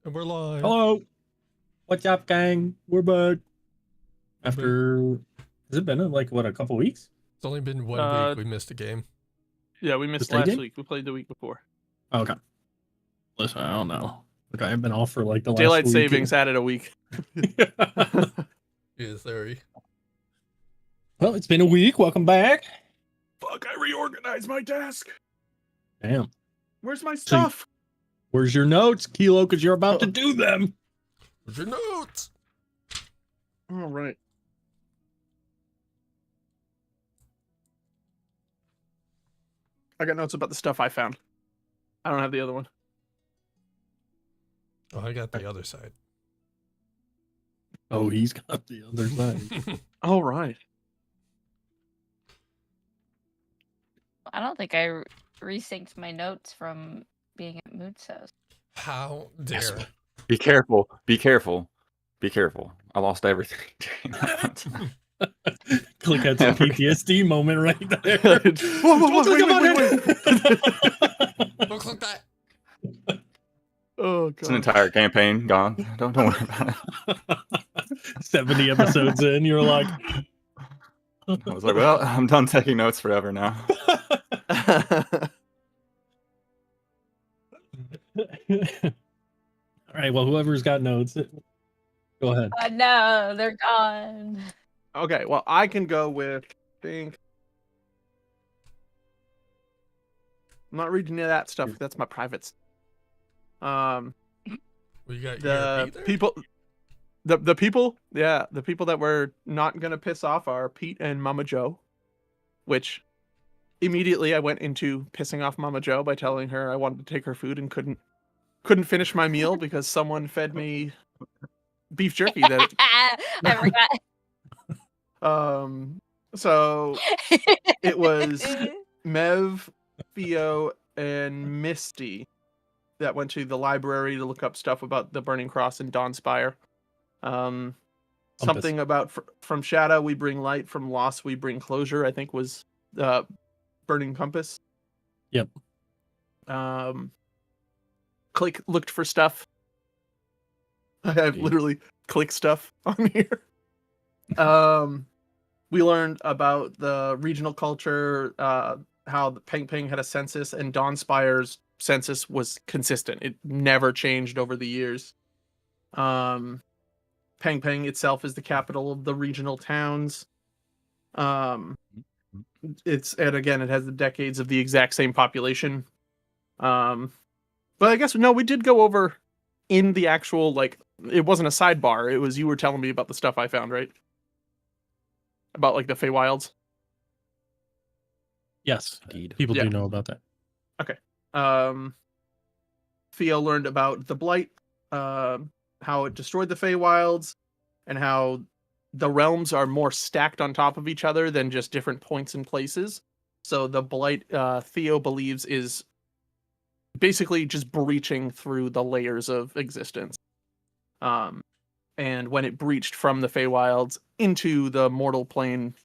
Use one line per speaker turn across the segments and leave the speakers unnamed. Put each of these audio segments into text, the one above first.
And we're live.
Hello. What's up, gang? We're back. After, has it been like, what, a couple weeks?
It's only been 1 week. We missed a game.
Yeah, we missed last week. We played the week before.
Okay. Listen, I don't know. Look, I've been off for like the
Daylight
last week.
savings added a week.
Yes, sorry.
Well, it's been a week. Welcome back.
Fuck, I reorganized my desk.
Damn.
Where's my stuff?
Where's your notes, Kilo? Because you're about to do them.
Where's your notes?
All right. I got notes about the stuff I found. I don't have the other one.
Oh, I got the other side.
Oh, he's got the other side.
All right.
I don't think I resynced my notes from being at Mood's house.
How dare.
Yes.
Be careful. Be careful. Be careful. I lost everything.
Click at some PTSD moment right there.
Whoa,
Don't
wait.
Don't click that.
Oh, God.
It's an entire campaign gone. Don't worry about it.
70 episodes in, you're like...
I was like, well, I'm done taking notes forever now.
All right, well, whoever's got notes, go ahead.
No, they're gone.
Okay, well, I can go with, I'm not reading any of that stuff. That's my privates.
Well, you got
The
ERP there?
people, the people that we're not gonna piss off are Pete and Mama Joe, which immediately I went into pissing off Mama Joe by telling her I wanted to take her food and couldn't finish my meal because someone fed me beef jerky that
I forgot.
so it was Mev, Theo, and Misty that went to the library to look up stuff about the Burning Cross and Dawnspire. Something about from Shadow we bring light, from Lost we bring closure, I think was Burning Compass.
Yep.
Click looked for stuff. I have literally click stuff on here. We learned about the regional culture, how the Peng Peng had a census, and Dawnspire's census was consistent. It never changed over the years. Peng Peng itself is the capital of the regional towns. And again, it has the decades of the exact same population. But I guess, no, we did go over in the actual, like, it wasn't a sidebar. It was, you were telling me about the stuff I found, right? About, like, the Feywilds.
Yes,
Indeed.
people
Yeah.
do know about that.
Okay. Theo learned about the Blight, how it destroyed the Feywilds, and how the realms are more stacked on top of each other than just different points and places. So the Blight, Theo believes, is basically just breaching through the layers of existence. And when it breached from the Feywilds into the mortal plane,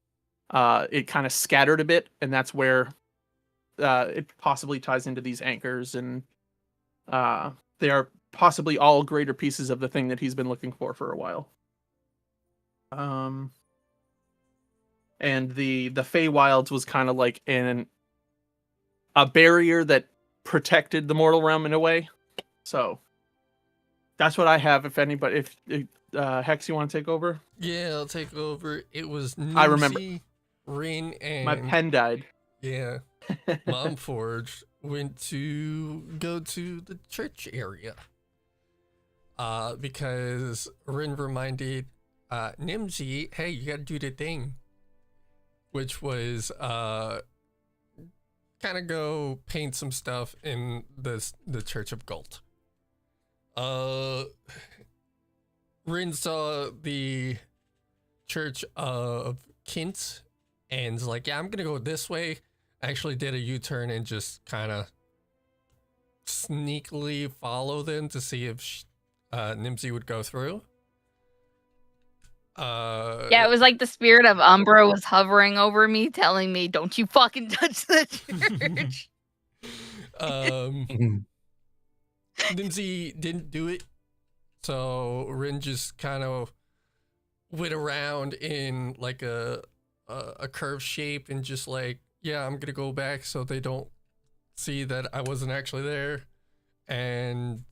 it kind of scattered a bit, and that's where it possibly ties into these anchors, and they are possibly all greater pieces of the thing that he's been looking for a while. And the Feywilds was kind of like a barrier that protected the mortal realm in a way. So that's what I have. If anybody, if Hex, you want to take over?
Yeah, I'll take over. It was
I remember.
Nimsy, Rin, and
My pen died.
yeah, Mom Forge went to go to the church area. Because Rin reminded Nimsy, hey, you gotta do the thing. Which was kind of go paint some stuff in the Church of Gold. Rin saw the Church of Kint and was like, yeah, I'm gonna go this way. Actually did a U-turn and just kind of sneakily follow them to see if Nimsy would go through.
Yeah, it was like the spirit of Umbra was hovering over me, telling me, "Don't you fucking touch the church."
Nimsy didn't do it. So Rin just kind of went around in like a curved shape and just like, yeah, I'm gonna go back so they don't see that I wasn't actually there. And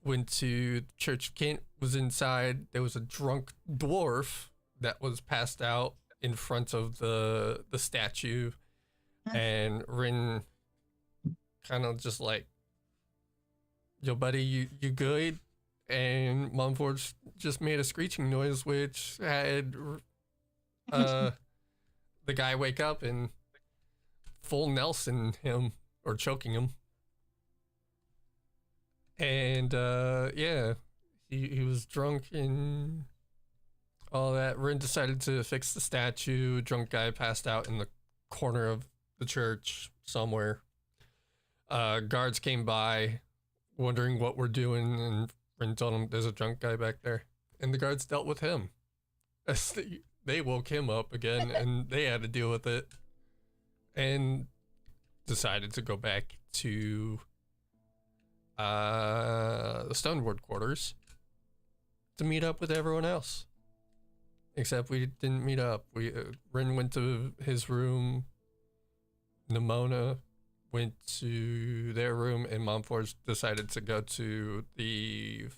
went to Church Kent, was inside. There was a drunk dwarf that was passed out in front of the statue, and Rin kind of just like, yo buddy, you good? And Mumforge just made a screeching noise, which had the guy wake up and full Nelson him, or choking him. And yeah, he was drunk and all that. Rin decided to fix the statue. Drunk guy passed out in the corner of the church somewhere. Guards came by, wondering what we're doing, and Rin told them there's a drunk guy back there. And the guards dealt with him. They woke him up again, and they had to deal with it. And decided to go back to the Stoneward quarters to meet up with everyone else. Except we didn't meet up. Rin went to his room. Nimona went to their room, and Momforge decided to go to the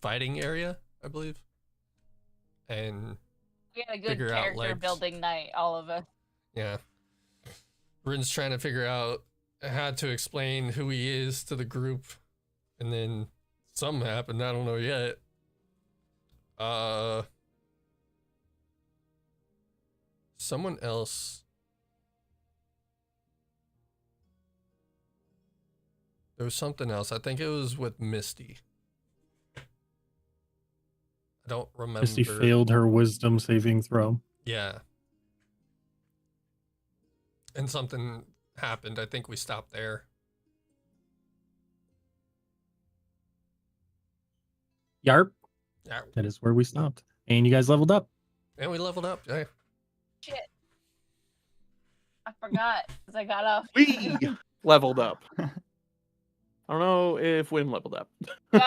fighting area, I believe. And
We had a good
figure out,
character
like-
building night, all of us.
yeah. Rin's trying to figure out how to explain who he is to the group, and then something happened, I don't know yet. Someone else. There was something else. I think it was with Misty. I don't remember.
Misty failed her wisdom saving throw.
Yeah. And something happened. I think we stopped there.
Yarp.
Yeah.
That is where we stopped. And you guys leveled up.
And we leveled up. Yeah.
Shit. I forgot because I got off.
We leveled up. I don't know if Win leveled up.
No.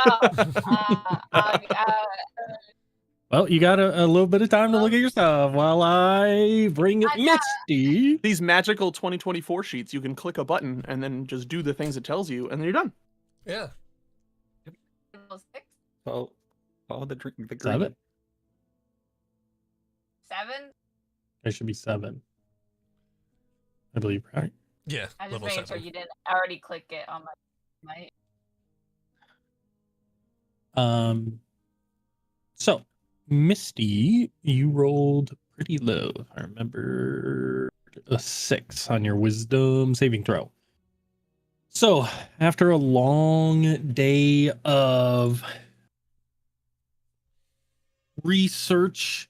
Well, you got a little bit of time to look at your stuff while I bring
I got-
Misty.
These magical 2024 sheets, you can click a button and then just do the things it tells you, and then you're done.
Yeah.
Level 6?
Follow the green.
7?
7?
There should be 7. I believe, right?
Yeah.
I just
Level
making sure
7.
you didn't already click it on my.
So Misty, you rolled pretty low. If I remember, a 6 on your wisdom saving throw. So after a long day of research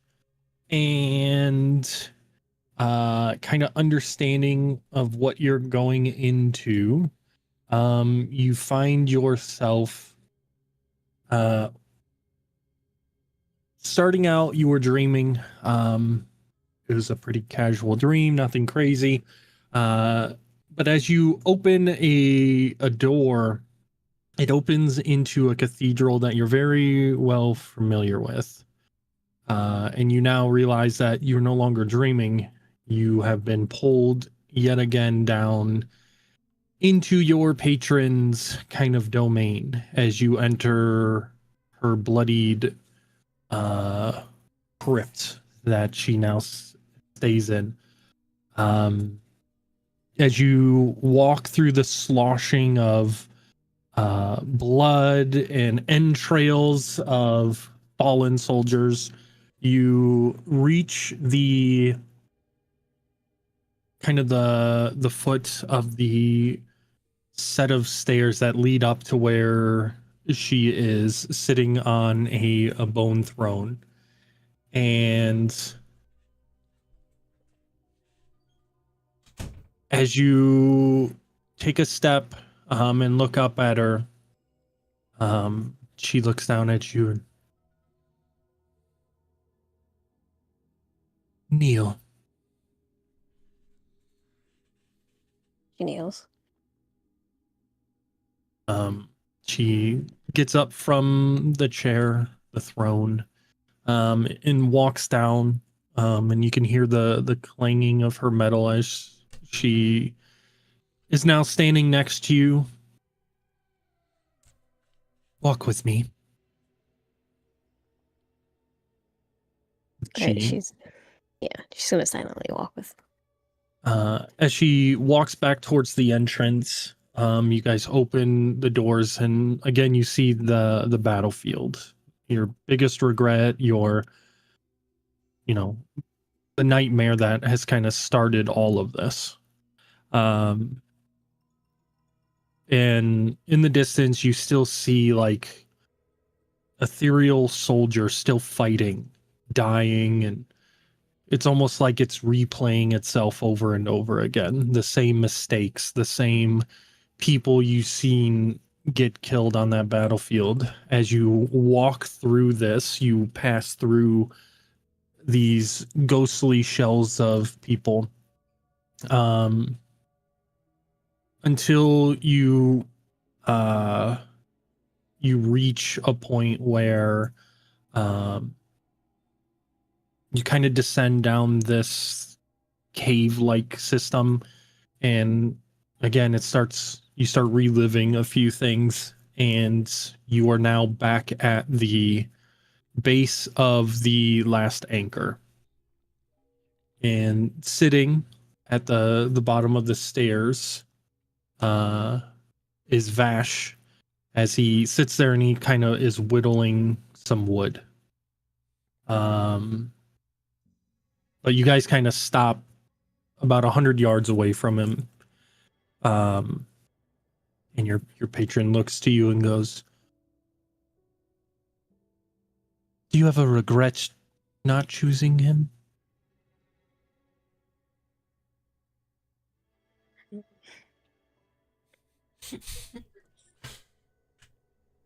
and kind of understanding of what you're going into, you find yourself starting out. You were dreaming. It was a pretty casual dream, nothing crazy. But as you open a door, it opens into a cathedral that you're very well familiar with. And you now realize that you're no longer dreaming. You have been pulled yet again down into your patron's kind of domain as you enter her bloodied crypt that she now stays in. As you walk through the sloshing of blood and entrails of fallen soldiers, you reach the kind of the foot of the set of stairs that lead up to where she is sitting on a bone throne. And as you take a step and look up at her, she looks down at you and, kneel.
She kneels.
She gets up from the chair, the throne, and walks down. And you can hear the clanging of her metal as she is now standing next to you. Walk with me.
Right, she's gonna silently walk with.
As she walks back towards the entrance, you guys open the doors, and again you see the battlefield. Your biggest regret, your, the nightmare that has kind of started all of this. And in the distance, you still see like ethereal soldiers still fighting, dying, and it's almost like it's replaying itself over and over again. The same mistakes, the same people you've seen get killed on that battlefield. As you walk through this, you pass through these ghostly shells of people, until you reach a point where you kind of descend down this cave-like system, and again you start reliving a few things, and you are now back at the base of the last anchor, and sitting at the bottom of the stairs is Vash, as he sits there and he kind of is whittling some wood. But you guys kind of stop about 100 yards away from him. And your patron looks to you and goes, "Do you ever regret not choosing him?"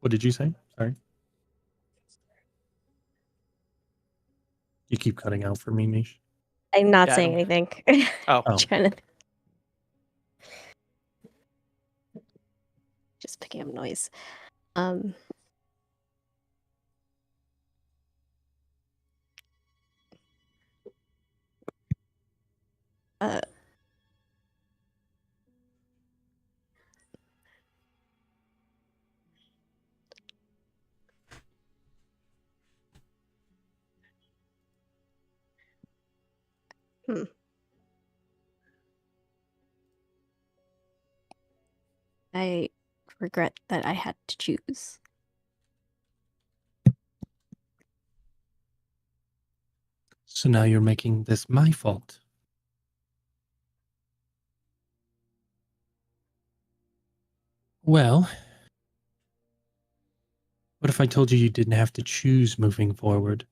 What did you say? Sorry. You keep cutting out for me, Nish.
I'm not
Yeah, I
saying
don't-
anything.
Oh.
Trying to just picking up noise. Uh, I regret that I had to choose.
So now you're making this my fault. Well, what if I told you you didn't have to choose moving forward?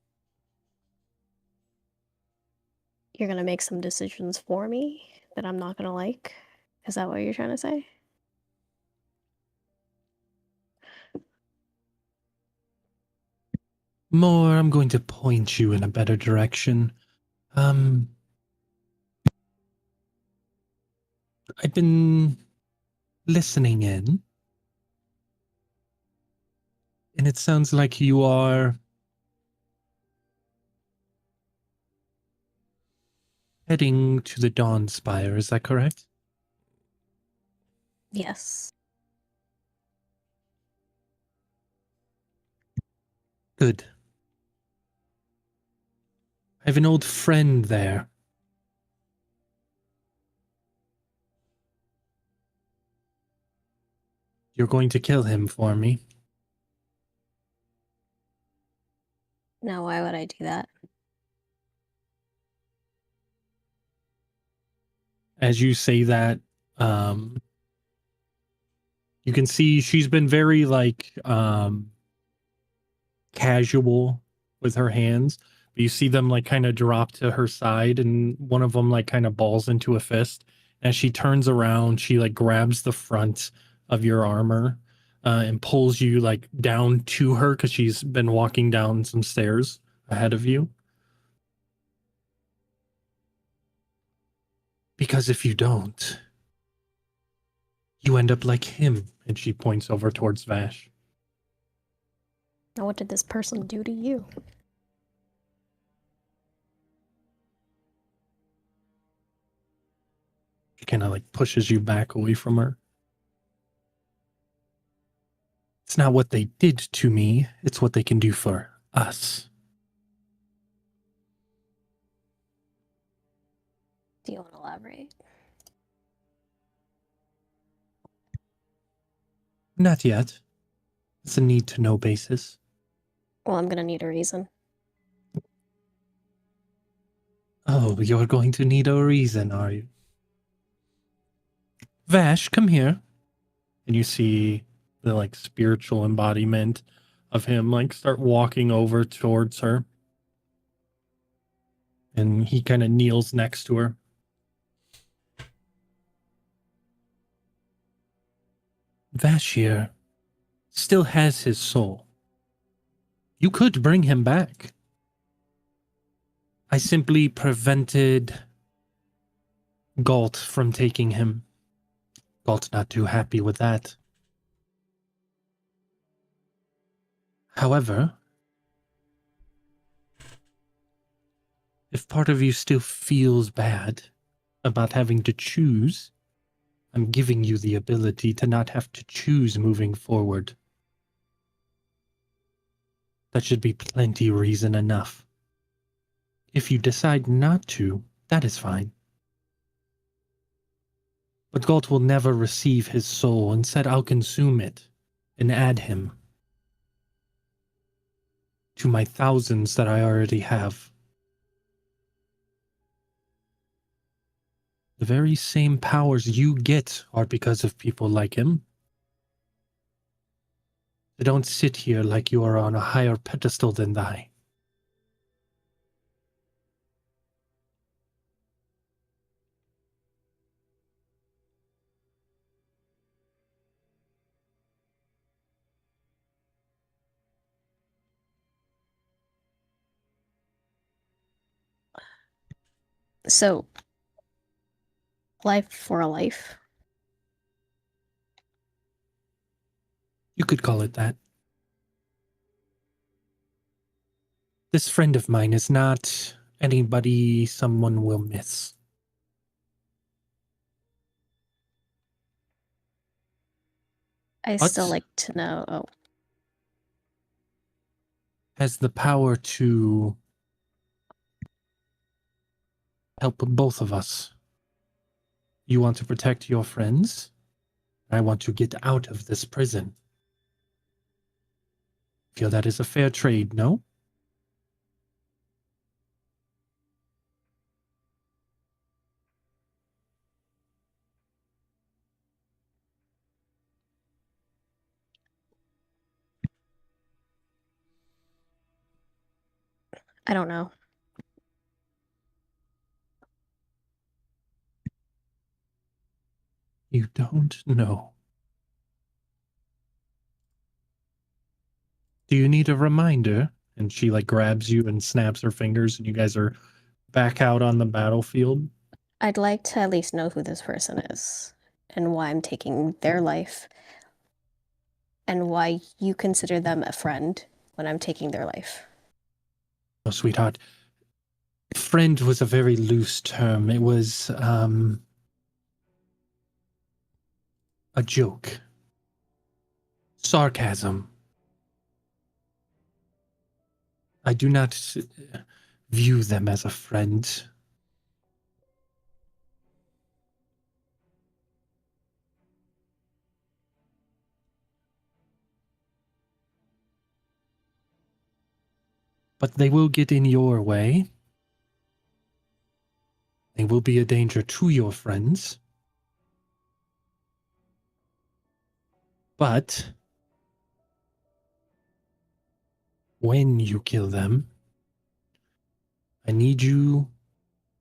You're gonna make some decisions for me that I'm not gonna like. Is that what you're trying to say?
More, I'm going to point you in a better direction. I've been listening in, and it sounds like you are heading to the Dawn Spire. Is that correct?
Yes.
Good. I have an old friend there. You're going to kill him for me.
Now, why would I do that?
As you say that, you can see she's been very casual with her hands. But you see them like kind of drop to her side, and one of them like kind of balls into a fist. As she turns around, she like grabs the front of your armor and pulls you like down to her, because she's been walking down some stairs ahead of you. Because if you don't, you end up like him. And she points over towards Vash.
Now, what did this person do to you?
She kind of like pushes you back away from her. It's not what they did to me, it's what they can do for us.
Do you want to elaborate?
Not yet. It's a need to know basis.
Well, I'm gonna need a reason.
Oh, you're going to need a reason, are you? Vash, come here. And you see the like spiritual embodiment of him like start walking over towards her. And he kind of kneels next to her. Vash here still has his soul. You could bring him back. I simply prevented Galt from taking him. Galt's not too happy with that. However, if part of you still feels bad about having to choose, I'm giving you the ability to not have to choose moving forward. That should be plenty reason enough. If you decide not to, that is fine. But Galt will never receive his soul. Instead, I'll consume it and add him to my thousands that I already have. The very same powers you get are because of people like him. So don't sit here like you are on a higher pedestal than I.
So, life for a life.
You could call it that. This friend of mine is not anybody someone will miss.
I
What?
still like to know. Oh,
Has the power to help both of us. You want to protect your friends? I want to get out of this prison. Feel that is a fair trade, no?
I don't know.
You don't know. Do you need a reminder? And she like grabs you and snaps her fingers, and you guys are back out on the battlefield.
I'd like to at least know who this person is and why I'm taking their life and why you consider them a friend when I'm taking their life.
Oh, sweetheart. Friend was a very loose term. It was, a joke. Sarcasm. I do not view them as a friend. But they will get in your way. They will be a danger to your friends. But when you kill them, I need you.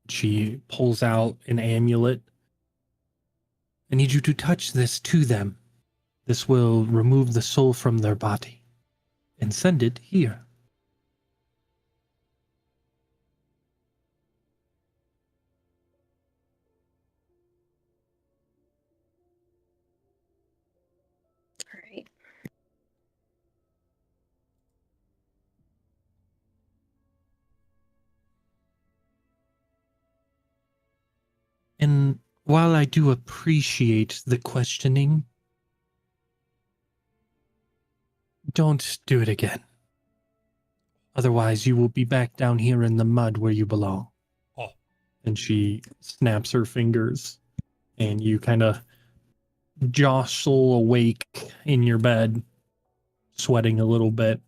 She pulls out an amulet. I need you to touch this to them. This will remove the soul from their body and send it here.
All right.
And while I do appreciate the questioning, don't do it again. Otherwise, you will be back down here in the mud where you belong.
Oh.
And she snaps her fingers, and you kind of jostle awake in your bed, sweating a little bit.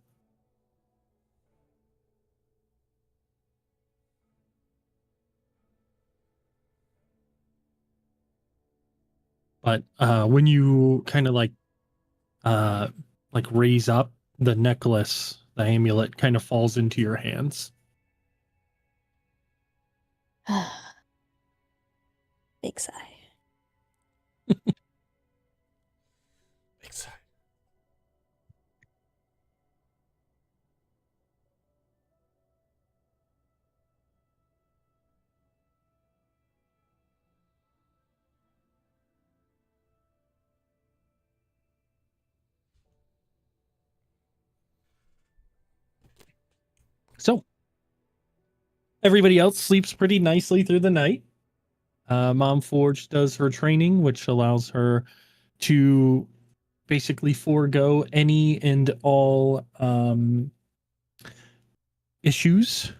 But when you kind of like raise up, the necklace, the amulet, kind of falls into your hands.
Big sigh.
Exactly.
So everybody else sleeps pretty nicely through the night. Mom Forge does her training, which allows her to basically forego any and all issues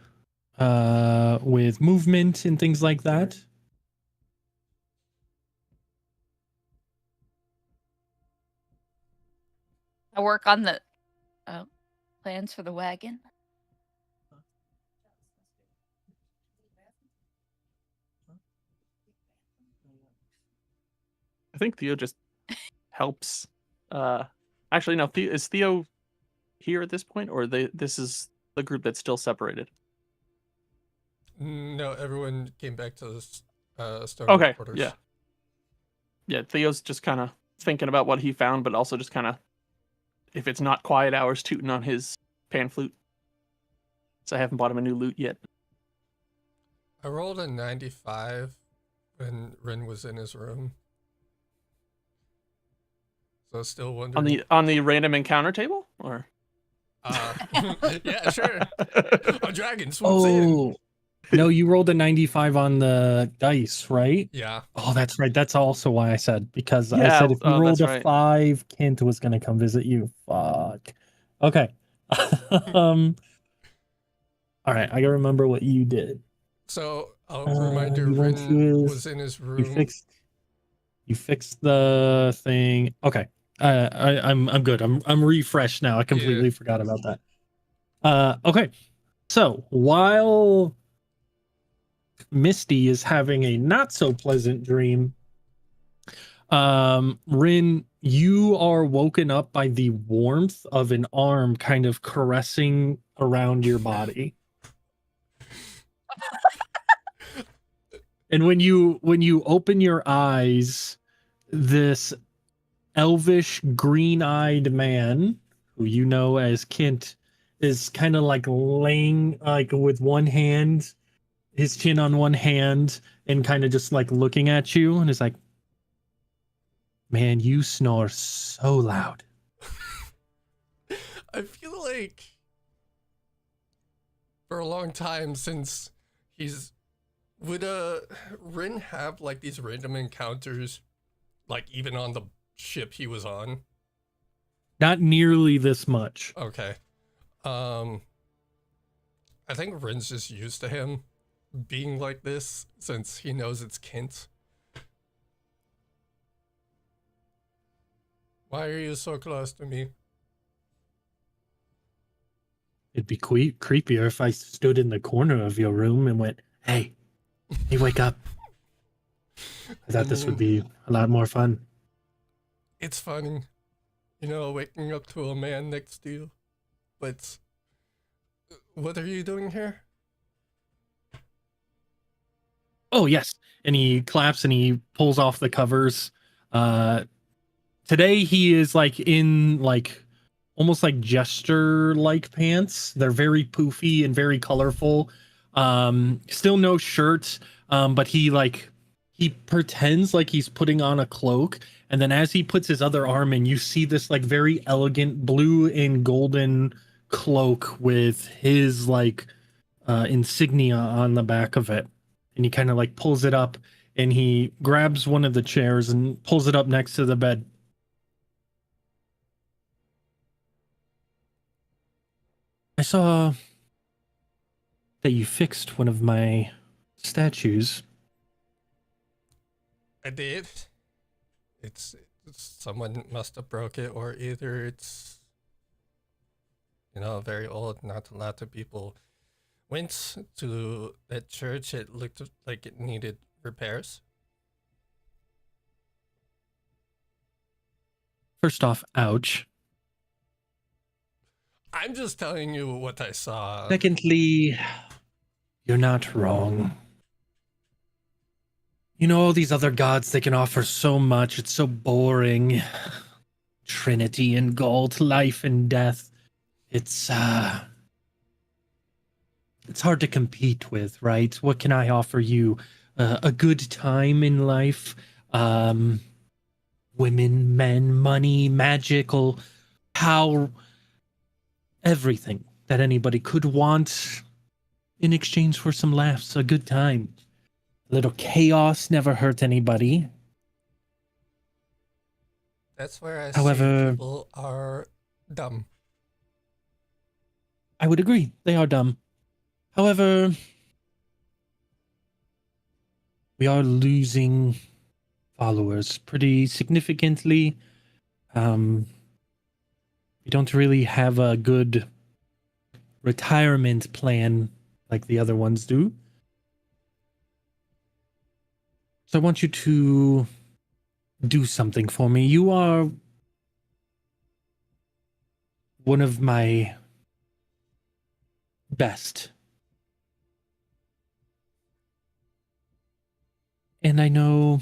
with movement and things like that.
I work on the plans for the wagon.
I think Theo just helps. Actually, no. Is Theo here at this point, or this is the group that's still separated?
No, everyone came back to this stone
Okay.
quarters.
Yeah. Yeah. Theo's just kind of thinking about what he found, but also just kind of, if it's not quiet hours, tooting on his pan flute. So I haven't bought him a new lute yet.
I rolled a 95 when Rin was in his room. So still wondering
On the random encounter table, or
yeah, sure. A dragon swoops in.
Oh, no, you rolled a 95 on the dice, right?
Yeah.
Oh, that's right. That's also why I said, because I
Yeah,
said if you rolled
that's
a
right.
5, Kent was going to come visit you. Fuck. Okay. All right. I got to remember what you did.
So I'll remind you,
you went
Rin
to his-
was in his room.
You fixed the thing. Okay. I'm good. I'm refreshed now. I completely forgot about that. Okay. So while Misty is having a not so pleasant dream, Rin, you are woken up by the warmth of an arm kind of caressing around your body. And when you open your eyes, this elvish green-eyed man, who you know as Kent, is kind of like laying like with one hand, his chin on one hand, and kind of just like looking at you, and is like, man, you snore so loud.
I feel like for a long time since would Rin have like these random encounters, like even on the ship he was on?
Not nearly this much.
Okay. I think Rin's just used to him being like this since he knows it's Kent. Why are you so close to me?
It'd be creepier if I stood in the corner of your room and went, hey, wake up. I thought this would be a lot more fun.
It's funny, waking up to a man next to you. But what are you doing here?
Oh, yes. And he claps and he pulls off the covers. Today he is like in like almost like jester-like pants. They're very poofy and very colorful. Still no shirt, but he he pretends like he's putting on a cloak, and then as he puts his other arm in, you see this like very elegant blue and golden cloak with his like insignia on the back of it. And he kind of like pulls it up, and he grabs one of the chairs and pulls it up next to the bed. I saw that you fixed one of my statues.
I did. It's someone must have broke it, or either it's very old. Not a lot of people went to that church. It looked like it needed repairs.
First off, ouch.
I'm just telling you what I saw.
Secondly, you're not wrong. You know, all these other gods, they can offer so much. It's so boring. Trinity and gold, life and death. It's hard to compete with, right? What can I offer you? A good time in life, women, men, money, magical power, everything that anybody could want in exchange for some laughs, a good time. A little chaos never hurt anybody.
That's where I
However,
see people are dumb.
I would agree, they are dumb. However, we are losing followers pretty significantly. We don't really have a good retirement plan like the other ones do. So I want you to do something for me. You are one of my best. And I know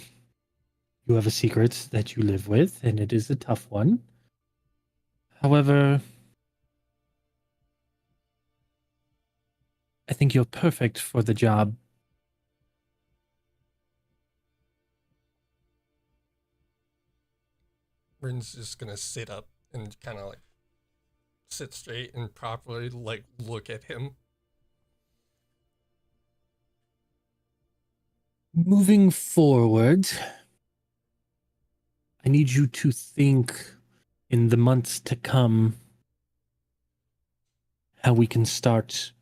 you have a secret that you live with, and it is a tough one. However, I think you're perfect for the job.
Rin's just gonna sit up and kind of like sit straight and properly like look at him.
Moving forward, I need you to think in the months to come how we can start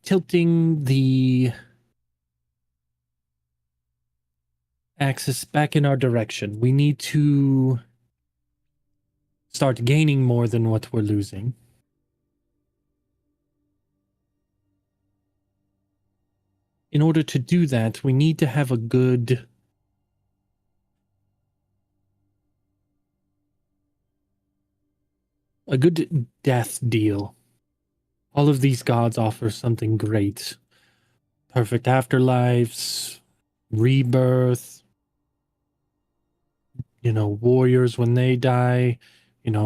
tilting the axis back in our direction. We need to start gaining more than what we're losing. In order to do that, we need to have a good death deal. All of these gods offer something great. Perfect afterlives, rebirth, warriors when they die,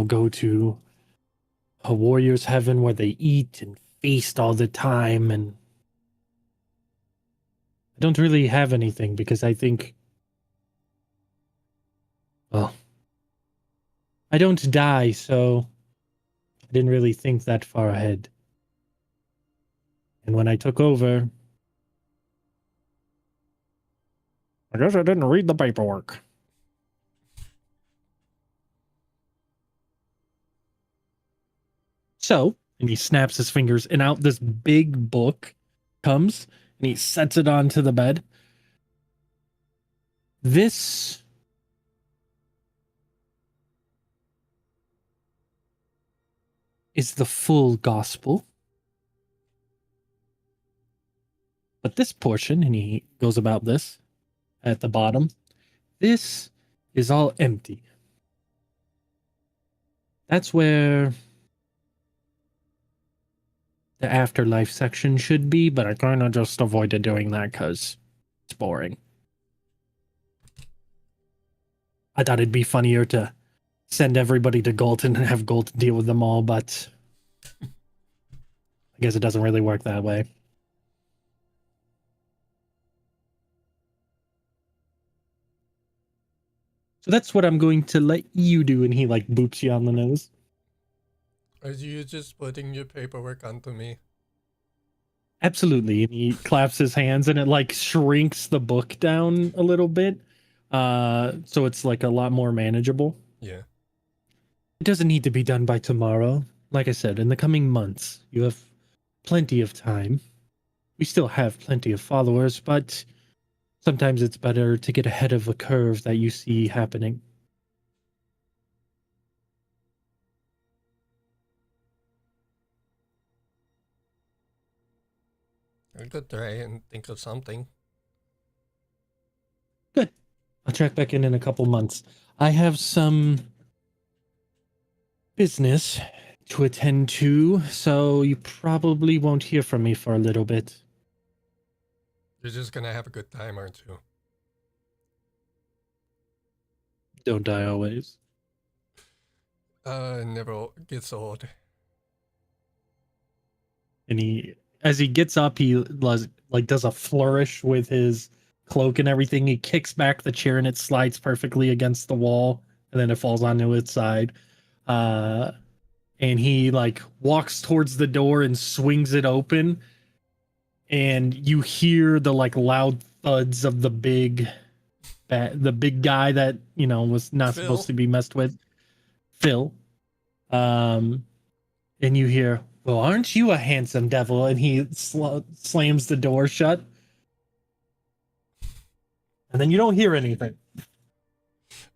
go to a warrior's heaven where they eat and feast all the time. And I don't really have anything because I think, well, I don't die, so I didn't really think that far ahead. And when I took over, I guess I didn't read the paperwork. So, and he snaps his fingers, and out this big book comes, and he sets it onto the bed. This is the full gospel. But this portion, and he goes about this at the bottom, this is all empty. That's where the afterlife section should be, but I kind of just avoided doing that because it's boring. I thought it'd be funnier to send everybody to Galton and have Galton deal with them all, but I guess it doesn't really work that way. So that's what I'm going to let you do. And he like boops you on the nose.
Are you just putting your paperwork onto me?
Absolutely. And he claps his hands and it like shrinks the book down a little bit. So it's like a lot more manageable.
Yeah.
It doesn't need to be done by tomorrow. Like I said, in the coming months, you have plenty of time. We still have plenty of followers, but sometimes it's better to get ahead of a curve that you see happening.
I could try and think of something.
Good. I'll check back in a couple months. I have some business to attend to, so you probably won't hear from me for a little bit.
You're just gonna have a good time, aren't you?
Don't I always?
It never gets old.
And he, as he gets up, he does a flourish with his cloak and everything. He kicks back the chair and it slides perfectly against the wall, and then it falls onto its side. And he like walks towards the door and swings it open, and you hear the like loud thuds of the big guy that was not
Phil?
supposed to be messed with, Phil. And you hear, well, aren't you a handsome devil? And he slams the door shut. And then you don't hear anything.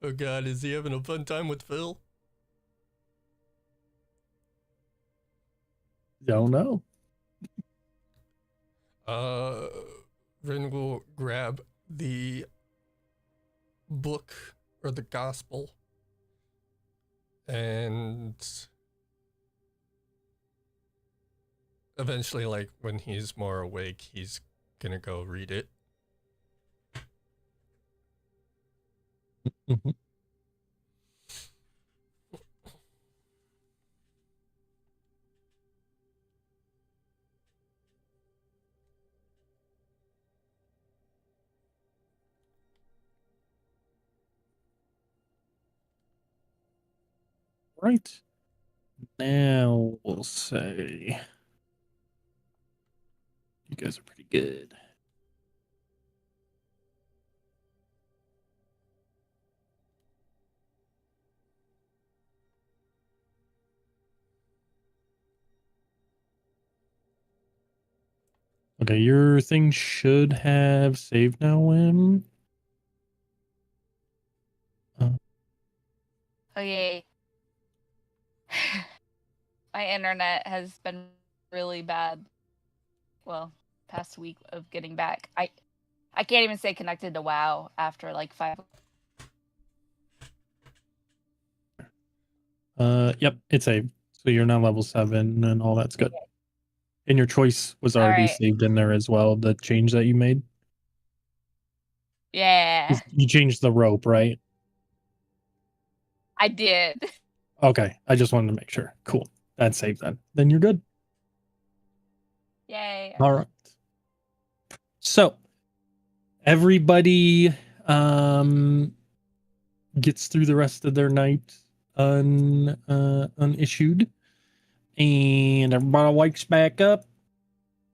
Oh god, is he having a fun time with Phil?
Don't know.
Rin will grab the book or the gospel and eventually, like, when he's more awake, he's gonna go read it.
Mhm. Right. Now we'll say you guys are pretty good. Okay, your thing should have saved now, Wim.
Okay. My internet has been really bad. Well, past week of getting back. I can't even stay connected to WoW after like 5.
Yep, it's saved. So you're now level 7 and all that's good. And your choice was already
Alright.
saved in there as well, the change that you made.
Yeah,
You changed the rope, right?
I did.
Okay, I just wanted to make sure. Cool. That's saved then. Then you're good.
Yay.
All right. So everybody gets through the rest of their night unissued, and everybody wakes back up.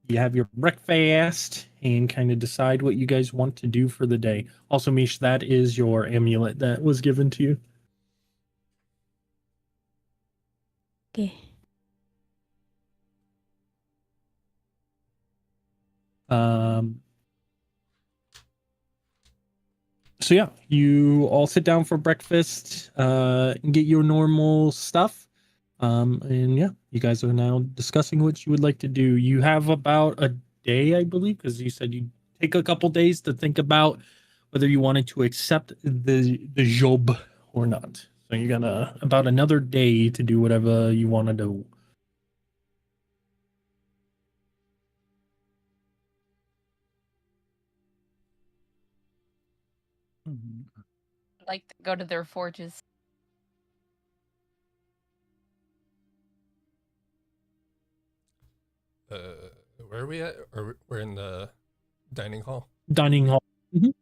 You have your breakfast and kind of decide what you guys want to do for the day. Also, Mish, that is your amulet that was given to you.
Okay.
So yeah, you all sit down for breakfast, and get your normal stuff. And yeah, you guys are now discussing what you would like to do. You have about a day, I believe, because you said you take a couple days to think about whether you wanted to accept the job or not. So you got about another day to do whatever you want to do.
I'd like to go to their forges.
Where are we at? Or we're in the dining hall?
Dining hall.
Okay.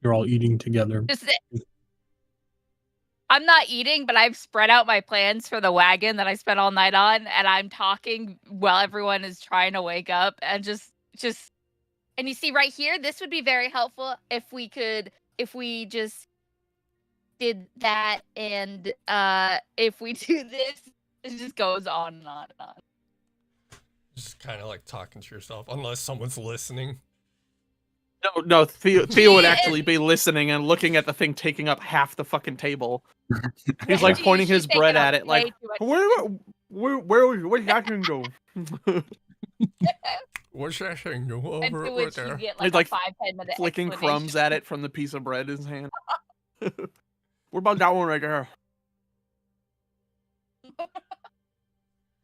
You're all eating together.
I'm not eating, but I've spread out my plans for the wagon that I spent all night on, and I'm talking while everyone is trying to wake up, and just. And you see right here, this would be very helpful if we just did that, and if we do this, it just goes on and on and on.
Just kind of like talking to yourself, unless someone's listening.
No, Theo would actually be listening and looking at the thing taking up half the fucking table. He's like pointing his bread at it, like, where'd that thing go?
What's that thing go
And
over
to
right
which you
there?
get
He's
like
like
a 5-10 minute
flicking crumbs
explanation.
at it from the piece of bread in his hand. What about that one right there?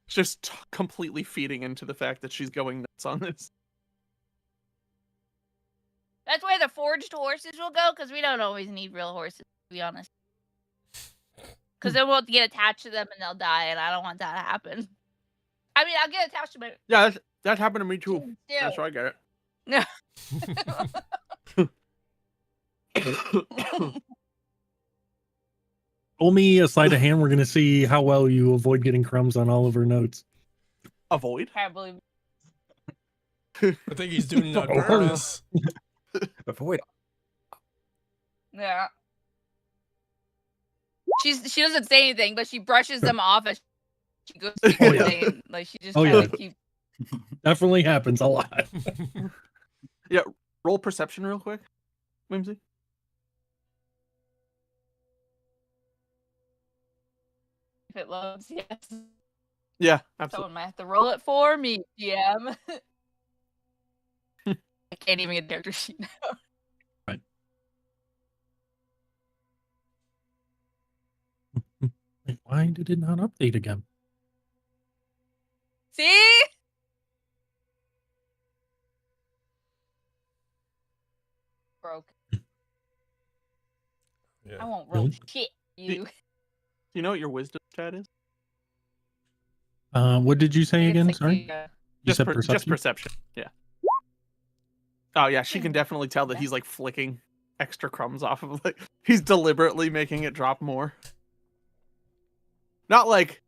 Just completely feeding into the fact that she's going nuts on this.
That's why the forged horses will go, because we don't always need real horses, to be honest. Because then we'll get attached to them and they'll die, and I don't want that to happen. I mean, I'll get attached to my...
Yeah, that happened to me too.
Still.
That's why I get it.
Roll me a sleight of hand. We're gonna see how well you avoid getting crumbs on all of her notes.
Avoid?
Can't believe
I think he's doing that on
Oh,
purpose.
Avoid.
Yeah. She doesn't say anything, but she brushes them off as she goes to keep
Oh, yeah.
saying. Like she just
Oh,
kinda
yeah.
keep...
Definitely happens a lot.
Roll perception real quick, Whimsy.
If it loves, yes.
Yeah, absolutely.
Someone might have to roll it for me, GM. I can't even get a character sheet now.
Wait, why did it not update again?
See? Broke.
Yeah.
I won't roll
Nope.
shit, you.
Do you know what your wisdom stat is?
What did you say
It's
again?
like
Sorry,
the,
you said
Just
perception.
perception. Yeah. Oh yeah, she can definitely tell that he's like flicking extra crumbs off of it. He's deliberately making it drop more. Not like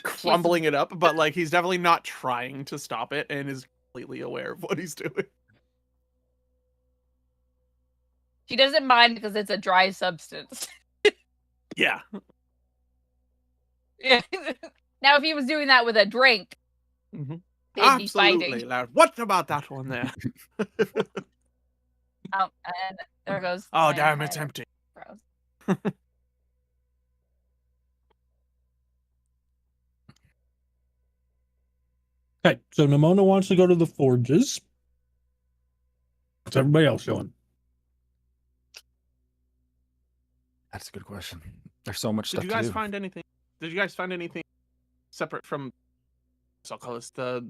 crumbling it up, but like he's definitely not trying to stop it and is completely aware of what he's doing.
She doesn't mind because it's a dry substance.
Yeah.
Yeah. Now, if he was doing that with a drink,
Mm-hmm.
they'd be
Absolutely,
fighting.
lad. What about that one there?
And there goes.
Oh
my
damn, it's
entire
empty.
browse.
Okay, so Nimona wants to go to the forges. What's everybody else doing?
That's a good question. There's so much
Did
stuff
you
to
guys
do.
find anything? Did you guys find anything separate from, so I'll call this the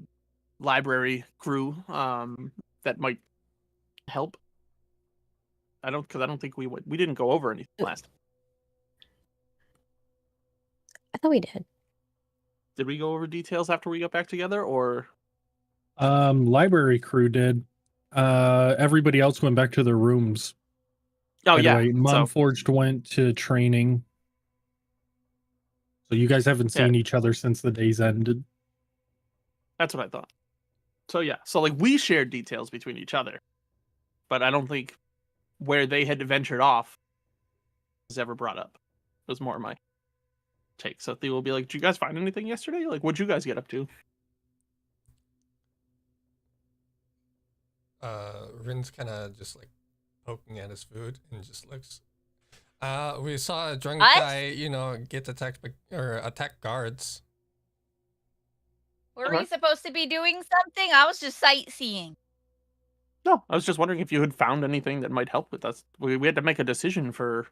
library crew, that might help? Because I don't think we didn't go over anything last time.
I thought we did.
Did we go over details after we got back together, or?
Library crew did. Everybody else went back to their rooms.
Oh
By the
yeah.
way,
So
Monforged went to training. So you guys haven't
Yeah.
seen each other since the days ended.
that's what I thought. So yeah. So like we shared details between each other, but I don't think where they had ventured off was ever brought up. It was more my take. So Theo will be like, "Did you guys find anything yesterday? Like, what'd you guys get up to?"
Rin's kind of just like poking at his food and just looks. We saw a drunk
Us?
guy, get attacked or attack guards.
Were
Okay.
we supposed to be doing something? I was just sightseeing.
No, I was just wondering if you had found anything that might help with us. We had to make a decision for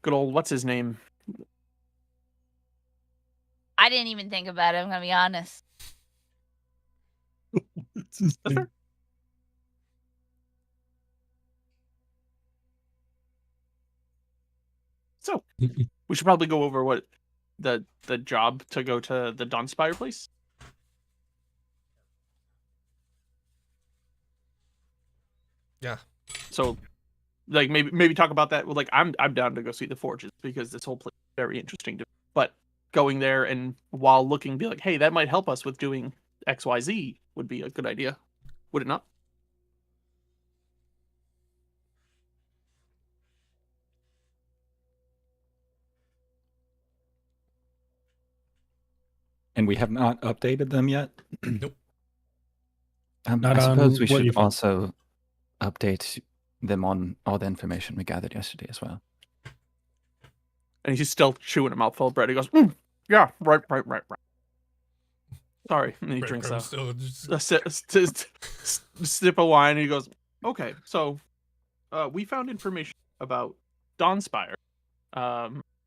good old what's his name.
I didn't even think about it. I'm gonna be honest.
That's fair. So we should probably go over what the job to go to the Dawnspire place.
Yeah.
So like maybe talk about that. Well, like I'm down to go see the forges because this whole place is very interesting to me. But going there and while looking, be like, hey, that might help us with doing XYZ would be a good idea, would it not?
And we have not updated them yet.
Nope.
Not
I suppose
on
we
what
should
you found.
also update them on all the information we gathered yesterday as well.
And he's still chewing a mouthful of bread. He goes, "Mm, yeah, right. Sorry." And he drinks
Breadcrumbs still
a sip of wine. And he goes, okay, so we found information about Dawnspire,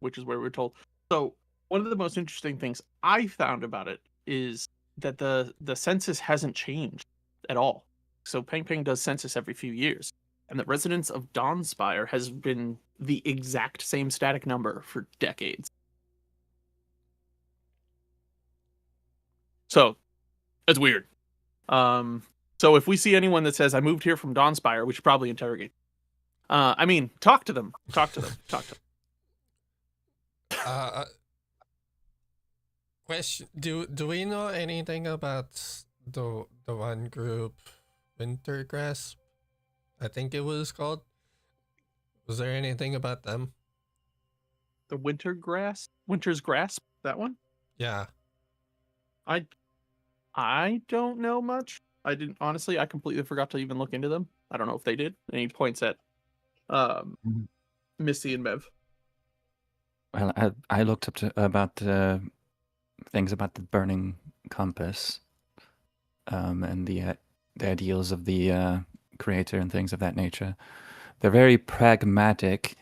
which is where we're told. So one of the most interesting things I found about it is that the census hasn't changed at all. So Peng Peng does census every few years, and the residents of Dawnspire has been the exact same static number for decades. So it's weird. So if we see anyone that says I moved here from Dawnspire, we should probably interrogate. I mean, talk to them. Talk to them.
Question: Do we know anything about the one group, Wintergrass? I think it was called. Was there anything about them?
The Winter's Grasp, that one?
Yeah.
I don't know much. I didn't honestly. I completely forgot to even look into them. I don't know if they did. And he points at Missy and Mev.
Well, I looked up about things about the burning compass, and the ideals of the creator and things of that nature. They're very pragmatic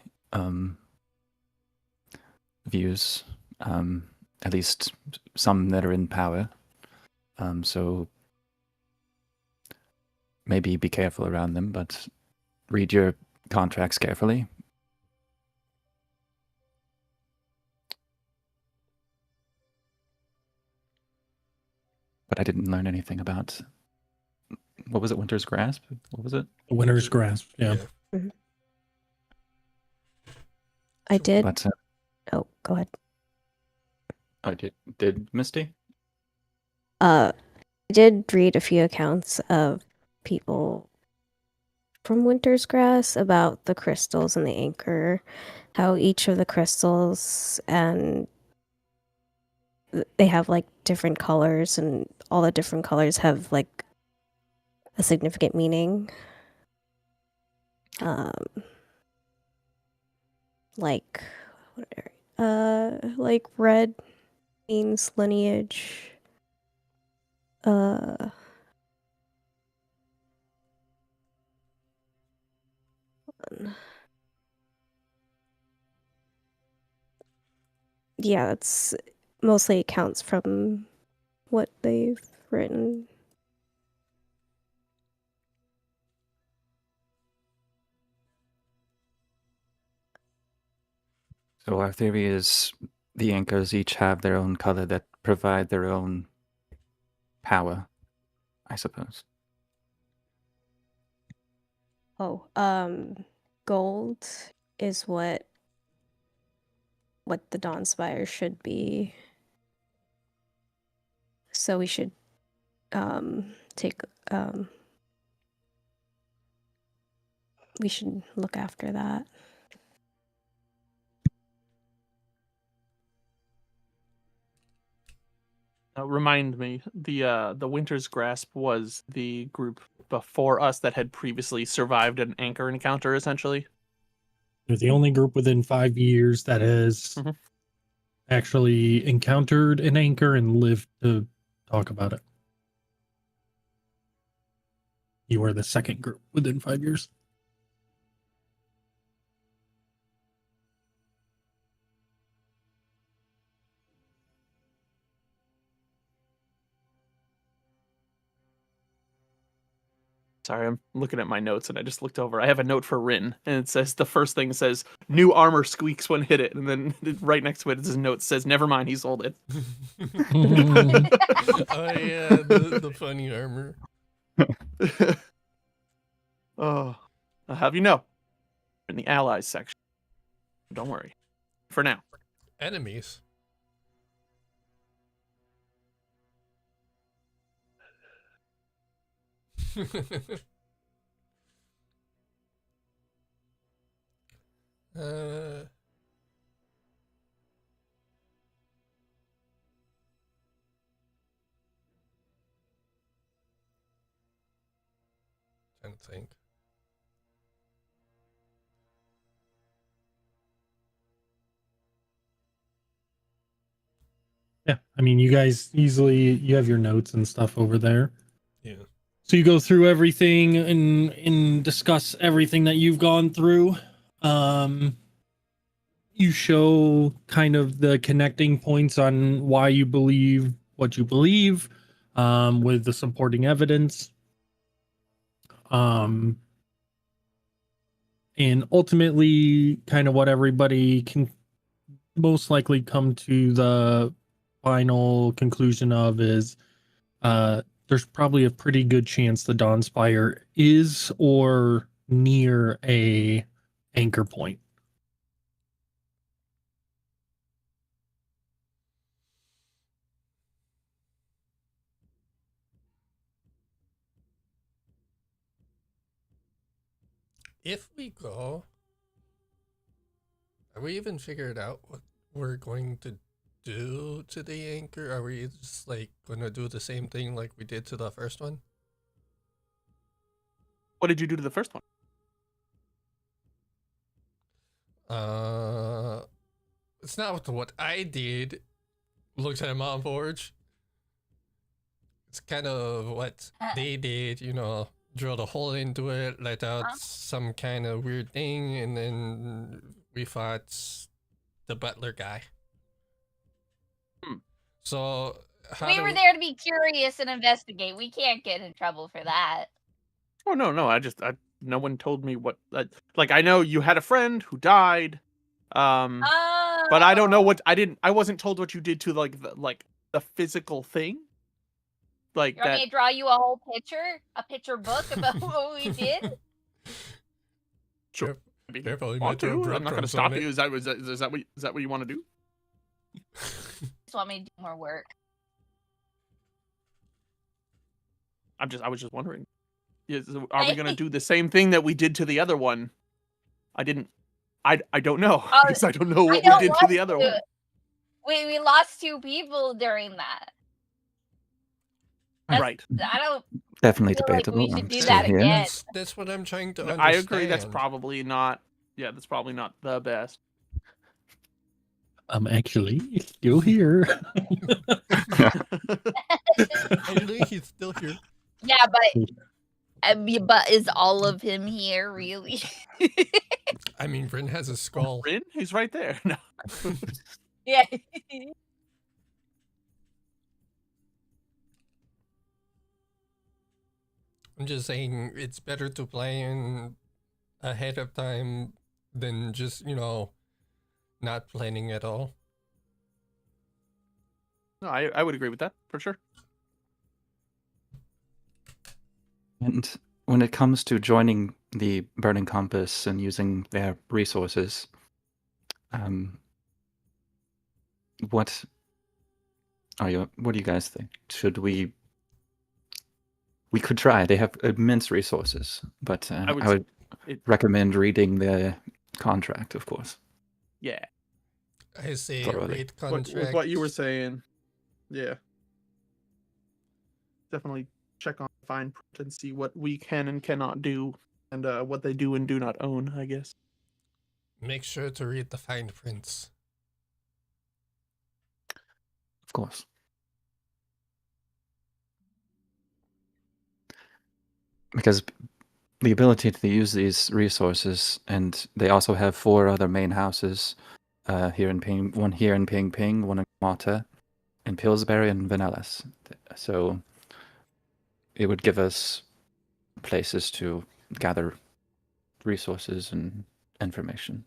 views, at least some that are in power. So maybe be careful around them, but read your contracts carefully. But I didn't learn anything about, what was it, Winter's Grasp? What was it?
Winter's Grasp. Yeah.
I did.
But
Oh, go ahead.
I did Misty?
I did read a few accounts of people from Winter's Grass about the crystals and the anchor, how each of the crystals and they have like different colors, and all the different colors have like a significant meaning. Like like red means lineage. Yeah, it's mostly accounts from what they've written.
So our theory is the anchors each have their own color that provide their own power, I suppose.
Oh, gold is what the Dawnspire should be. So we should take we should look after that.
Remind me, the Winter's Grasp was the group before us that had previously survived an anchor encounter, essentially.
They're the only group within 5 years that has actually encountered an anchor and lived to talk about it. You are the second group within 5 years.
Sorry, I'm looking at my notes and I just looked over. I have a note for Rin, and it says the first thing says new armor squeaks when hit it, and then right next to it is a note that says never mind, he sold it.
Oh yeah, the funny armor.
Oh, I'll have you know, in the allies section. Don't worry. For now.
Enemies. uh, trying to think.
Yeah, I mean, you guys you have your notes and stuff over there.
Yeah.
So you go through everything and discuss everything that you've gone through. You show kind of the connecting points on why you believe what you believe, with the supporting evidence. And ultimately kind of what everybody can most likely come to the final conclusion of is there's probably a pretty good chance the Dawnspire is or near a anchor point.
If we go, have we even figured out what we're going to do to the anchor? Are we just like going to do the same thing like we did to the first one?
What did you do to the first one?
It's not what I did. Looks at Mom Forge. It's kind of what they did, you know, drilled a hole into it, let out some kind of weird thing, and then we fought the butler guy. So
We were there to be curious and investigate. We can't get in trouble for that.
Oh no, no one told me what. Like I know you had a friend who died, but I don't know what I wasn't told what you did to the physical thing. Like
you want
that.
me to draw you a picture book about what we did?
Sure.
Careful, you
I'm
might throw
not going to
breadcrumbs
stop
on
you.
it.
Is that what you want to do?
Just want me to do more work.
I was just wondering. Are we going to do the same thing that we did to the other one? I don't know. Because I don't know what we did to the other one.
We lost 2 people during that.
Right.
I don't
Definitely
feel like
debatable.
we should
I'm
do
still
that
here.
again.
That's what I'm trying to understand.
I agree. That's probably not. Yeah, that's probably not the best.
I'm actually still here.
Actually, he's still here.
Yeah, but is all of him here really?
I mean, Bryn has a skull.
Rin? He's right there. No.
Yeah.
I'm just saying it's better to plan ahead of time than just, you know, not planning at all.
No, I would agree with that for sure.
And when it comes to joining the Burning Compass and using their resources, what do you guys think? Should we could try. They have immense resources, but I would recommend reading the contract, of course.
Yeah.
I say
Thoroughly.
read contract.
With what you were saying. Yeah. Definitely check on fine print and see what we can and cannot do and what they do and do not own, I guess.
Make sure to read the fine prints.
Of course. Because the ability to use these resources, and they also have 4 other main houses one here in Ping Ping, one in Mata, in Pillsbury, and Vanellas. So it would give us places to gather resources and information.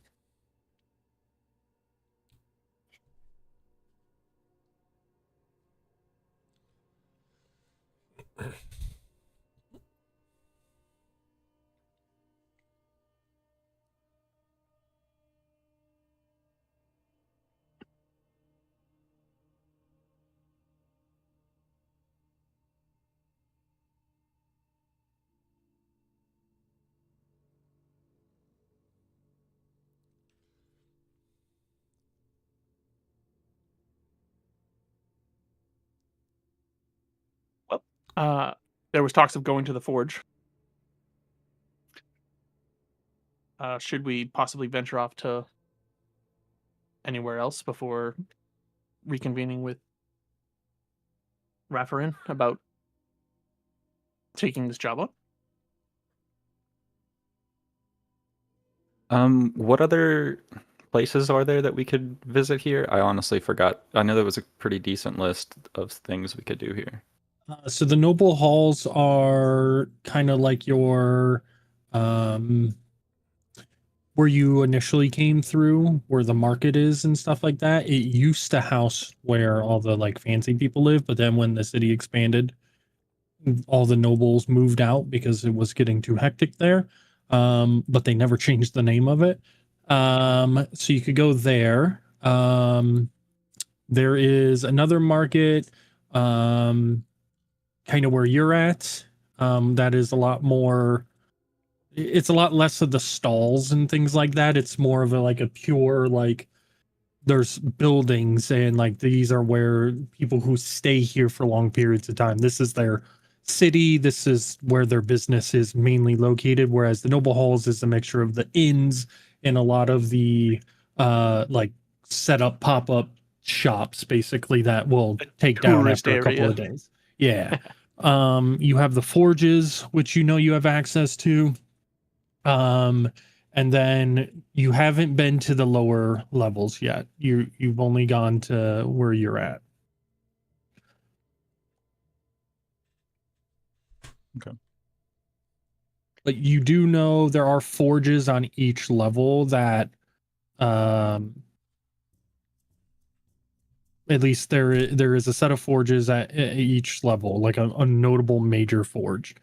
There was talks of going to the forge. Should we possibly venture off to anywhere else before reconvening with Raffarin about taking this job on?
What other places are there that we could visit here? I honestly forgot. I know there was a pretty decent list of things we could do here.
So the noble halls are kind of like your where you initially came through, where the market is and stuff like that. It used to house where all the like fancy people live, but then when the city expanded, all the nobles moved out because it was getting too hectic there. But they never changed the name of it. So you could go there. There is another market, kind of where you're at. That is a lot more. It's a lot less of the stalls and things like that. It's more of a pure like there's buildings and like these are where people who stay here for long periods of time. This is their city. This is where their business is mainly located. Whereas the noble halls is a mixture of the inns and a lot of the like set up pop-up shops basically that will take down
tourist
after a couple
area.
of days. Yeah. You have the forges, which you know you have access to. And then you haven't been to the lower levels yet. You've only gone to where you're at.
Okay.
But you do know there are forges on each level that at least there is a set of forges at each level, like a notable major forge.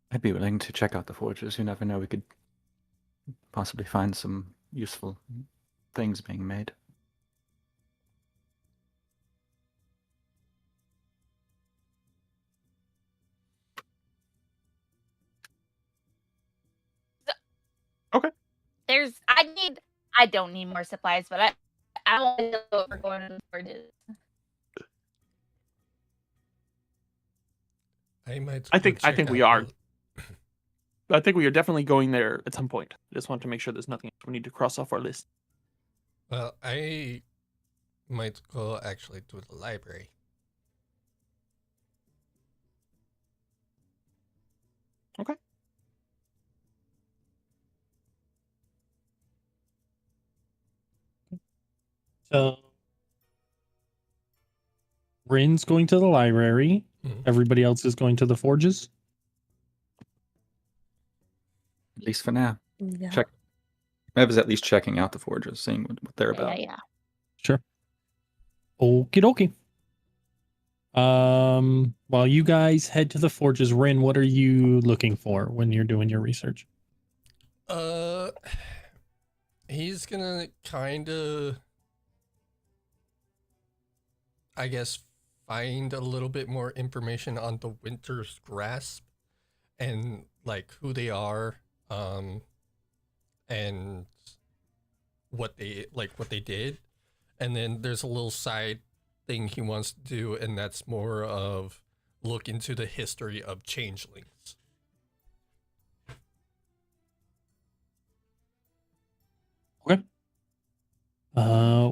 I'd be willing to check out the forges. You never know. We could possibly find some useful things being made.
I don't need more supplies, but I want to know what we're going to the forges.
I think we are. I think we are definitely going there at some point. I just want to make sure there's nothing else we need to cross off our list.
Well, I might go actually to the library.
Okay.
So Rin's going to the library.
Mhm.
Everybody else is going to the forges.
At least for now.
Yeah.
Check. Ev is at least checking out the forges, seeing what they're about.
Yeah.
Sure. Okie dokie. While you guys head to the forges, Rin, what are you looking for when you're doing your research?
He's gonna kind of, I guess, find a little bit more information on the Winter's Grasp and like who they are, and what they did. And then there's a little side thing he wants to do, and that's more of look into the history of changelings.
Okay.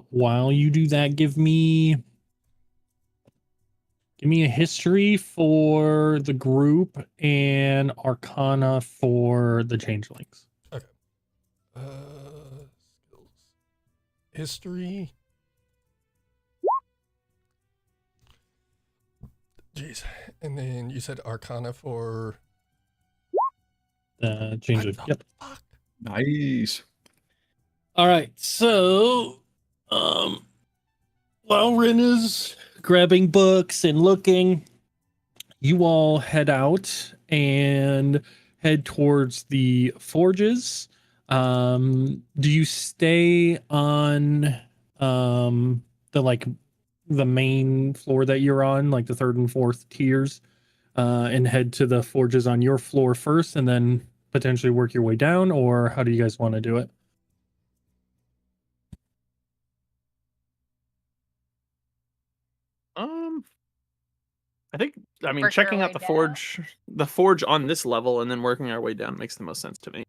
While you do that, give me a history for the group and arcana for the changelings.
Okay. Skills. History. Jeez. And then you said arcana for
The changeling.
What the
Yep.
fuck?
Nice.
All right. So, while Rin is grabbing books and looking, you all head out and head towards the forges. Do you stay on the main floor that you're on, like the third and fourth tiers, and head to the forges on your floor first and then potentially work your way down, or how do you guys want to do it?
I think
Work our
checking out
way
the forge on this level and then working our way down makes the most sense to me.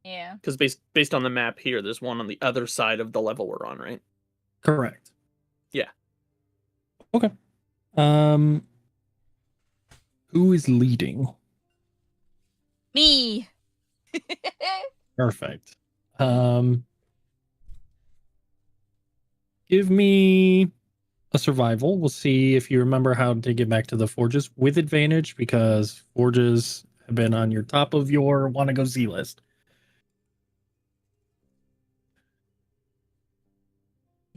Yeah.
Because based on the map here, there's one on the other side of the level we're on, right?
Correct.
Yeah.
Okay. Who is leading?
Me.
Perfect. Give me a survival. We'll see if you remember how to get back to the forges with advantage, because forges have been on your top of your wanna go Z list.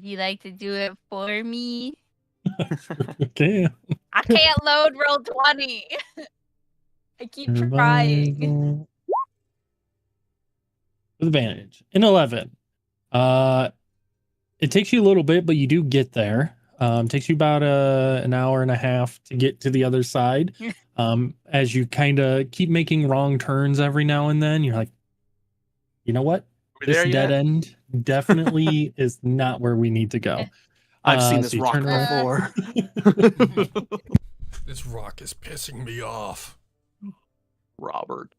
You like to do it for me?
Okay.
I can't load roll 20. I keep trying.
Survival. With advantage. An 11. It takes you a little bit, but you do get there. Takes you about an hour and a half to get to the other side. As you kind of keep making wrong turns every now and then, you're like, you know what?
We
This
there
dead
yet?
end definitely is not where we need to go.
I've seen this
so you
rock
turn around.
before.
This rock is pissing me off.
Robert.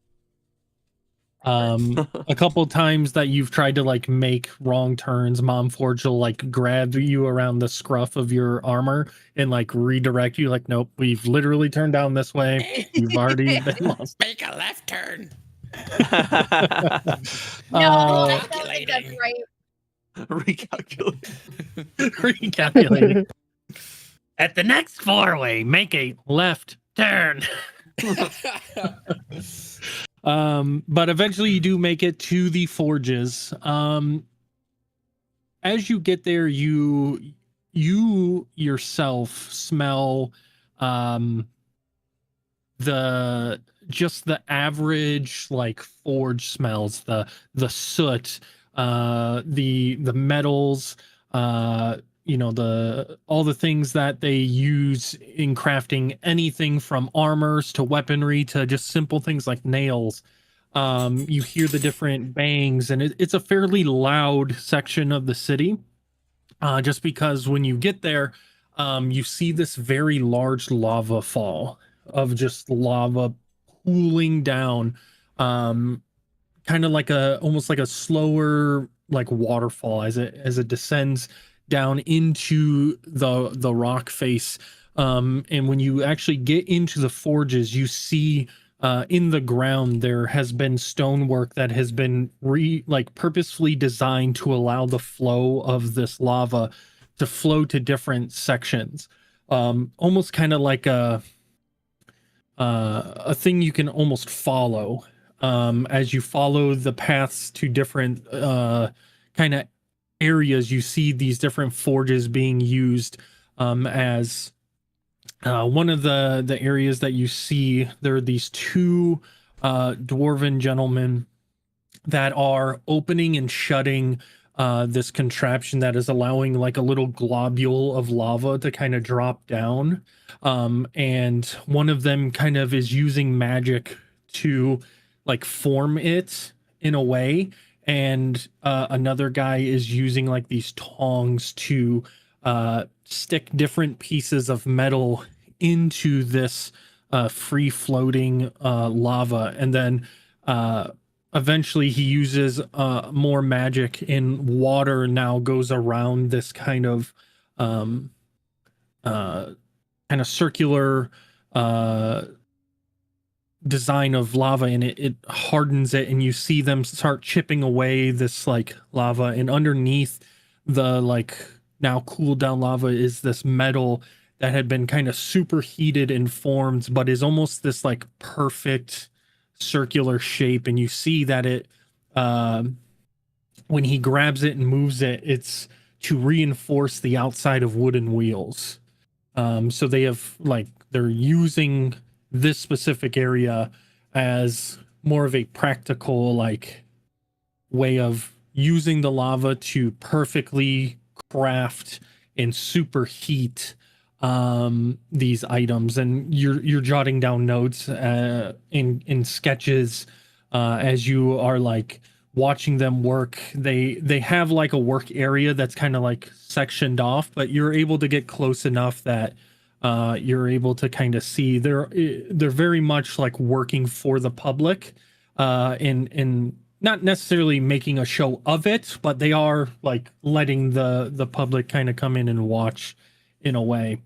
A couple times that you've tried to like make wrong turns, Mom Forge will like grab you around the scruff of your armor and like redirect you. Like, nope, we've literally turned down this way. You've already been lost.
Make a left turn.
No, I don't think that's
Calculating.
right.
Recalculate.
Recalculating. At the next four-way, make a left turn. But eventually you do make it to the forges. As you get there, you yourself smell the average like forge smells, the soot, the metals, all the things that they use in crafting anything from armors to weaponry to just simple things like nails. You hear the different bangs, and it's a fairly loud section of the city, just because when you get there, you see this very large lava fall of just lava cooling down, kind of like almost like a slower like waterfall as it descends down into the rock face. And when you actually get into the forges, you see in the ground there has been stonework that has been purposefully designed to allow the flow of this lava to flow to different sections, almost kind of like a thing you can almost follow. As you follow the paths to different kind of areas, you see these different forges being used. As one of the areas that you see, there are these two dwarven gentlemen that are opening and shutting this contraption that is allowing like a little globule of lava to kind of drop down. And one of them kind of is using magic to like form it in a way. And another guy is using like these tongs to stick different pieces of metal into this free floating lava. And then eventually he uses more magic, and water now goes around this kind of circular design of lava, and it hardens it, and you see them start chipping away this like lava, and underneath the like now cooled down lava is this metal that had been kind of superheated and formed, but is almost this like perfect circular shape. And you see that it when he grabs it and moves it, it's to reinforce the outside of wooden wheels. So they have like they're using this specific area as more of a practical like way of using the lava to perfectly craft and superheat these items. And you're jotting down notes in sketches as you are like watching them work. They have like a work area that's kind of like sectioned off, but you're able to get close enough that you're able to kind of see they're very much like working for the public, and not necessarily making a show of it, but they are like letting the public kind of come in and watch in a way.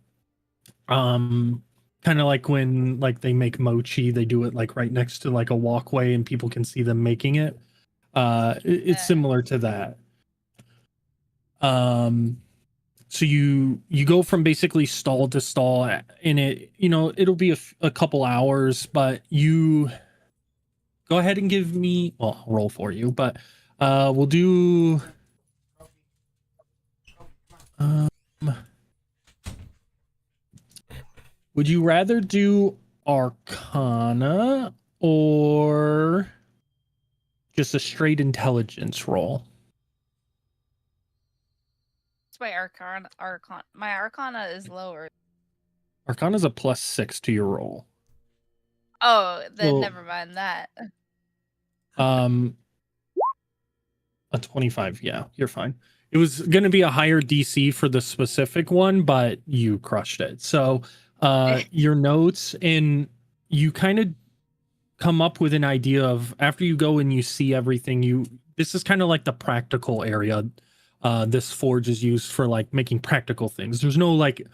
Kind of like when like they make mochi, they do it like right next to like a walkway and people can see them making it. It's similar to that. So you go from basically stall to stall, and it'll be a couple hours, but you go ahead and give me, well, I'll roll for you, but we'll do would you rather do Arcana or just a straight intelligence roll?
It's my Arcana is lower.
Arcana's a +6 to your roll.
Oh, then
Well,
never mind that.
A 25. Yeah, you're fine. It was going to be a higher DC for the specific one, but you crushed it. So, your notes, and you kind of come up with an idea of, after you go and you see everything, this is kind of like the practical area. This forge is used for like making practical things. There's no like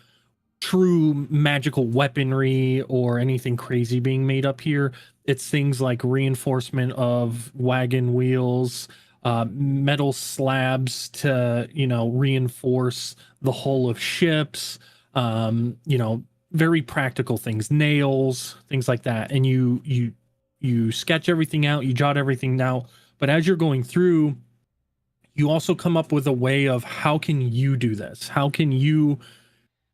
true magical weaponry or anything crazy being made up here. It's things like reinforcement of wagon wheels, metal slabs to reinforce the hull of ships, very practical things, nails, things like that. And you sketch everything out, you jot everything out, but as you're going through, you also come up with a way of, how can you do this? How can you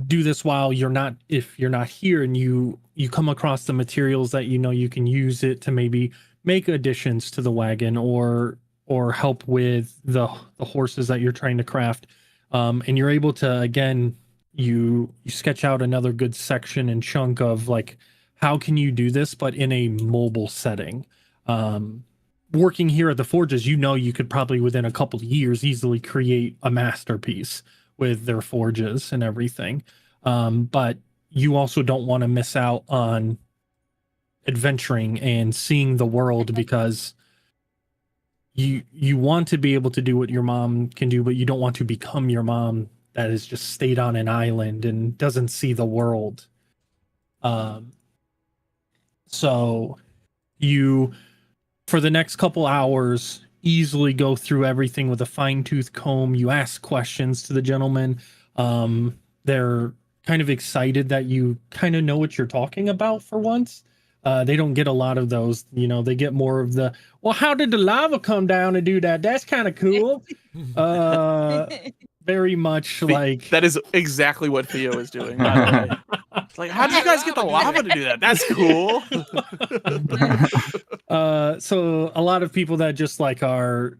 do this while if you're not here, and you come across the materials that you can use it to maybe make additions to the wagon or help with the horses that you're trying to craft. And you're able to, again, you sketch out another good section and chunk of like, how can you do this, but in a mobile setting. Working here at the forges, you could probably within a couple of years easily create a masterpiece with their forges and everything. But you also don't want to miss out on adventuring and seeing the world, because you want to be able to do what your mom can do, but you don't want to become your mom that has just stayed on an island and doesn't see the world. So you, for the next couple hours, easily go through everything with a fine-tooth comb. You ask questions to the gentleman. They're kind of excited that you kind of know what you're talking about for once. They don't get a lot of those. They get more of the, well, how did the lava come down and do that? That's kind of cool. Very much like...
That is exactly what Theo is doing, by the way. It's like, how did you guys get the lava to do that? That's cool.
So a lot of people that just like are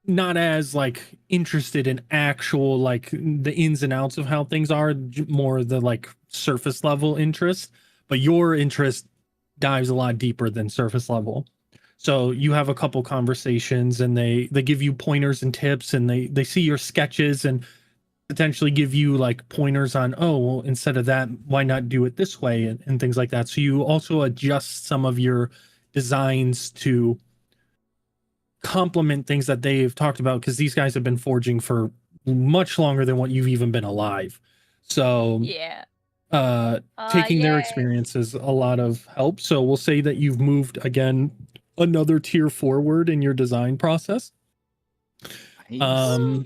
not as like interested in actual like the ins and outs of how things are, more the like surface level interest, but your interest dives a lot deeper than surface level. So you have a couple conversations, and they give you pointers and tips, and they see your sketches and potentially give you like pointers on, oh, well, instead of that, why not do it this way, and things like that. So you also adjust some of your designs to complement things that they've talked about, because these guys have been forging for much longer than what you've even been alive. So
yeah.
Taking their
Yay.
experience is a lot of help. So we'll say that you've moved again another tier forward in your design process.
Nice.
So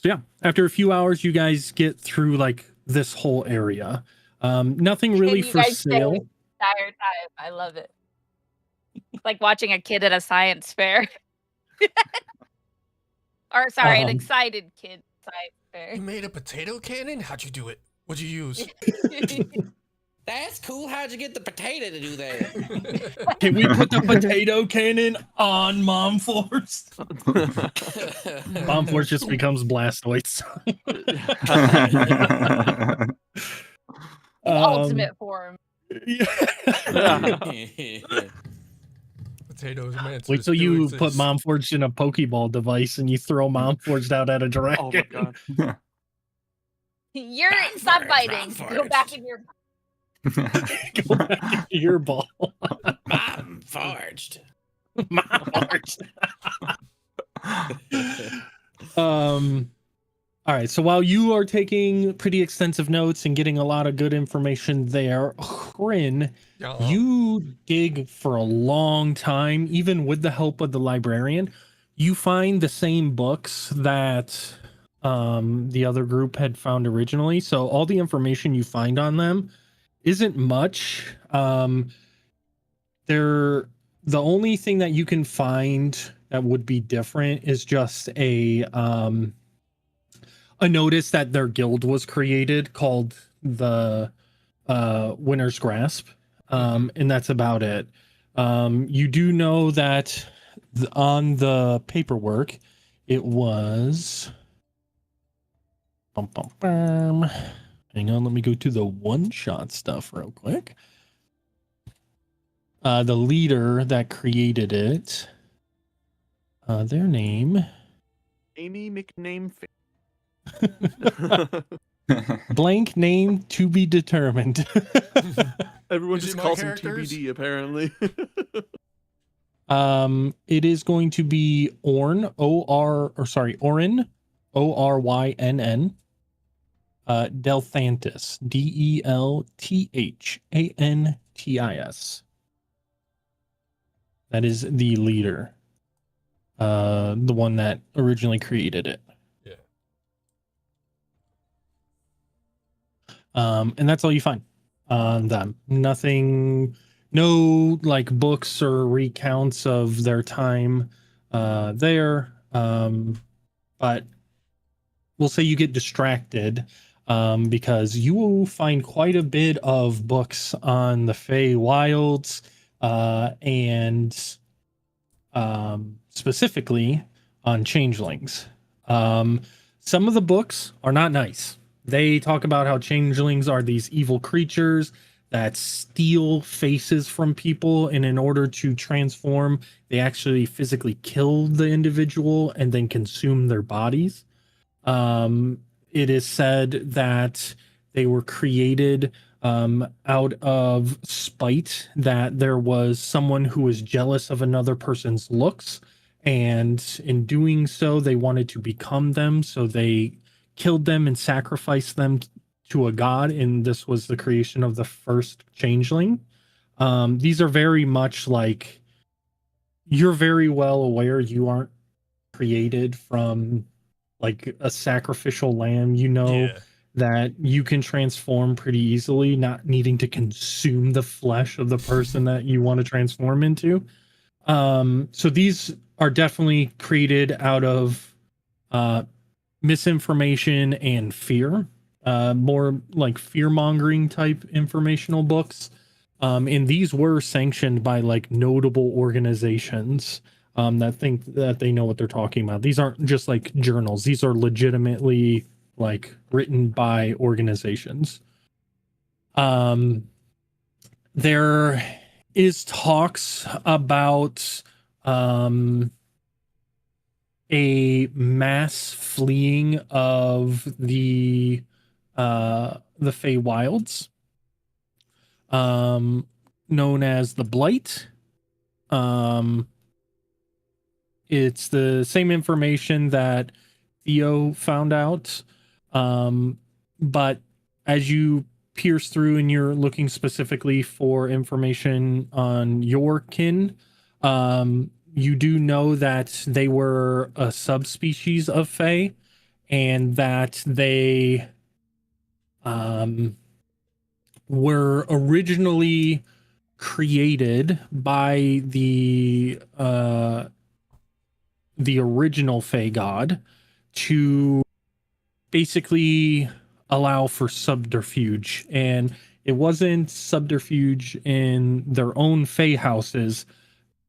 yeah, after a few hours, you guys get through like this whole area. Nothing really
You
for
guys stay
sale.
the entire time. I love it. It's like watching a kid at a science fair. Or sorry, an excited kid science fair.
You made a potato cannon? How'd you do it? What'd you use?
That's cool. How'd you get the potato to do that?
Can we put the potato cannon on Mom Force? Mom Force just becomes Blastoids.
Ultimate form.
Yeah.
potatoes meant.
Wait till you put Mom Forged in a Pokeball device and you throw Mom Forged out at a dragon.
Oh my god.
You're
Mom
stop
forged,
biting.
mom
Go back
forged.
in your.
Go back into your ball.
Mom forged.
Mom Forged. All right, so while you are taking pretty extensive notes and getting a lot of good information there, Kryn, you dig for a long time, even with the help of the librarian. You find the same books that the other group had found originally. So all the information you find on them isn't much. The only thing that you can find that would be different is just a notice that their guild was created called the Winter's Grasp, and that's about it. You do know that on the paperwork, it was. Hang on, let me go to the one-shot stuff real quick. The leader that created it, their name.
Amy McName.
Blank name to be determined.
Everyone
Is
just
it my
calls him
characters?
TBD, apparently.
It is going to be Orn, Orin, Orynn, Delthantis, Delthantis. That is the leader. The one that originally created it.
Yeah.
And that's all you find on them. Nothing, no like books or recounts of their time there. But we'll say you get distracted because you will find quite a bit of books on the Fey Wilds and specifically on changelings. Some of the books are not nice. They talk about how changelings are these evil creatures that steal faces from people, and in order to transform, they actually physically kill the individual and then consume their bodies. It is said that they were created out of spite, that there was someone who was jealous of another person's looks, and in doing so, they wanted to become them, so they killed them and sacrificed them to a god, and this was the creation of the first changeling. These are very much like, you're very well aware you aren't created from like a sacrificial lamb. You know that you can transform pretty easily, not needing to consume the flesh of the person that you want to transform into. So these are definitely created out of misinformation and fear, more like fear-mongering type informational books. And these were sanctioned by like notable organizations that think that they know what they're talking about. These aren't just like journals. These are legitimately like written by organizations. There is talks about a mass fleeing of the Fey Wilds, known as the Blight. It's the same information that Theo found out, but as you pierce through and you're looking specifically for information on your kin, you do know that they were a subspecies of Fey, and that they were originally created by the original Fey god to basically allow for subterfuge. And it wasn't subterfuge in their own Fey houses.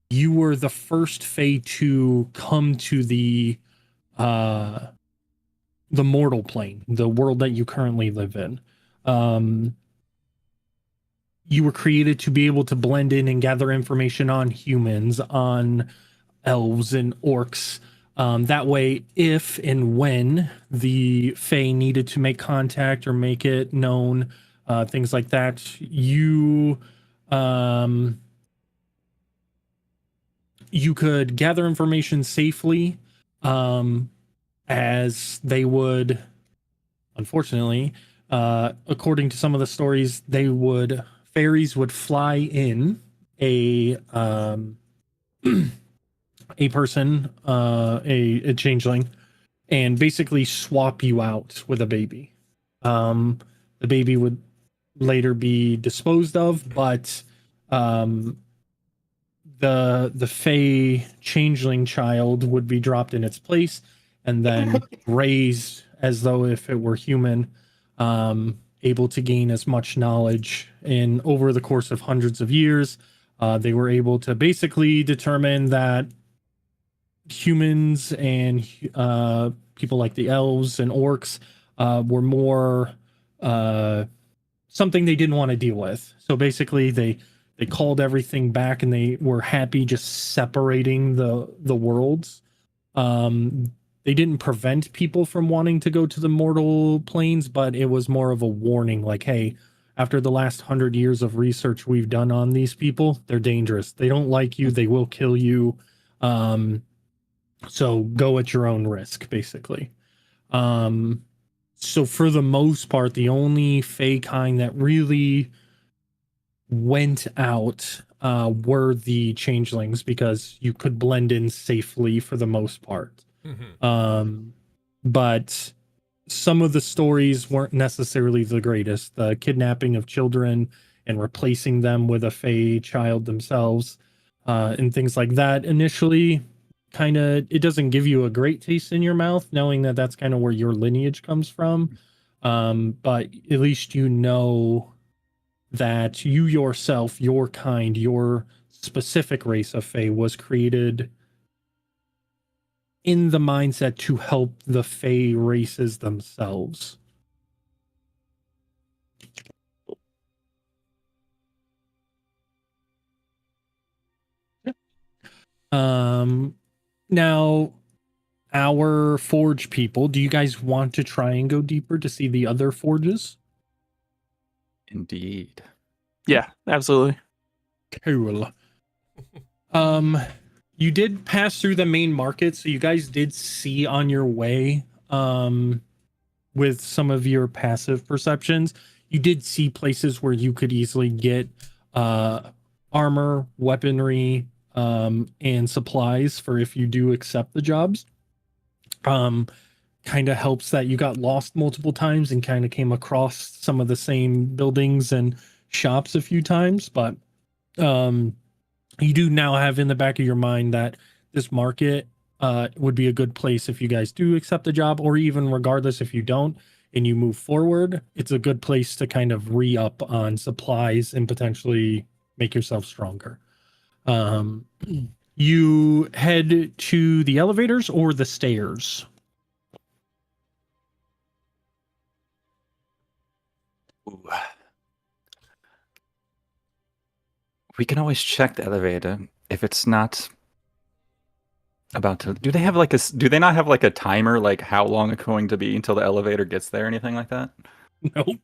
You were the first Fey to come to the mortal plane, the world that you currently live in. you were created to be able to blend in and gather information on humans, on elves and orcs. That way, if and when the Fae needed to make contact or make it known, things like that, you could gather information safely, as they would, unfortunately, according to some of the stories, fairies would fly in a a person, a changeling, and basically swap you out with a baby. The baby would later be disposed of, but the Fey changeling child would be dropped in its place and then raised as though if it were human, able to gain as much knowledge. And over the course of hundreds of years, they were able to basically determine that humans and people like the elves and orcs were more something they didn't want to deal with. So basically, they called everything back, and they were happy just separating the worlds. They didn't prevent people from wanting to go to the mortal planes, but it was more of a warning, like, hey, after the last 100 years of research we've done on these people, they're dangerous. They don't like you. They will kill you. So go at your own risk, basically. So for the most part, the only Fey kind that really went out were the changelings, because you could blend in safely for the most part. But some of the stories weren't necessarily the greatest. The kidnapping of children and replacing them with a Fey child themselves, and things like that. Initially, kind of, it doesn't give you a great taste in your mouth, knowing that that's kind of where your lineage comes from. But at least you know that you yourself, your kind, your specific race of Fey was created in the mindset to help the Fey races themselves. Now, our forge people, do you guys want to try and go deeper to see the other forges?
Indeed.
Yeah, absolutely.
Cool. You did pass through the main market, so you guys did see on your way, with some of your passive perceptions, you did see places where you could easily get armor, weaponry, and supplies for if you do accept the jobs. Kind of helps that you got lost multiple times and kind of came across some of the same buildings and shops a few times, but you do now have in the back of your mind that this market would be a good place if you guys do accept the job, or even regardless if you don't and you move forward, it's a good place to kind of re-up on supplies and potentially make yourself stronger. You head to the elevators or the stairs?
Ooh. We can always check the elevator if it's not about to. Do they have like do they not have like a timer, like how long it's going to be until the elevator gets there, anything like that?
Nope.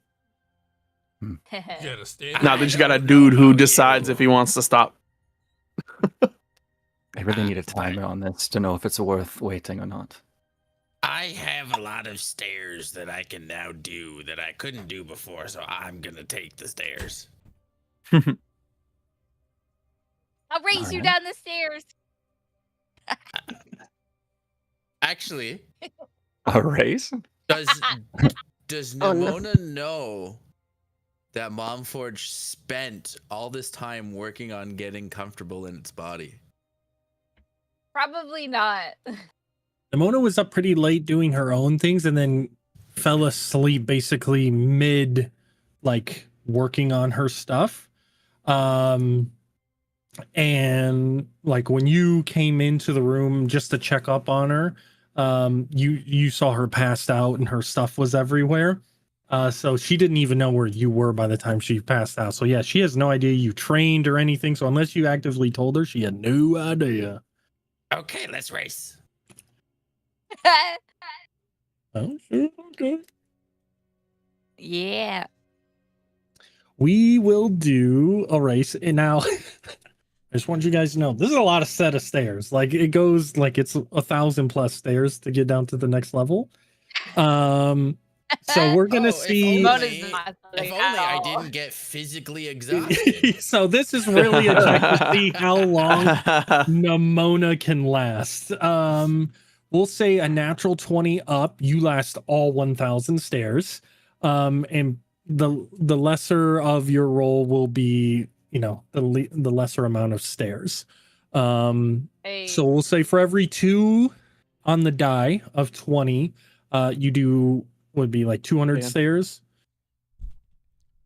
You gotta stand
No,
there.
they just got a dude who decides if he wants to stop.
I really need a timer on this to know if it's worth waiting or not.
I have a lot of stairs that I can now do that I couldn't do before, so I'm gonna take the stairs.
I'll race you
Alright.
down the stairs.
Actually,
A race?
does
Oh, no.
Nimona know that Momforge spent all this time working on getting comfortable in its body?
Probably not.
Nimona was up pretty late doing her own things and then fell asleep basically mid like working on her stuff. And like when you came into the room just to check up on her, you saw her passed out and her stuff was everywhere. So she didn't even know where you were by the time she passed out. So yeah, she has no idea you trained or anything. So unless you actively told her, she had no idea.
Okay, let's race.
Oh, sure, okay.
Yeah.
We will do a race. And now I just want you guys to know this is a lot of set of stairs. Like it goes like it's 1,000+ stairs to get down to the next level. So we're gonna see.
If only I didn't get physically exhausted.
So this is really a check to see how long Nimona can last. We'll say a natural 20 up, you last all 1,000 stairs. And the lesser of your roll will be, the lesser amount of stairs. So we'll say for every 2 on the die of 20, you do would be like 200 stairs.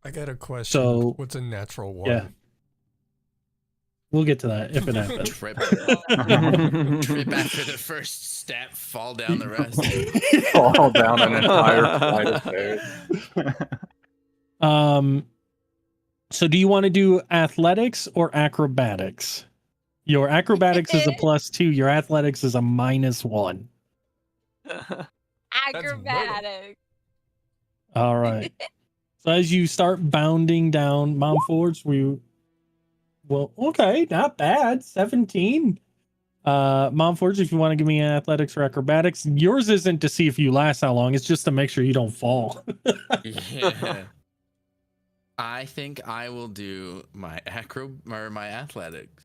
I got a question.
So
what's a natural one?
Yeah. We'll get to that if it happens.
Trip after the first step, fall down the rest.
Fall down an entire flight of stairs.
So do you want to do athletics or acrobatics? Your acrobatics is a +2. Your athletics is a -1.
Acrobatic.
All right. So as you start bounding down Mount Forge, okay, not bad. 17. Mount Forge, if you want to give me athletics or acrobatics, yours isn't to see if you last how long. It's just to make sure you don't fall.
Yeah. I think I will do my athletics.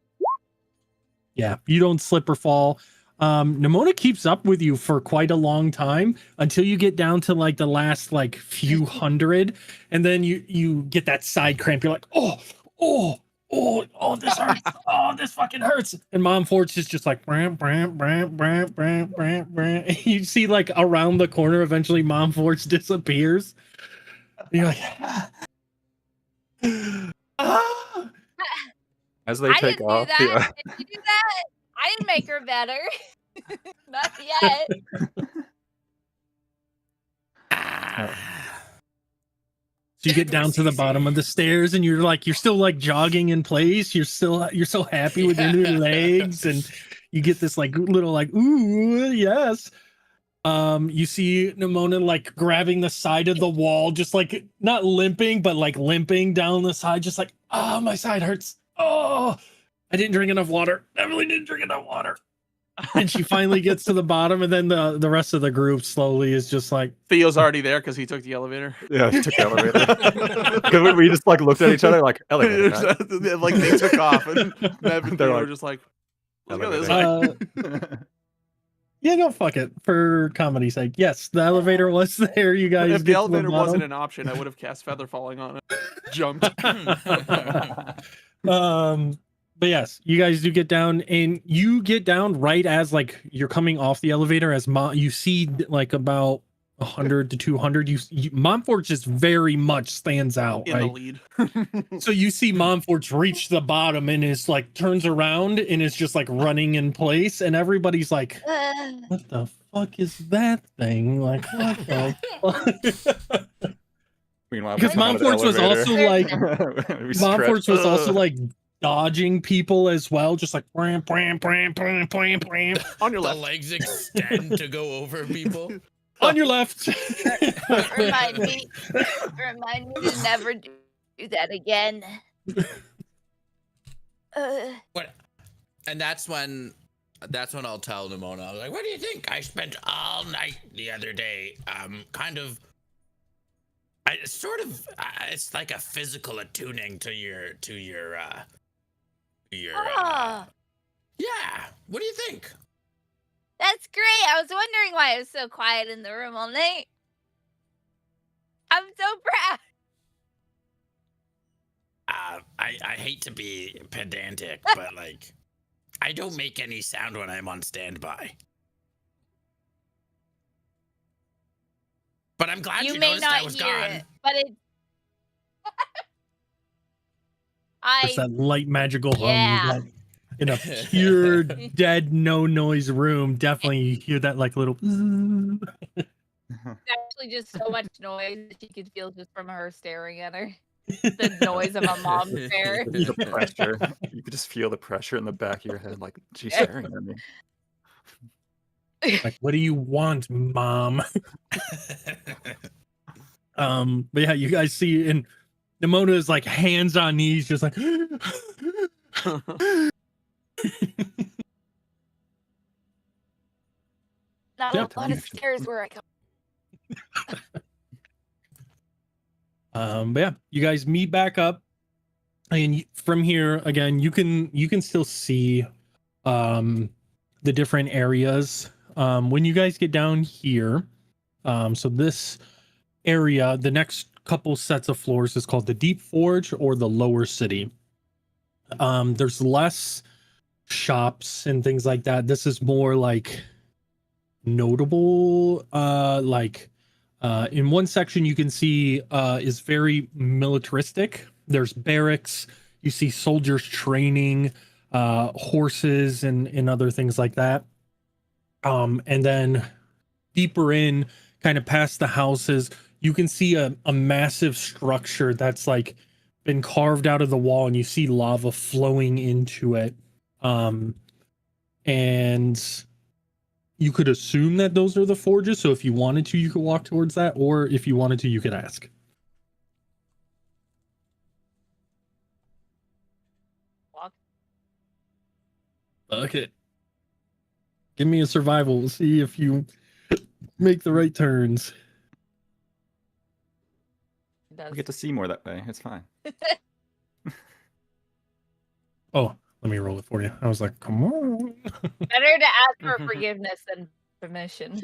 Yeah, you don't slip or fall. Nimona keeps up with you for quite a long time until you get down to like the last like few hundred, and then you get that side cramp. You're like, oh, this hurts. Oh, this fucking hurts. And Mom Forge is just like, bram, bram, bram, bram, bram, bram, bram. And you see like around the corner, eventually Mom Forge disappears. And you're like,
As they take off.
Did you do that? I didn't make her better. Not yet.
So you get down to the bottom of the stairs and you're still like jogging in place. You're so happy with your new legs, and you get this like little like, ooh, yes. You see Nimona like grabbing the side of the wall, just like not limping, but like limping down the side, just like, oh, my side hurts. Oh, I didn't drink enough water. Emily didn't drink enough water. And she finally gets to the bottom, and then the rest of the group slowly is just like,
Theo's already there because he took the elevator.
Yeah, he took the elevator. Because we just like looked at each other like, elevator. Right?
Like they took off, and Nev and Theo were just like, let's go this way.
Yeah, no, fuck it. For comedy's sake, yes, the elevator was there. You guys,
if the elevator wasn't an option, I would have cast Feather Falling on it. Jumped.
But yes, you guys do get down, and you get down right as like you're coming off the elevator. As you see, like about 100 to 200. Momforge just very much stands out
in
right?
the lead.
So you see Momforge reach the bottom and is like turns around and is just like running in place, and everybody's like, "What the fuck is that thing? Like what the fuck?"
Meanwhile,
Because Momforge was also like, Momforge was also like dodging people as well, just like bram, bram, bram, bram, bram, bram.
On your
The
left.
legs extend to go over people.
On your left.
Remind me to never do that again.
What? And that's when I'll tell Nimona. I was like, "What do you think? I spent all night the other day, it's like a physical attuning to your
Oh,
yeah. What do you think?"
that's great. I was wondering why it was so quiet in the room all night. I'm so proud.
I hate to be pedantic, but like, I don't make any sound when I'm on standby. But I'm glad you
may
noticed
not
I was
hear
gone.
it, but it.
It's that light magical hum.
Yeah.
Like, in a pure dead no noise room, definitely you hear that like little
actually just so much noise that she could feel just from her staring at her. The noise of a mom stare.
The pressure. You could just feel the pressure in the back of your head, like she's staring at me.
Like, what do you want, mom? But yeah, you guys see, and Nimona is like hands on knees, just like.
Not
Yeah.
a lot of stairs where I come.
But yeah, you guys meet back up, and from here again, you can still see the different areas. When you guys get down here, so this area, the next couple sets of floors is called the Deep Forge or the Lower City. There's less shops and things like that. This is more like notable, in one section you can see is very militaristic. There's barracks, you see soldiers training, horses and other things like that. And then deeper in, kind of past the houses, you can see a massive structure that's like been carved out of the wall, and you see lava flowing into it. And you could assume that those are the forges. So if you wanted to, you could walk towards that, or if you wanted to, you could ask.
Walk.
Okay. Give me a survival. We'll see if you make the right turns.
We get to see more that way. It's fine.
Oh, let me roll it for you. I was like, come on.
Better to ask for forgiveness than permission.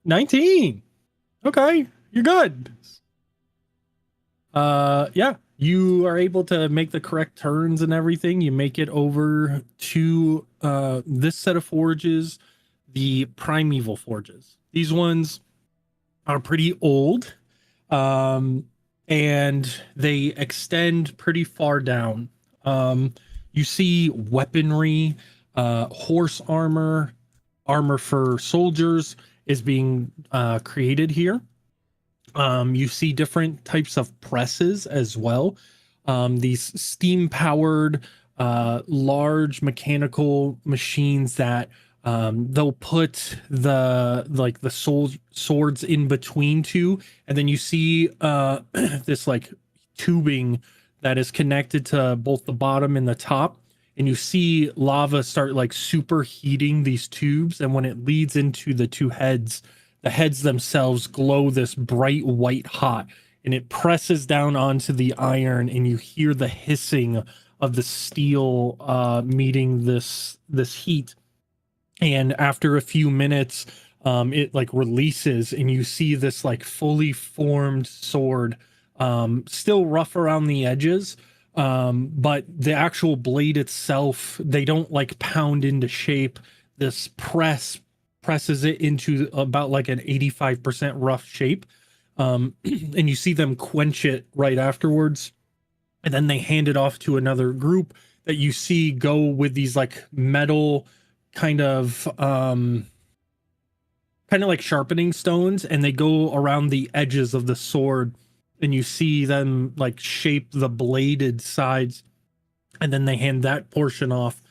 19. Okay, you're good. Yeah, you are able to make the correct turns and everything. You make it over to this set of forges, the primeval forges. These ones are pretty old, and they extend pretty far down. You see weaponry, horse armor for soldiers is being created here. You see different types of presses as well. These steam-powered, large mechanical machines that they'll put the swords in between two, and then you see this like tubing that is connected to both the bottom and the top, and you see lava start like superheating these tubes, and when it leads into the two heads, the heads themselves glow this bright white hot, and it presses down onto the iron, and you hear the hissing of the steel meeting this heat. And after a few minutes, it like releases, and you see this like fully formed sword, still rough around the edges, but the actual blade itself, they don't like pound into shape. This presses it into about like an 85% rough shape, and you see them quench it right afterwards, and then they hand it off to another group that you see go with these like metal kind of like sharpening stones, and they go around the edges of the sword, and you see them like shape the bladed sides, and then they hand that portion off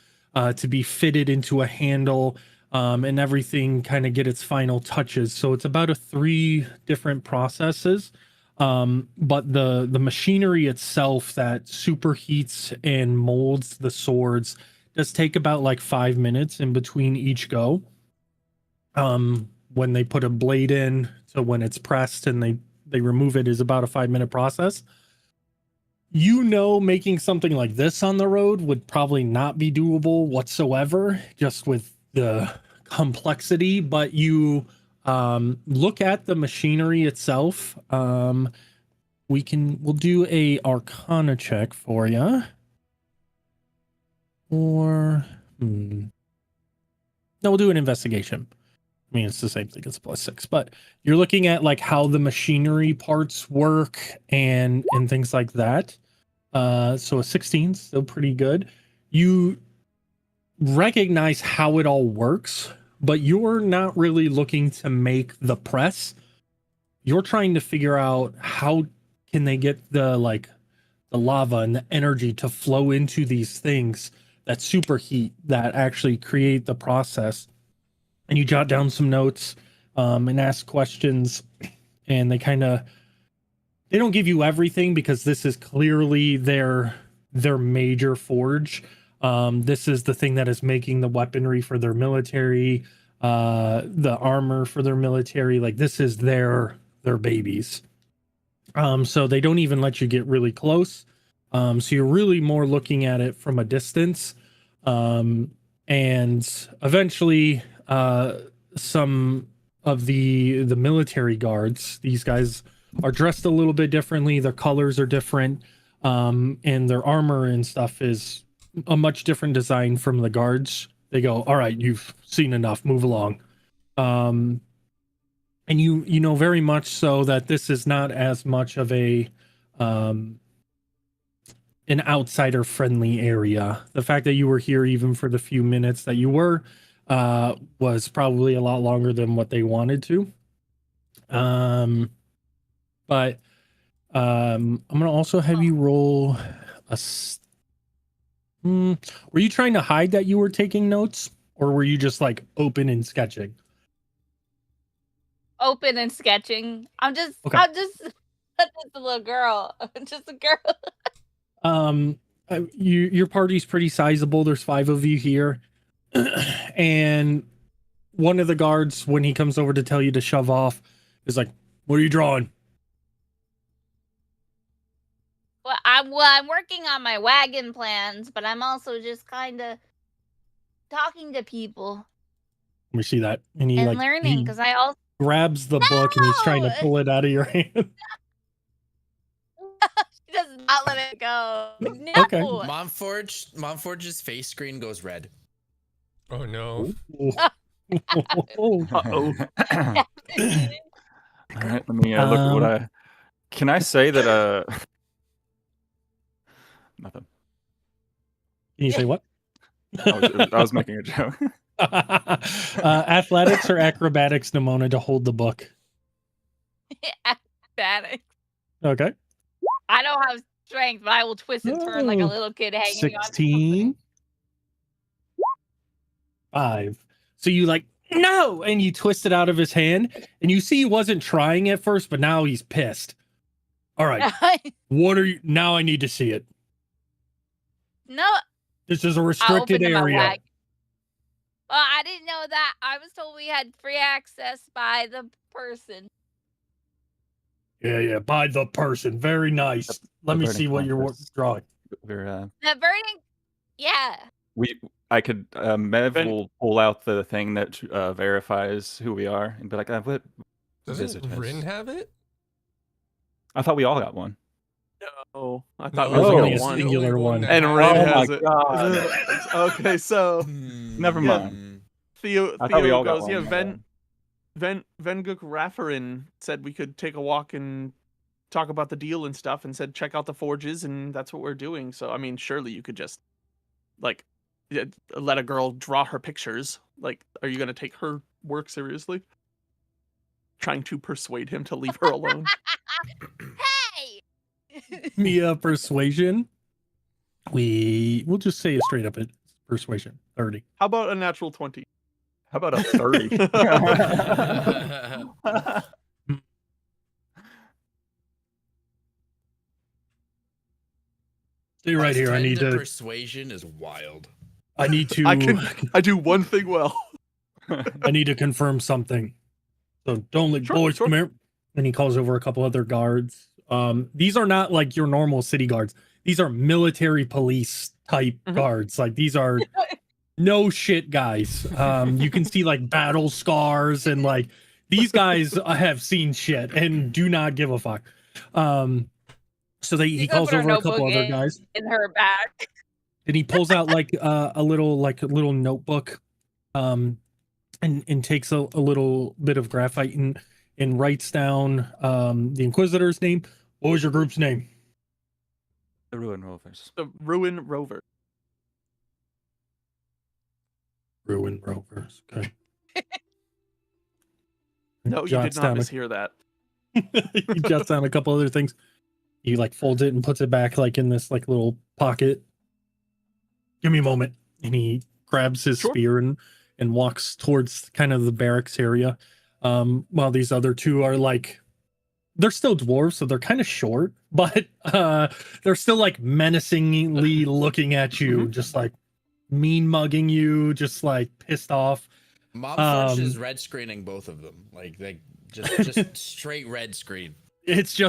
to be fitted into a handle, and everything kind of get its final touches. So it's about 3 different processes, but the machinery itself that superheats and molds the swords does take about like 5 minutes in between each go. When they put a blade in, so when it's pressed and they remove it, is about a 5-minute process. Making something like this on the road would probably not be doable whatsoever, just with the complexity. But you look at the machinery itself. We'll do a Arcana check for you. Or no, we'll do an investigation. I mean, it's the same thing. It's +6, but you're looking at like how the machinery parts work and things like that. So a 16, still pretty good. You recognize how it all works but you're not really looking to make the press. You're trying to figure out how can they get the lava and the energy to flow into these things that superheat that actually create the process. And you jot down some notes and ask questions, and they don't give you everything because this is clearly their major forge. This is the thing that is making the weaponry for their military, the armor for their military. Like, this is their babies. So they don't even let you get really close. So you're really more looking at it from a distance. And eventually, some of the military guards, these guys are dressed a little bit differently. Their colors are different. And their armor and stuff is a much different design from the guards. They go, all right, you've seen enough, move along. And you know very much so that this is not as much of an outsider friendly area. The fact that you were here even for the few minutes that you were was probably a lot longer than what they wanted to. But I'm gonna also have you roll were you trying to hide that you were taking notes, or were you just like open and sketching?
Open and sketching. I'm just just a little girl. Just a girl.
Your party's pretty sizable. There's 5 of you here. And one of the guards, when he comes over to tell you to shove off, is like, what are you drawing?
Well, I'm working on my wagon plans, but I'm also just kind of talking to people
Let me see that. And he
and learning, because I also
grabs the book and he's trying to pull it out of your hand.
She does not let it go. No.
Okay.
Momforge's face screen goes red.
Oh no.
Uh-oh.
All right, let me look at what I. Can I say that? Nothing.
Can you say what?
I was making a joke.
Athletics or acrobatics, Nimona, to hold the book.
Acrobatics.
Okay.
I don't have strength, but I will twist and turn like a little kid hanging
16.
on.
5. So you no, and you twist it out of his hand, and you see he wasn't trying at first, but now he's pissed. All right. What are you now? I need to see it.
No.
This is a restricted area.
Well, I didn't know that. I was told we had free access by the person.
Yeah, by the person. Very nice. Let me see what you're drawing.
The burning. Yeah.
Mev will pull out the thing that verifies who we are and be like, what
Doesn't Rin have it?
I thought we all got one.
No, I thought
No,
we
it was
only
only
got
a
one.
singular one.
And
Oh
Rin
my
has it.
God.
Okay, so
Never mind.
Theo
thought we all got
goes,
one.
yeah, Venguk Raffarin said we could take a walk and talk about the deal and stuff, and said check out the forges, and that's what we're doing. So I mean, surely you could just let a girl draw her pictures. Like, are you gonna take her work seriously? Trying to persuade him to leave her alone.
Hey.
Mia persuasion. We'll just say it straight up. It's persuasion 30.
How about a natural 20?
How about a 30?
Stay right here. I need to.
Persuasion is wild.
I need to.
I do one thing well.
I need to confirm something. So don't let boys come here. And he calls over a couple other guards. These are not like your normal city guards. These are military police type guards. Like, these are no shit guys. You can see like battle scars, and like these guys have seen shit and do not give a fuck. So he calls over a couple other guys
in her back,
and he pulls out like a little notebook, and takes a little bit of graphite and writes down the Inquisitor's name. What was your group's name?
The Ruin Rovers.
The Ruin Rovers.
Ruin Rovers. Okay.
No, you
Jots
did not
down a-
mishear that.
he jots down a couple other things. He like folds it and puts it back like in this like little pocket. Give me a moment. And he grabs his
Sure.
spear and walks towards kind of the barracks area. While these other two are like, they're still dwarves, so they're kind of short, but they're still like menacingly looking at you, just like mean mugging you, just like pissed off.
Momforge is red screening both of them. Like they just straight red screen.
It's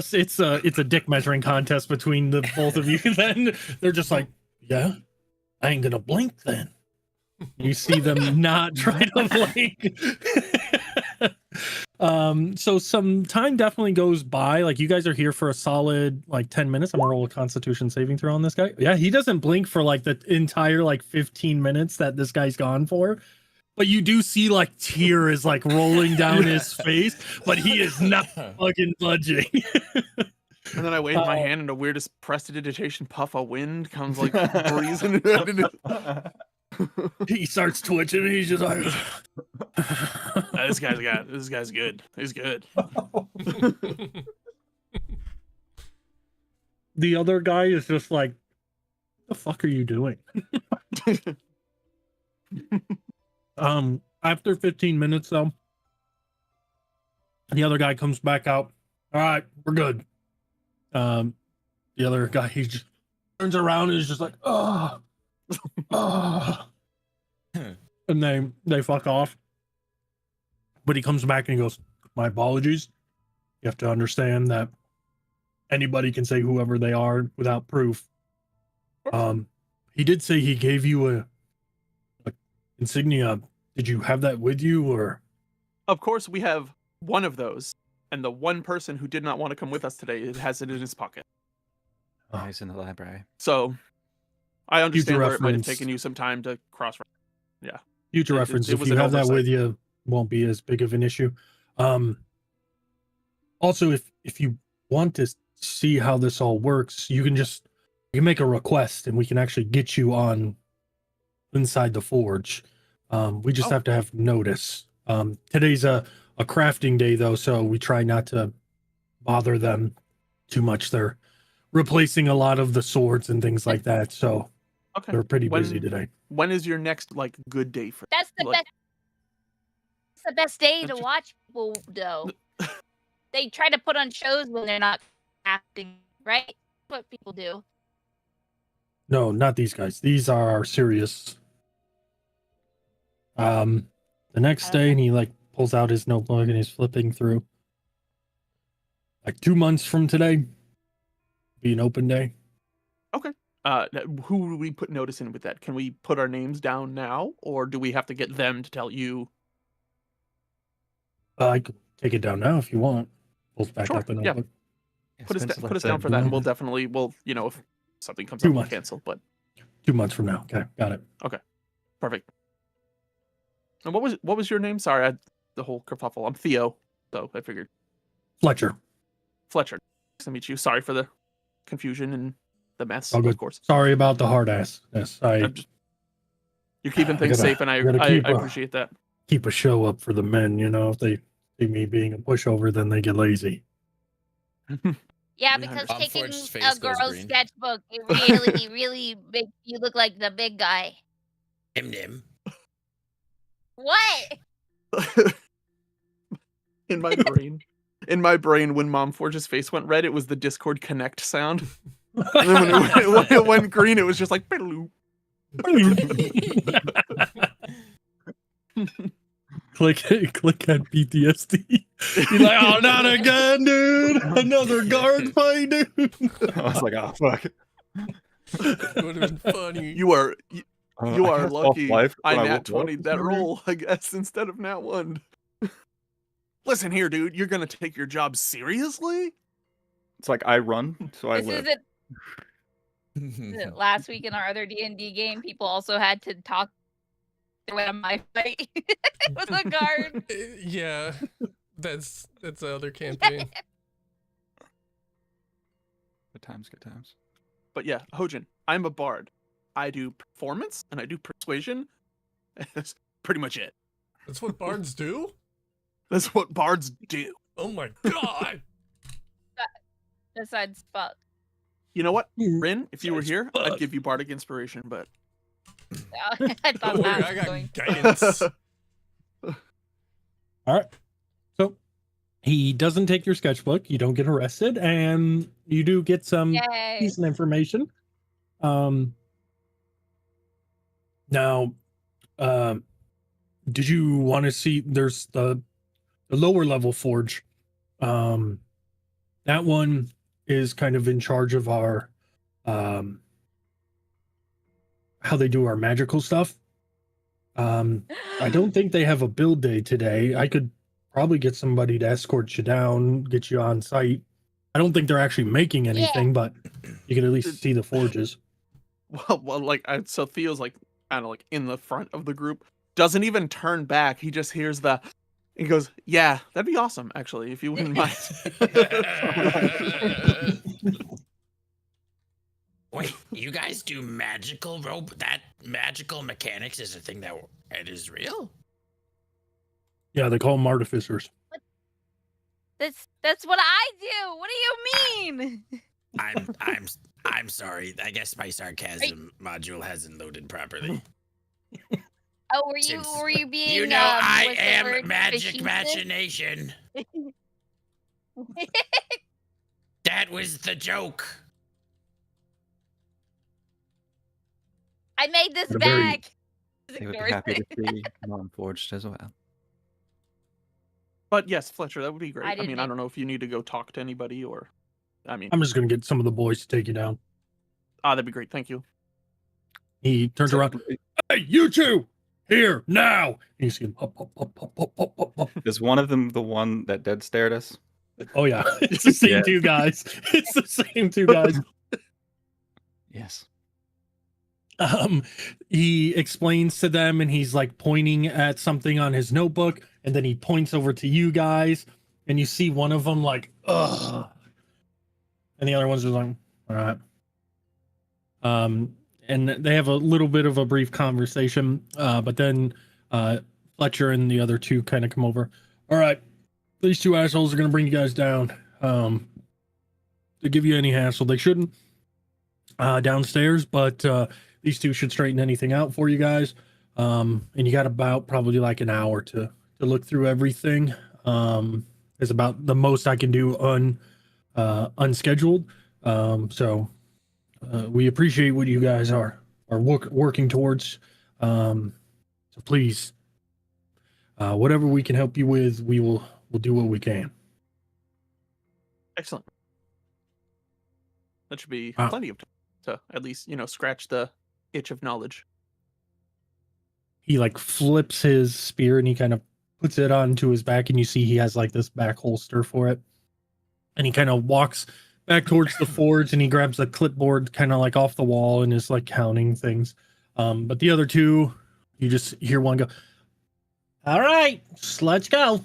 a dick measuring contest between the both of you. Then they're just like, yeah, I ain't gonna blink then. You see them not try to blink. So some time definitely goes by. Like you guys are here for a solid like 10 minutes. I'm gonna roll a constitution saving throw on this guy. Yeah, he doesn't blink for like the entire like 15 minutes that this guy's gone for. But you do see like tear is like rolling down his face, but he is not fucking budging.
And then I wave my hand, and the weirdest prestidigitation puff of wind comes like breezing.
He starts twitching and he's just like
This guy's good. He's good.
the other guy is just like, what the fuck are you doing? After 15 minutes though, the other guy comes back out. All right, we're good. The other guy, he just turns around and is just like, oh. And they fuck off. But he comes back and he goes, my apologies. You have to understand that anybody can say whoever they are without proof. He did say he gave you a insignia. Did you have that with you, or?
Of course, we have one of those, and the one person who did not want to come with us today has it in his pocket.
Oh, he's in the library.
So, I understand
Future
where it might have
reference.
taken you some time to cross. Yeah.
Future
It
reference, if
was
you
an
have that
oversight.
with you, won't be as big of an issue. Also, if you want to see how this all works, you can make a request and we can actually get you on inside the forge. We just have to have notice. Today's a crafting day though, so we try not to bother them too much. They're replacing a lot of the swords and things like that, so
Okay.
they're pretty busy today.
When is your next like good day for?
That's the
Like-
best. It's the best day to
That's-
watch people, though. They try to put on shows when they're not acting, right? That's what people do.
No, not these guys. These are serious. The next day, and he like pulls out his notebook and he's flipping through. Like 2 months from today, be an open day.
Who do we put notice in with that? Can we put our names down now, or do we have to get them to tell you?
I could take it down now if you want. Pulls back
Sure,
out the
yeah.
notebook.
Put us
Spencer
put us
lets
down for
it-
that, and we'll definitely if something comes
2
up, we'll
months.
cancel. But
2 months from now. Okay, got it.
perfect. And what was your name? Sorry, the whole kerfuffle. I'm Theo, so I figured
Fletcher.
Fletcher. Nice to meet you. Sorry for the confusion and the mess.
All good.
Of course.
Sorry about the hard ass. Yes,
I'm just- you're keeping
I
things
gotta-
safe, and I
gotta keep,
appreciate that.
keep a show up for the men. You know, if they see me being a pushover, then they get lazy.
Yeah,
We
because
understand.
taking
Forge's face
a
goes
girl's
green.
sketchbook, it really makes you look like the big guy.
Nim.
What?
in my brain, when Mom Forge's face went red, it was the Discord Connect sound. And then when it went green, it was just like.
click at PTSD. You're like, oh, not again, dude. Another guard fight, dude.
I was like, oh fuck.
That would have been funny.
You are
I had
lucky.
self-life
I
when
nat
woke up
20
this
that
morning.
roll, I guess, instead of nat 1. Listen here, dude. You're gonna take your job seriously?
It's like I run, so I
This
live.
isn't last week in our other D&D game. People also had to talk their way on my fight with a guard.
Yeah, that's the other campaign.
Good times, good times.
But yeah, Hojin, I'm a bard. I do performance and I do persuasion. That's pretty much it.
That's what bards do.
That's what bards do.
Oh my god.
Besides fuck.
You know what, Rin? If you were
Sounds
here,
fuck.
I'd give you bardic inspiration, but
I thought
Don't worry,
that
I
was
got
going.
guidance.
All right. So he doesn't take your sketchbook. You don't get arrested, and you do get some
Yay.
decent information. Now, did you want to see? There's the lower level forge. That one is kind of in charge of our how they do our magical stuff. I don't think they have a build day today. I could probably get somebody to escort you down, get you on site. I don't think they're actually making anything, but you can at least see the forges.
well, like so Theo's like kind of like in the front of the group, doesn't even turn back. He just hears he goes, "Yeah, that'd be awesome, actually, if you wouldn't mind."
Wait, you guys do magical rope? That magical mechanics is a thing that it is real?
Yeah, they call them artificers.
That's what I do. What do you mean?
I'm sorry. I guess my sarcasm module hasn't loaded properly.
Oh, were you being
I
was the
am
word
magic
facetious?
machination. That was the joke.
I made this
They're very-
bag.
They would be happy to see Mom Forged as well.
But yes, Fletcher, that would be great.
I
I
didn't
mean, I don't know if you need to go talk to anybody or, I mean,
I'm just gonna get some of the boys to take you down.
that'd be great. Thank you.
He turns around. Hey, you two, here now. And you see him. Hop, hop, hop, hop, hop, hop, hop, hop.
Is one of them the one that dead stared us?
Oh yeah, it's the same
Yeah.
two guys. It's the same two guys.
Yes.
He explains to them, and he's like pointing at something on his notebook, and then he points over to you guys, and you see one of them like, ugh, and the other ones are like, all right. And they have a little bit of a brief conversation, but then Fletcher and the other two kind of come over. All right, these two assholes are gonna bring you guys down. To give you any hassle, they shouldn't downstairs, but these two should straighten anything out for you guys. And you got about probably like an hour to look through everything. It's about the most I can do unscheduled. So we appreciate what you guys are working towards. So please, whatever we can help you with, we'll do what we can.
Excellent. That should be
Wow.
plenty of time to at least, scratch the itch of knowledge.
He like flips his spear and he kind of puts it onto his back, and you see he has like this back holster for it. And he kind of walks back towards the forge, and he grabs a clipboard kind of like off the wall and is like counting things. But the other two, you just hear one go, all right, let's go.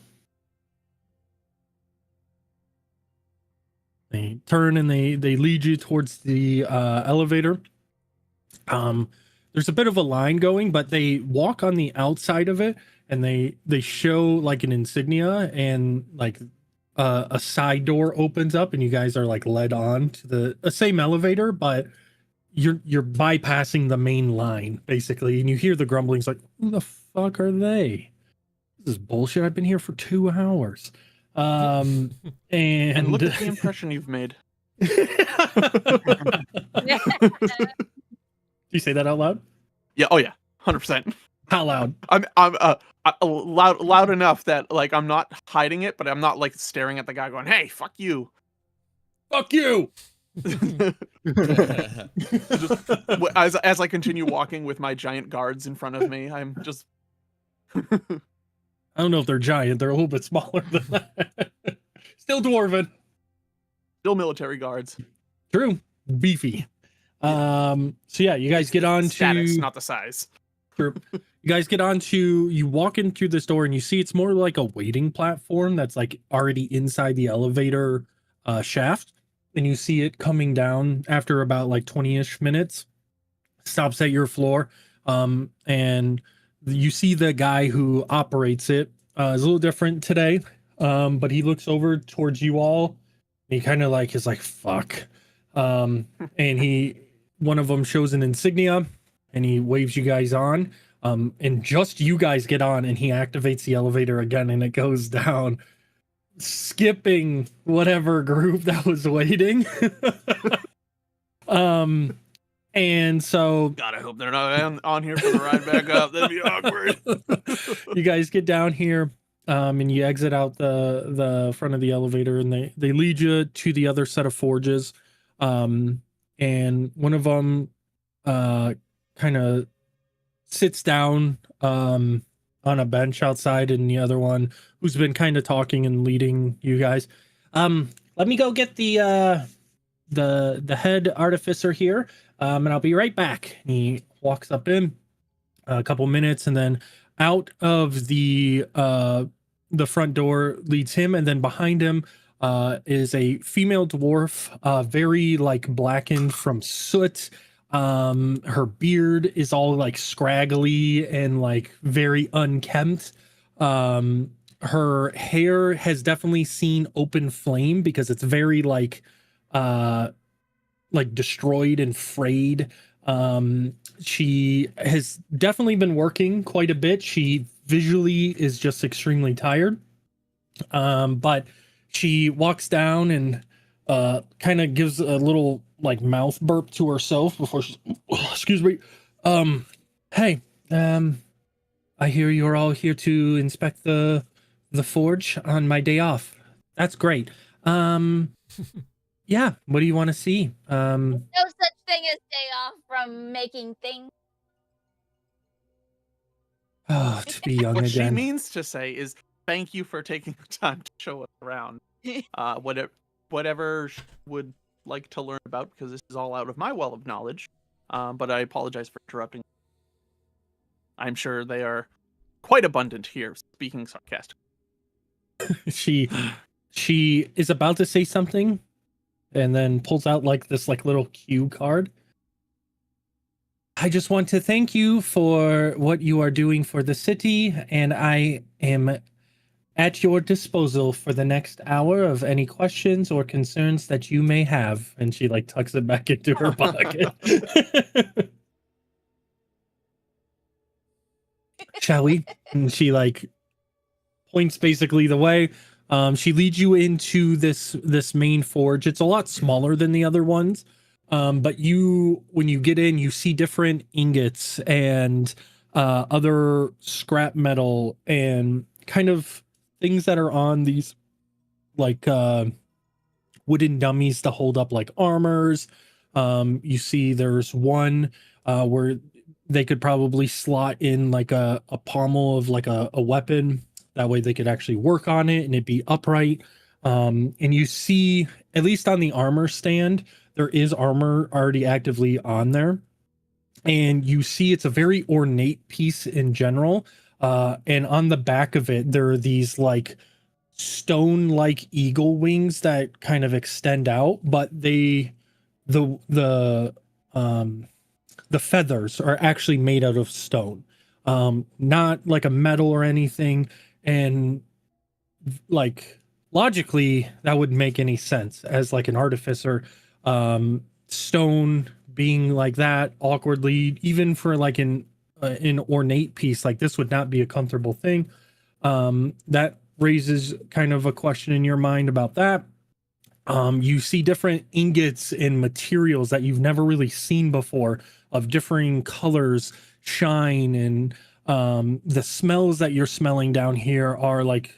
They turn and they lead you towards the elevator. There's a bit of a line going, but they walk on the outside of it, and they show like an insignia, and like a side door opens up, and you guys are like led on to the same elevator, but you're bypassing the main line basically, and you hear the grumblings like, who the fuck are they? This is bullshit. I've been here for 2 hours. And
look at the impression you've made.
Do you say that out loud?
Yeah. Oh yeah. 100%.
How loud?
I'm loud enough that like I'm not hiding it, but I'm not like staring at the guy going, "Hey, fuck you."
Fuck you.
As I continue walking with my giant guards in front of me, I'm just
I don't know if they're giant. They're a little bit smaller than that. Still dwarven.
still military guards.
True. Beefy. So yeah, you guys get on
Status,
to
not the size.
you guys get on to, you walk in through this door, and you see it's more like a waiting platform that's like already inside the elevator shaft, and you see it coming down after about like 20-ish minutes, stops at your floor, and you see the guy who operates it is a little different today. But he looks over towards you all. And he kind of like is like, fuck. And one of them shows an insignia and he waves you guys on. And just you guys get on and he activates the elevator again and it goes down, skipping whatever group that was waiting. And so
God, I hope they're not on here for the ride back up. That'd be awkward.
you guys get down here, and you exit out the front of the elevator, and they lead you to the other set of forges. And one of them kind of sits down on a bench outside, and the other one, who's been kind of talking and leading you guys, let me go get the head artificer here, and I'll be right back. And he walks up in a couple minutes, and then out of the front door leads him, and then behind him is a female dwarf, very like blackened from soot. Her beard is all like scraggly and like very unkempt. Her hair has definitely seen open flame because it's very like destroyed and frayed. She has definitely been working quite a bit. She visually is just extremely tired. But she walks down and kind of gives a little like mouth burp to herself before she, excuse me. Hey, I hear you're all here to inspect the forge on my day off. That's great. Yeah, what do you want to see?
No such thing as day off from making things.
Oh, to be young
What she
again.
means to say is thank you for taking the time to show us around. Whatever she would like to learn about, because this is all out of my well of knowledge. But I apologize for interrupting. I'm sure they are quite abundant here, speaking sarcastically.
She is about to say something and then pulls out like this like little cue card. I just want to thank you for what you are doing for the city, and I am at your disposal for the next hour of any questions or concerns that you may have. And she like tucks it back into her pocket. Shall we? And she like points basically the way. She leads you into this main forge. It's a lot smaller than the other ones. But when you get in, you see different ingots and other scrap metal and kind of things that are on these like wooden dummies to hold up like armors. You see there's one where they could probably slot in like a pommel of like a weapon. That way they could actually work on it and it'd be upright. And you see, at least on the armor stand, there is armor already actively on there. And you see it's a very ornate piece in general. And on the back of it, there are these like stone-like eagle wings that kind of extend out, but the feathers are actually made out of stone. Not like a metal or anything. And like logically, that wouldn't make any sense as like an artificer. Stone being like that awkwardly, even for like an ornate piece like this, would not be a comfortable thing. That raises kind of a question in your mind about that. You see different ingots and materials that you've never really seen before, of differing colors, shine, and the smells that you're smelling down here are like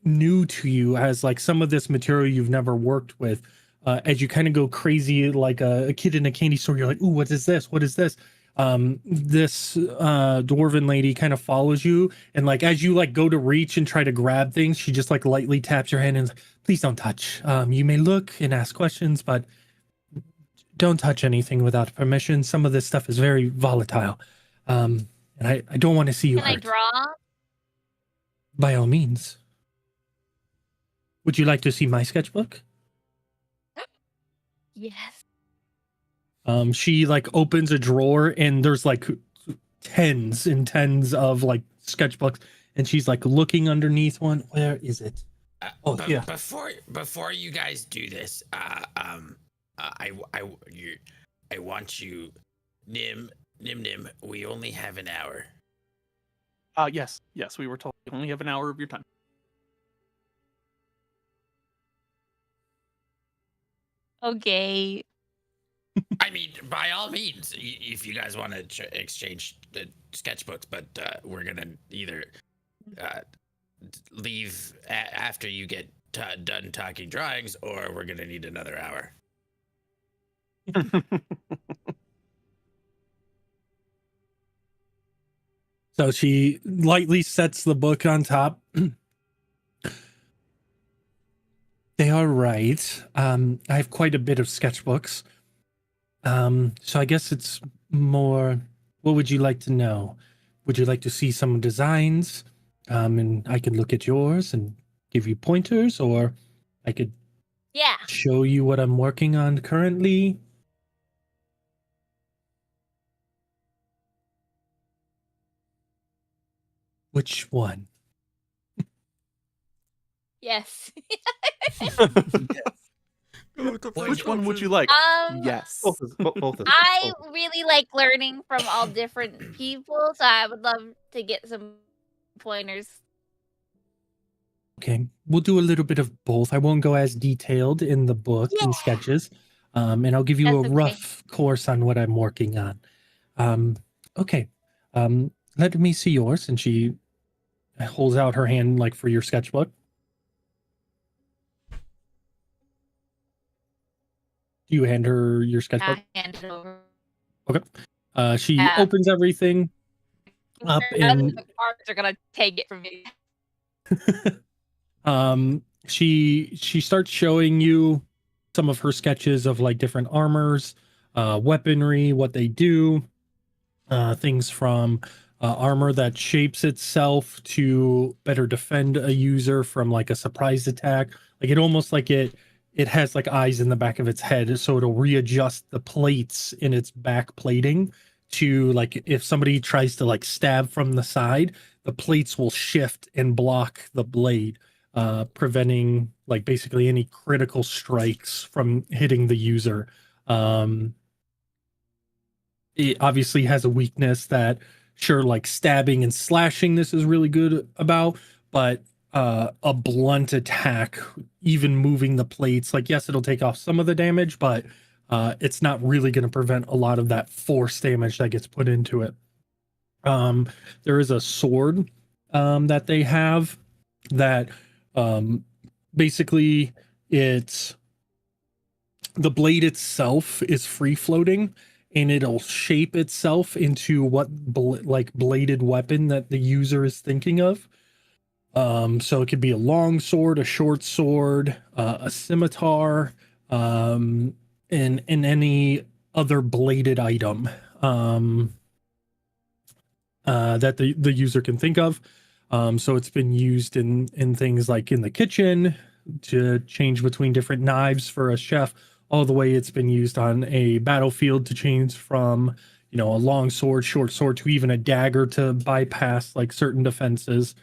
new to you, as like some of this material you've never worked with. As you kind of go crazy like a kid in a candy store, you're like, ooh, what is this? What is this? This dwarven lady kind of follows you, and like as you like go to reach and try to grab things, she just like lightly taps your hand and is like, please don't touch. You may look and ask questions, but don't touch anything without permission. Some of this stuff is very volatile. And I don't want to see you
Can I
hurt.
draw?
By all means. Would you like to see my sketchbook?
Yes.
She like opens a drawer and there's like tens and tens of like sketchbooks, and she's like looking underneath one. Where is it? Oh, yeah.
Before you guys do this, I want you, Nim. We only have an hour.
Yes, we were told you only have an hour of your time.
Okay.
I mean, by all means, if you guys want to exchange the sketchbooks, but we're gonna either leave after you get done talking drawings, or we're gonna need another hour.
So she lightly sets the book on top. They are right. I have quite a bit of sketchbooks. So I guess it's more, what would you like to know? Would you like to see some designs? And I can look at yours and give you pointers, or I could
Yeah.
show you what I'm working on currently. Which one?
Yes.
Which one would you like? Yes.
Both is
I really like learning from all different people, so I would love to get some pointers.
Okay, we'll do a little bit of both. I won't go as detailed in the book and sketches, and I'll give you
That's
a
okay.
rough course on what I'm working on. Okay, let me see yours. And she holds out her hand like for your sketchbook. Do you hand her your sketchbook?
I hand it over.
Okay. She
Yeah.
opens everything up and
the cards are gonna take it from me.
she starts showing you some of her sketches of like different armors, weaponry, what they do, things from armor that shapes itself to better defend a user from like a surprise attack. Like it almost like it has like eyes in the back of its head, so it'll readjust the plates in its back plating to like if somebody tries to like stab from the side, the plates will shift and block the blade, preventing like basically any critical strikes from hitting the user. It obviously has a weakness that sure, like stabbing and slashing, this is really good about, but a blunt attack, even moving the plates, like yes, it'll take off some of the damage, but it's not really going to prevent a lot of that force damage that gets put into it. There is a sword that they have that basically it's the blade itself is free floating, and it'll shape itself into what like bladed weapon that the user is thinking of. So it could be a long sword, a short sword, a scimitar, and any other bladed item that the user can think of. So it's been used in things like in the kitchen to change between different knives for a chef, all the way it's been used on a battlefield to change from, you know, a long sword, short sword, to even a dagger to bypass like certain defenses.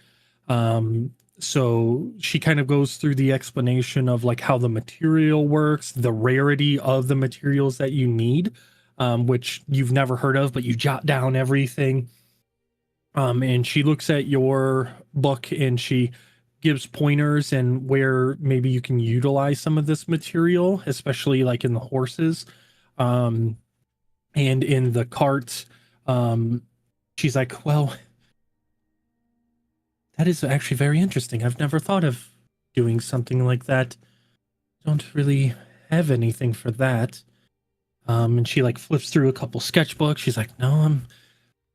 So she kind of goes through the explanation of like how the material works, the rarity of the materials that you need, which you've never heard of, but you jot down everything. And she looks at your book and she gives pointers and where maybe you can utilize some of this material, especially like in the horses, and in the carts. She's like, well, that is actually very interesting. I've never thought of doing something like that. Don't really have anything for that. And she like flips through a couple sketchbooks. She's like, no, I'm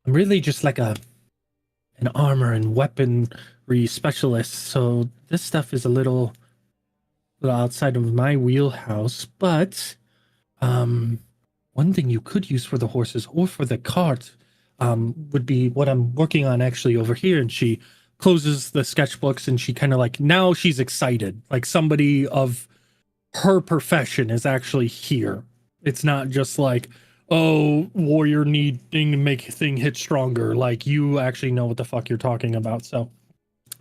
really just like an armor and weaponry specialist. So this stuff is a little outside of my wheelhouse. But one thing you could use for the horses or for the cart would be what I'm working on actually over here. And she closes the sketchbooks and she kind of like, now she's excited. Like somebody of her profession is actually here. It's not just like, oh, warrior need thing to make thing hit stronger. Like you actually know what the fuck you're talking about. So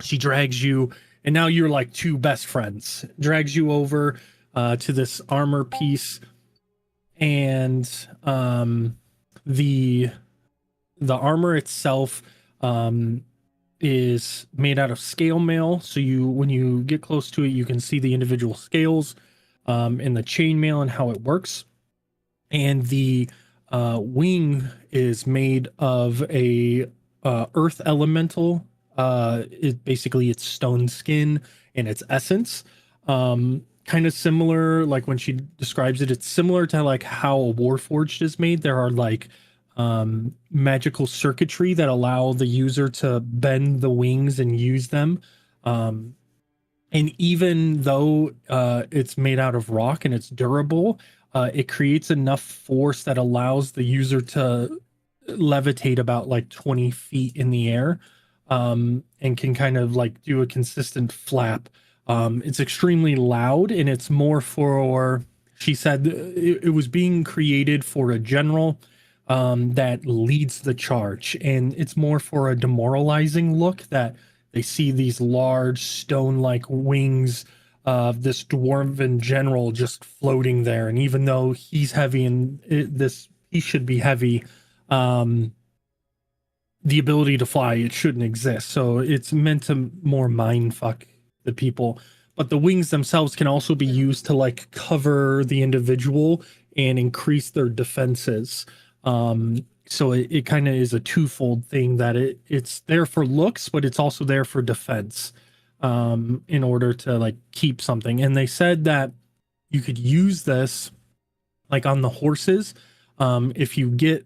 She drags you, and now you're like two best friends. Drags you over to this armor piece, and the armor itself is made out of scale mail. So when you get close to it, you can see the individual scales and the chain mail and how it works. And the wing is made of a earth elemental. It's stone skin and its essence. Kind of similar, like when she describes it, it's similar to like how a Warforged is made. There are like magical circuitry that allow the user to bend the wings and use them. And even though it's made out of rock and it's durable, it creates enough force that allows the user to levitate about like 20 feet in the air, and can kind of like do a consistent flap. It's extremely loud, and it's more for, she said it was being created for a general that leads the charge, and it's more for a demoralizing look that they see these large stone-like wings of this dwarven general just floating there. And even though he's heavy and he should be heavy, the ability to fly, it shouldn't exist. So it's meant to more mind fuck the people. But the wings themselves can also be used to like cover the individual and increase their defenses. So it kind of is a twofold thing, that it's there for looks, but it's also there for defense, in order to like keep something. And they said that you could use this like on the horses. If you get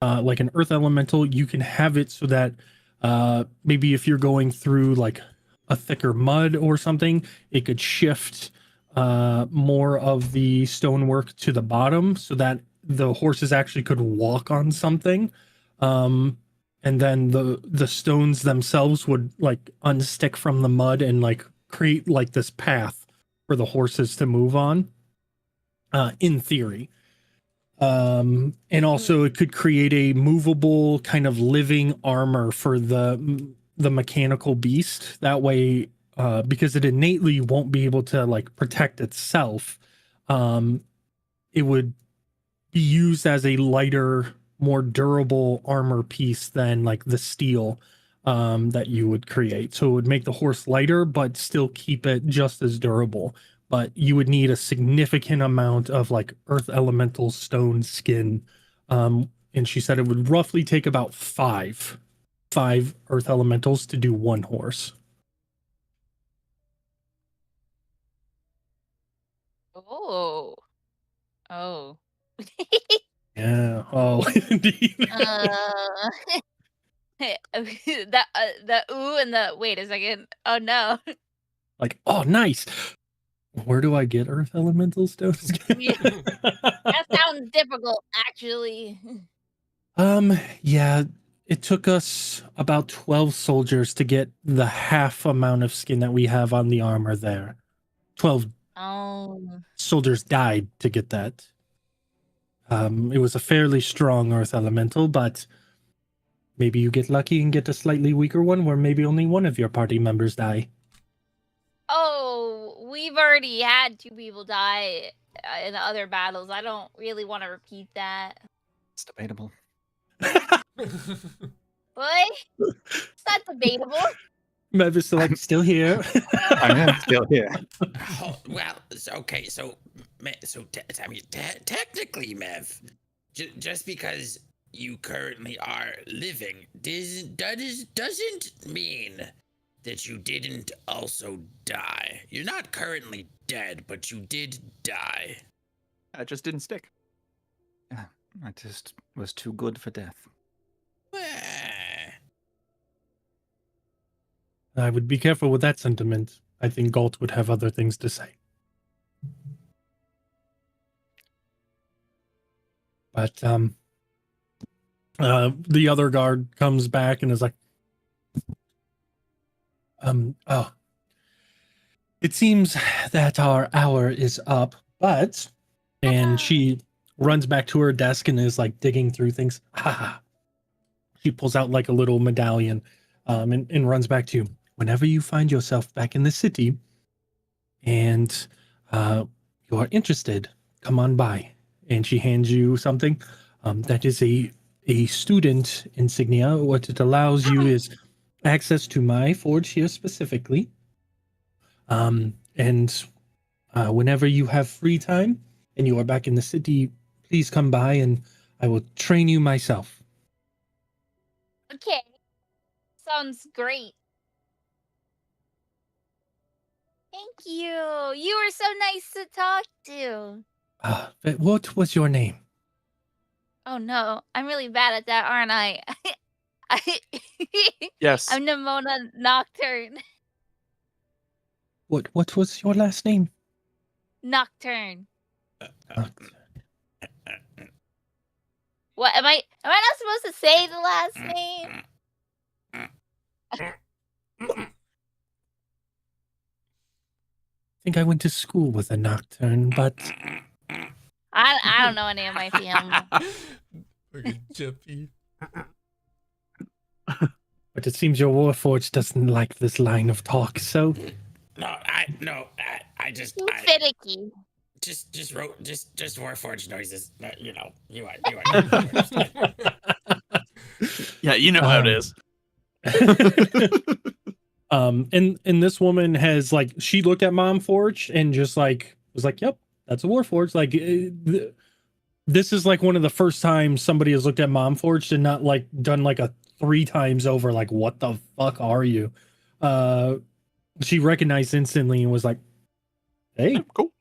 like an earth elemental, you can have it so that maybe if you're going through like a thicker mud or something, it could shift more of the stonework to the bottom so that the horses actually could walk on something. And then the stones themselves would like unstick from the mud and like create like this path for the horses to move on, in theory. And also it could create a movable kind of living armor for the mechanical beast. That way, because it innately won't be able to like protect itself, it would be used as a lighter, more durable armor piece than like the steel that you would create. So it would make the horse lighter, but still keep it just as durable. But you would need a significant amount of like earth elemental stone skin. And she said it would roughly take about five earth elementals to do one horse.
Oh.
Yeah. Oh, indeed.
The ooh and the wait a second. Oh no.
Like, oh, nice. Where do I get earth elemental stones?
Yeah. That sounds difficult, actually.
Yeah, it took us about 12 soldiers to get the half amount of skin that we have on the armor there. 12 soldiers died to get that. It was a fairly strong earth elemental, but maybe you get lucky and get a slightly weaker one where maybe only one of your party members die.
Oh, we've already had 2 people die in the other battles. I don't really want to repeat that.
It's debatable.
What? It's not debatable.
Mev is still here.
I am still here.
Oh, well, okay, so I mean, technically, Mev, just because you currently are living doesn't mean that you didn't also die. You're not currently dead, but you did die.
It just didn't stick.
Yeah, I just was too good for death.
I would be careful with that sentiment. I think Galt would have other things to say. But the other guard comes back and is like, oh, it seems that our hour is up, but, and she runs back to her desk and is like digging through things. She pulls out like a little medallion, and runs back to you. whenever you find yourself back in the city and you're interested, come on by. And she hands you something. That is a student insignia. What it allows you is access to my forge here specifically. And whenever you have free time and you are back in the city, please come by and I will train you myself.
Okay. Sounds great. Thank you. You were so nice to talk to.
But what was your name?
Oh no, I'm really bad at that, aren't I? I
Yes.
I'm Nimona Nocturne.
What was your last name?
Nocturne.
Uh,
What am I not supposed to say the last name?
I think I went to school with a nocturne, but
I don't know any of my family.
Fucking Jeffy.
it seems your warforged doesn't like this line of talk, so
I just
Too finicky.
just wrote just Warforged noises. You know, you understand.
Yeah, you know how it is.
And this woman has like, she looked at Mom Forge and just like was like, yep, that's a Warforged. Like this is like one of the first times somebody has looked at Mom Forged and not like done like a 3 times over, like, what the fuck are you? She recognized instantly and was like, hey,
Cool.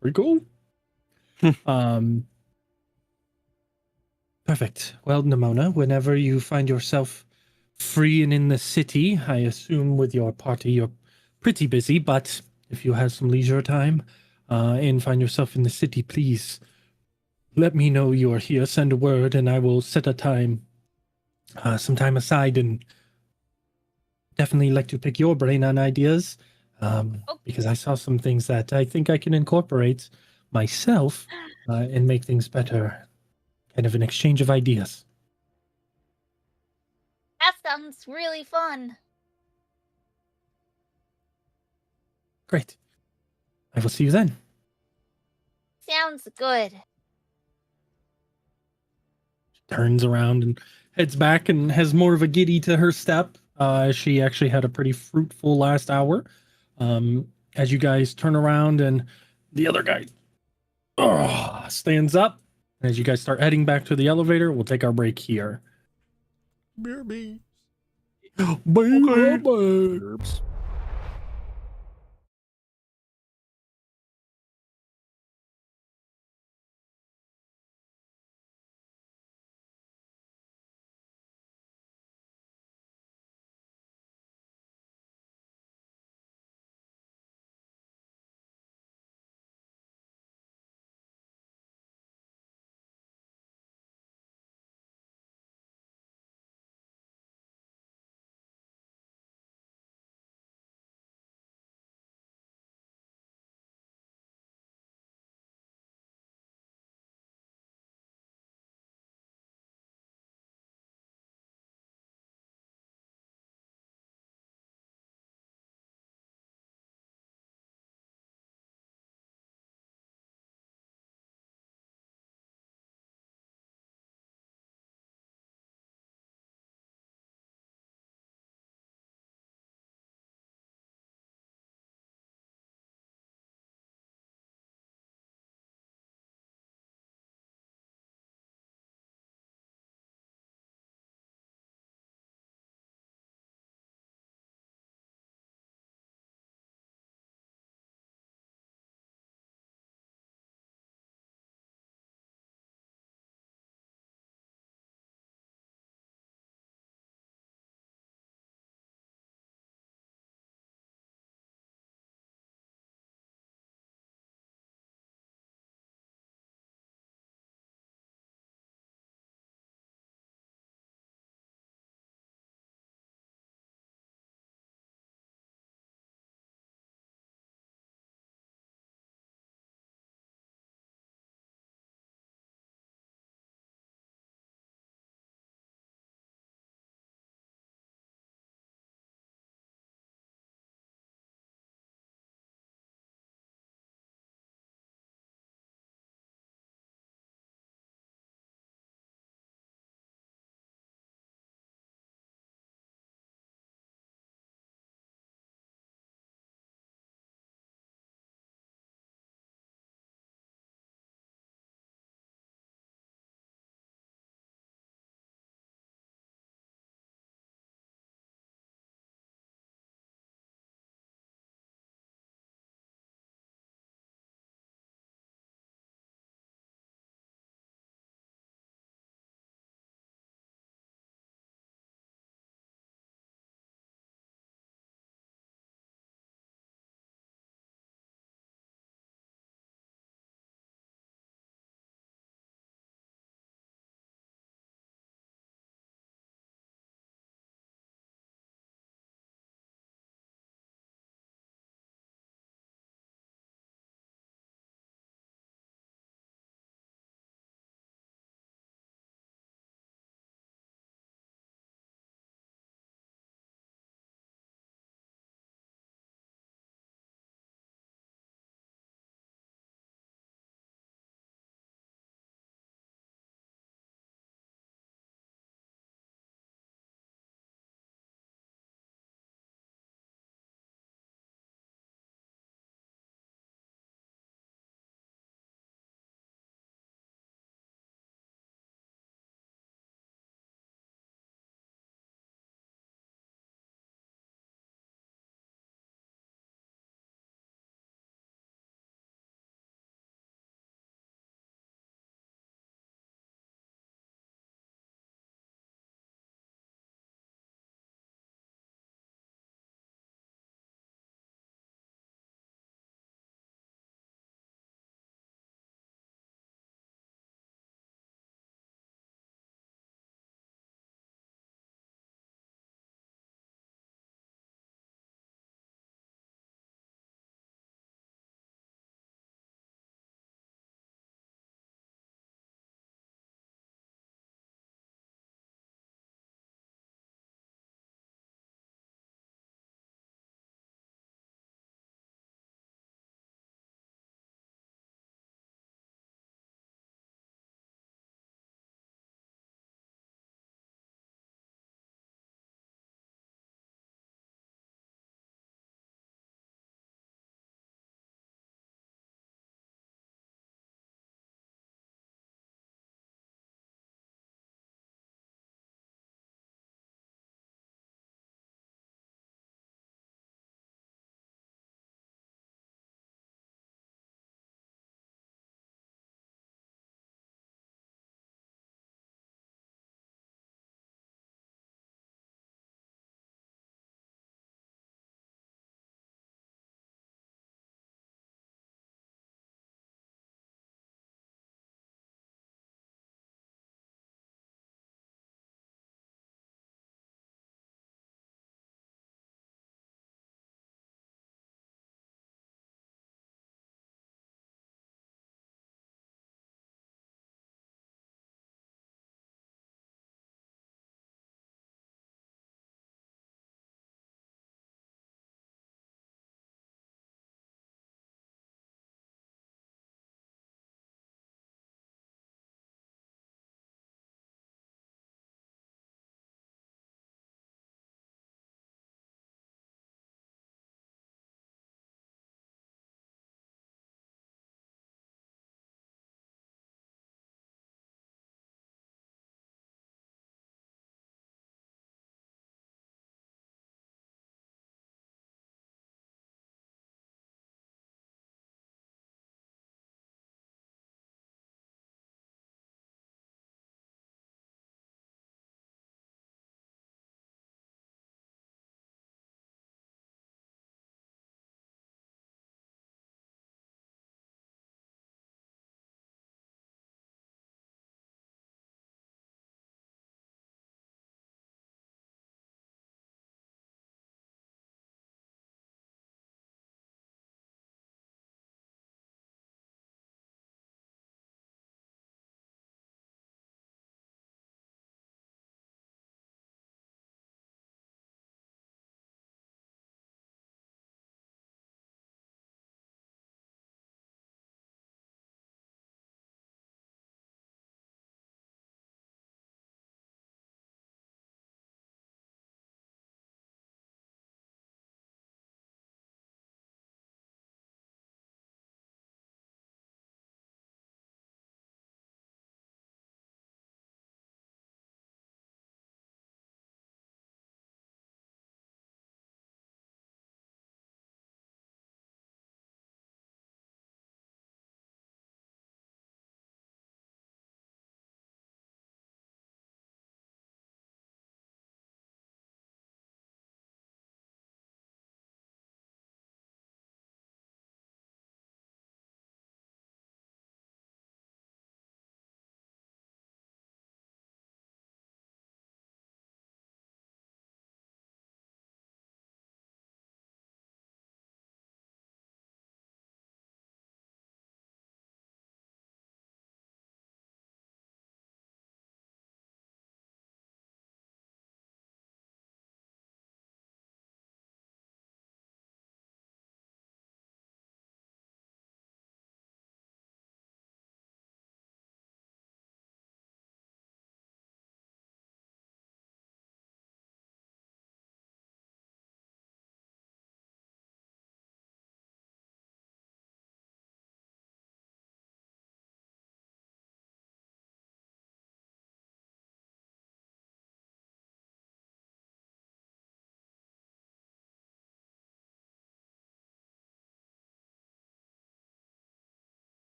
pretty cool. Perfect. Well, Nimona, whenever you find yourself free and in the city, I assume with your party you're pretty busy, but if you have some leisure time and find yourself in the city, please let me know you are here. Send a word and I will set a time, some time aside, and definitely like to pick your brain on ideas because I saw some things that I think I can incorporate myself and make things better. Kind of an exchange of ideas.
That sounds really fun.
Great. I will see you then.
Sounds good.
Turns around and heads back and has more of a giddy to her step. She actually had a pretty fruitful last hour. As you guys turn around and the other guy stands up. As you guys start heading back to the elevator, we'll take our break here.
Baby.
Bye.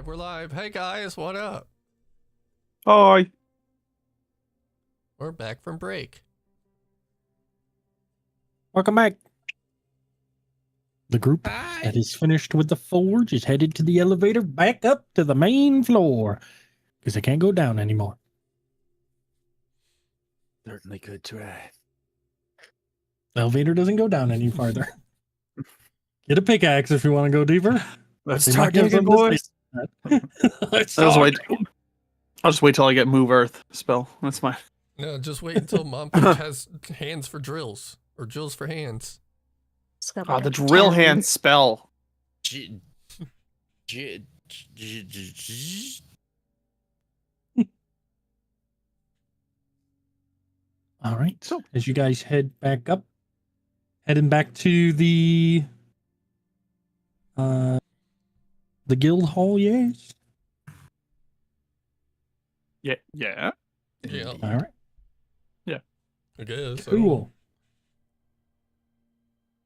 We're live. Hey guys, what up?
Hi.
We're back from break.
Welcome back. The group
Hi.
that is finished with the forge is headed to the elevator back up to the main floor because they can't go down anymore.
Certainly good try.
The elevator doesn't go down any farther. Get a pickaxe if you want to go deeper.
Let's
They
start
might have
digging,
something to
boys.
say. Let's
I'll just
start
wait.
digging.
I'll just wait till I get move earth spell. That's fine.
No, just wait until Mom Forge has hands for drills or drills for hands.
The drill hand spell.
J- j- j- j- j-
All right.
So-
As you guys head back up, heading back to the guild hall, yes.
Yeah. Yeah.
Yeah,
All right.
I guess.
Cool.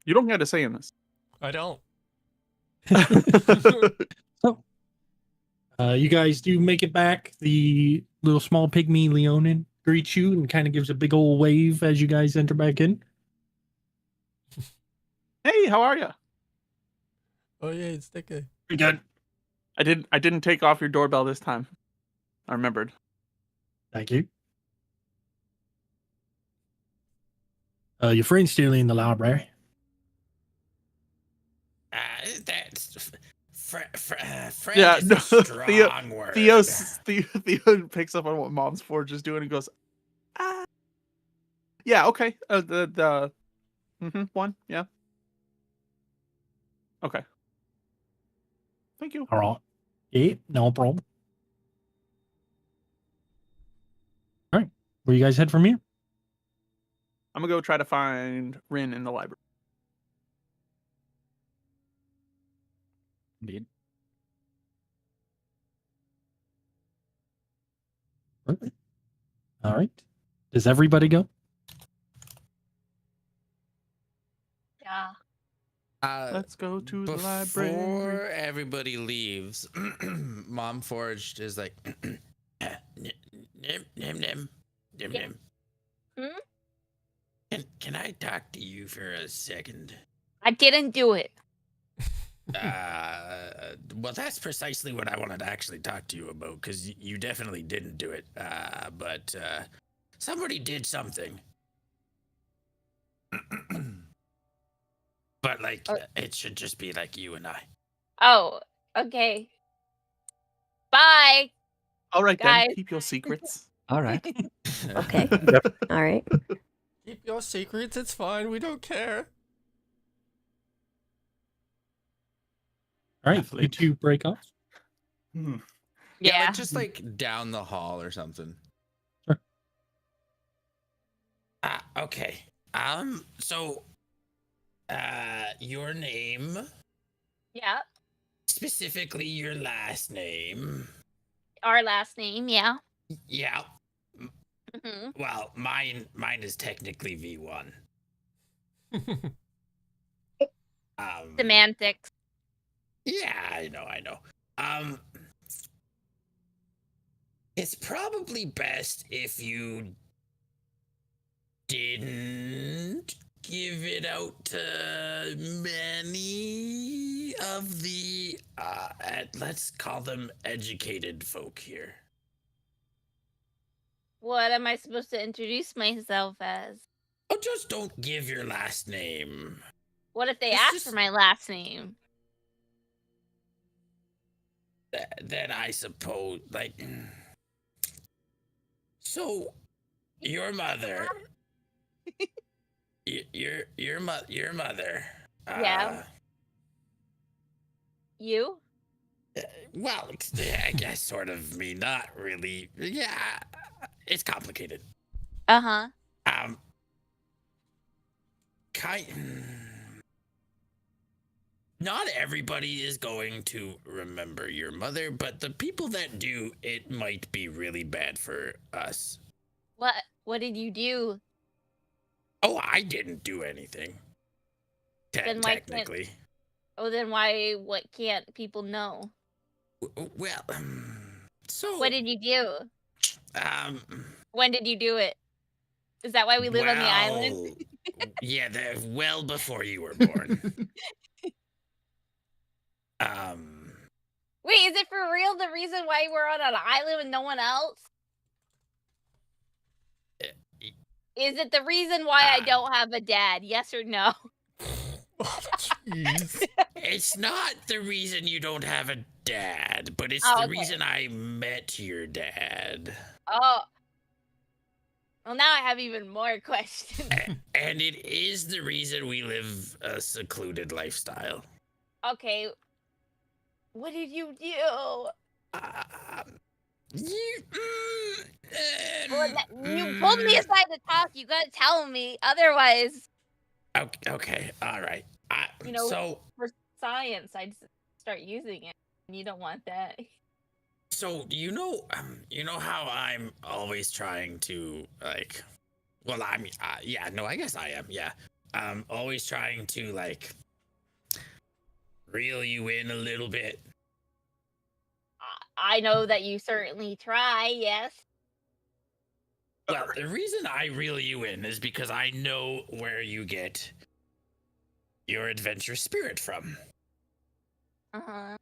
You don't get to say in this.
I don't.
So, you guys do make it back. The little small pygmy Leonin greets you and kind of gives a big old wave as you guys enter back in.
Hey, how are you?
Oh yeah, it's that guy.
Pretty good.
I didn't take off your doorbell this time. I remembered.
Thank you. Your friend's still in the library.
That's friend
Yeah,
is
no,
a strong word.
Theo picks up on what Mom's Forge is doing and goes, ah. Yeah, okay. One, yeah. Okay. Thank you.
All right. Yeah, no problem. All right. Where you guys head from here?
I'm gonna go try to find Rin in the library.
Indeed.
Perfect. All right. Does everybody go?
Yeah.
Let's go to the
Before
library.
everybody leaves, Mom Forged is like, nim, nim, nim, nim,
Yeah.
nim.
Hmm?
Can I talk to you for a second?
I didn't do it.
Well, that's precisely what I wanted to actually talk to you about, because you definitely didn't do it. But somebody did something. But, like, it should just be, like, you and I.
Oh, okay. Bye.
All right,
Guys.
then. Keep your secrets.
All right.
Okay. All right.
Keep your secrets. It's fine. We don't care.
All right.
Definitely.
You two break off.
Hmm.
Yeah,
Yeah.
like, just, like, down the hall or something.
Sure.
Okay. So, your name,
Yeah.
specifically your last name.
Our last name, yeah.
Yeah.
Hmm.
Well, mine is technically V1.
Semantics.
Yeah, I know. It's probably best if you didn't give it out to many of the let's call them educated folk here.
What am I supposed to introduce myself as?
Oh, just don't give your last name.
What if they
It's
ask
just-
for my last name?
Then I suppose, like, so your mother, your mother.
Yeah. You?
Well, I guess sort of me, not really. Yeah, it's complicated.
Uh-huh.
Not everybody is going to remember your mother, but the people that do, it might be really bad for us.
What did you do?
Oh, I didn't do anything.
Then why can't-
Technically.
Oh, then what can't people know?
Well, so
What did you do?
um,
When did you do it? Is that why we live on the island?
Yeah, well before you were born.
Wait, is it for real the reason why we're on an island with no one else? Is it the reason why I don't have a dad? Yes or no?
Oh, jeez.
It's not the reason you don't have a dad, but it's
Oh,
the
okay.
reason I met your dad.
Oh. Well, now I have even more questions.
And it is the reason we live a secluded lifestyle.
Okay. What did you do? You pulled me aside to talk. You gotta tell me. Otherwise,
Okay, all right.
for science, I'd start using it. And you don't want that.
So you know how I'm always trying to like. Well, I mean, yeah, no, I guess I am. Yeah, I'm always trying to like reel you in a little bit.
I know that you certainly try. Yes.
Well, the reason I reel you in is because I know where you get your adventure spirit from.
Uh-huh.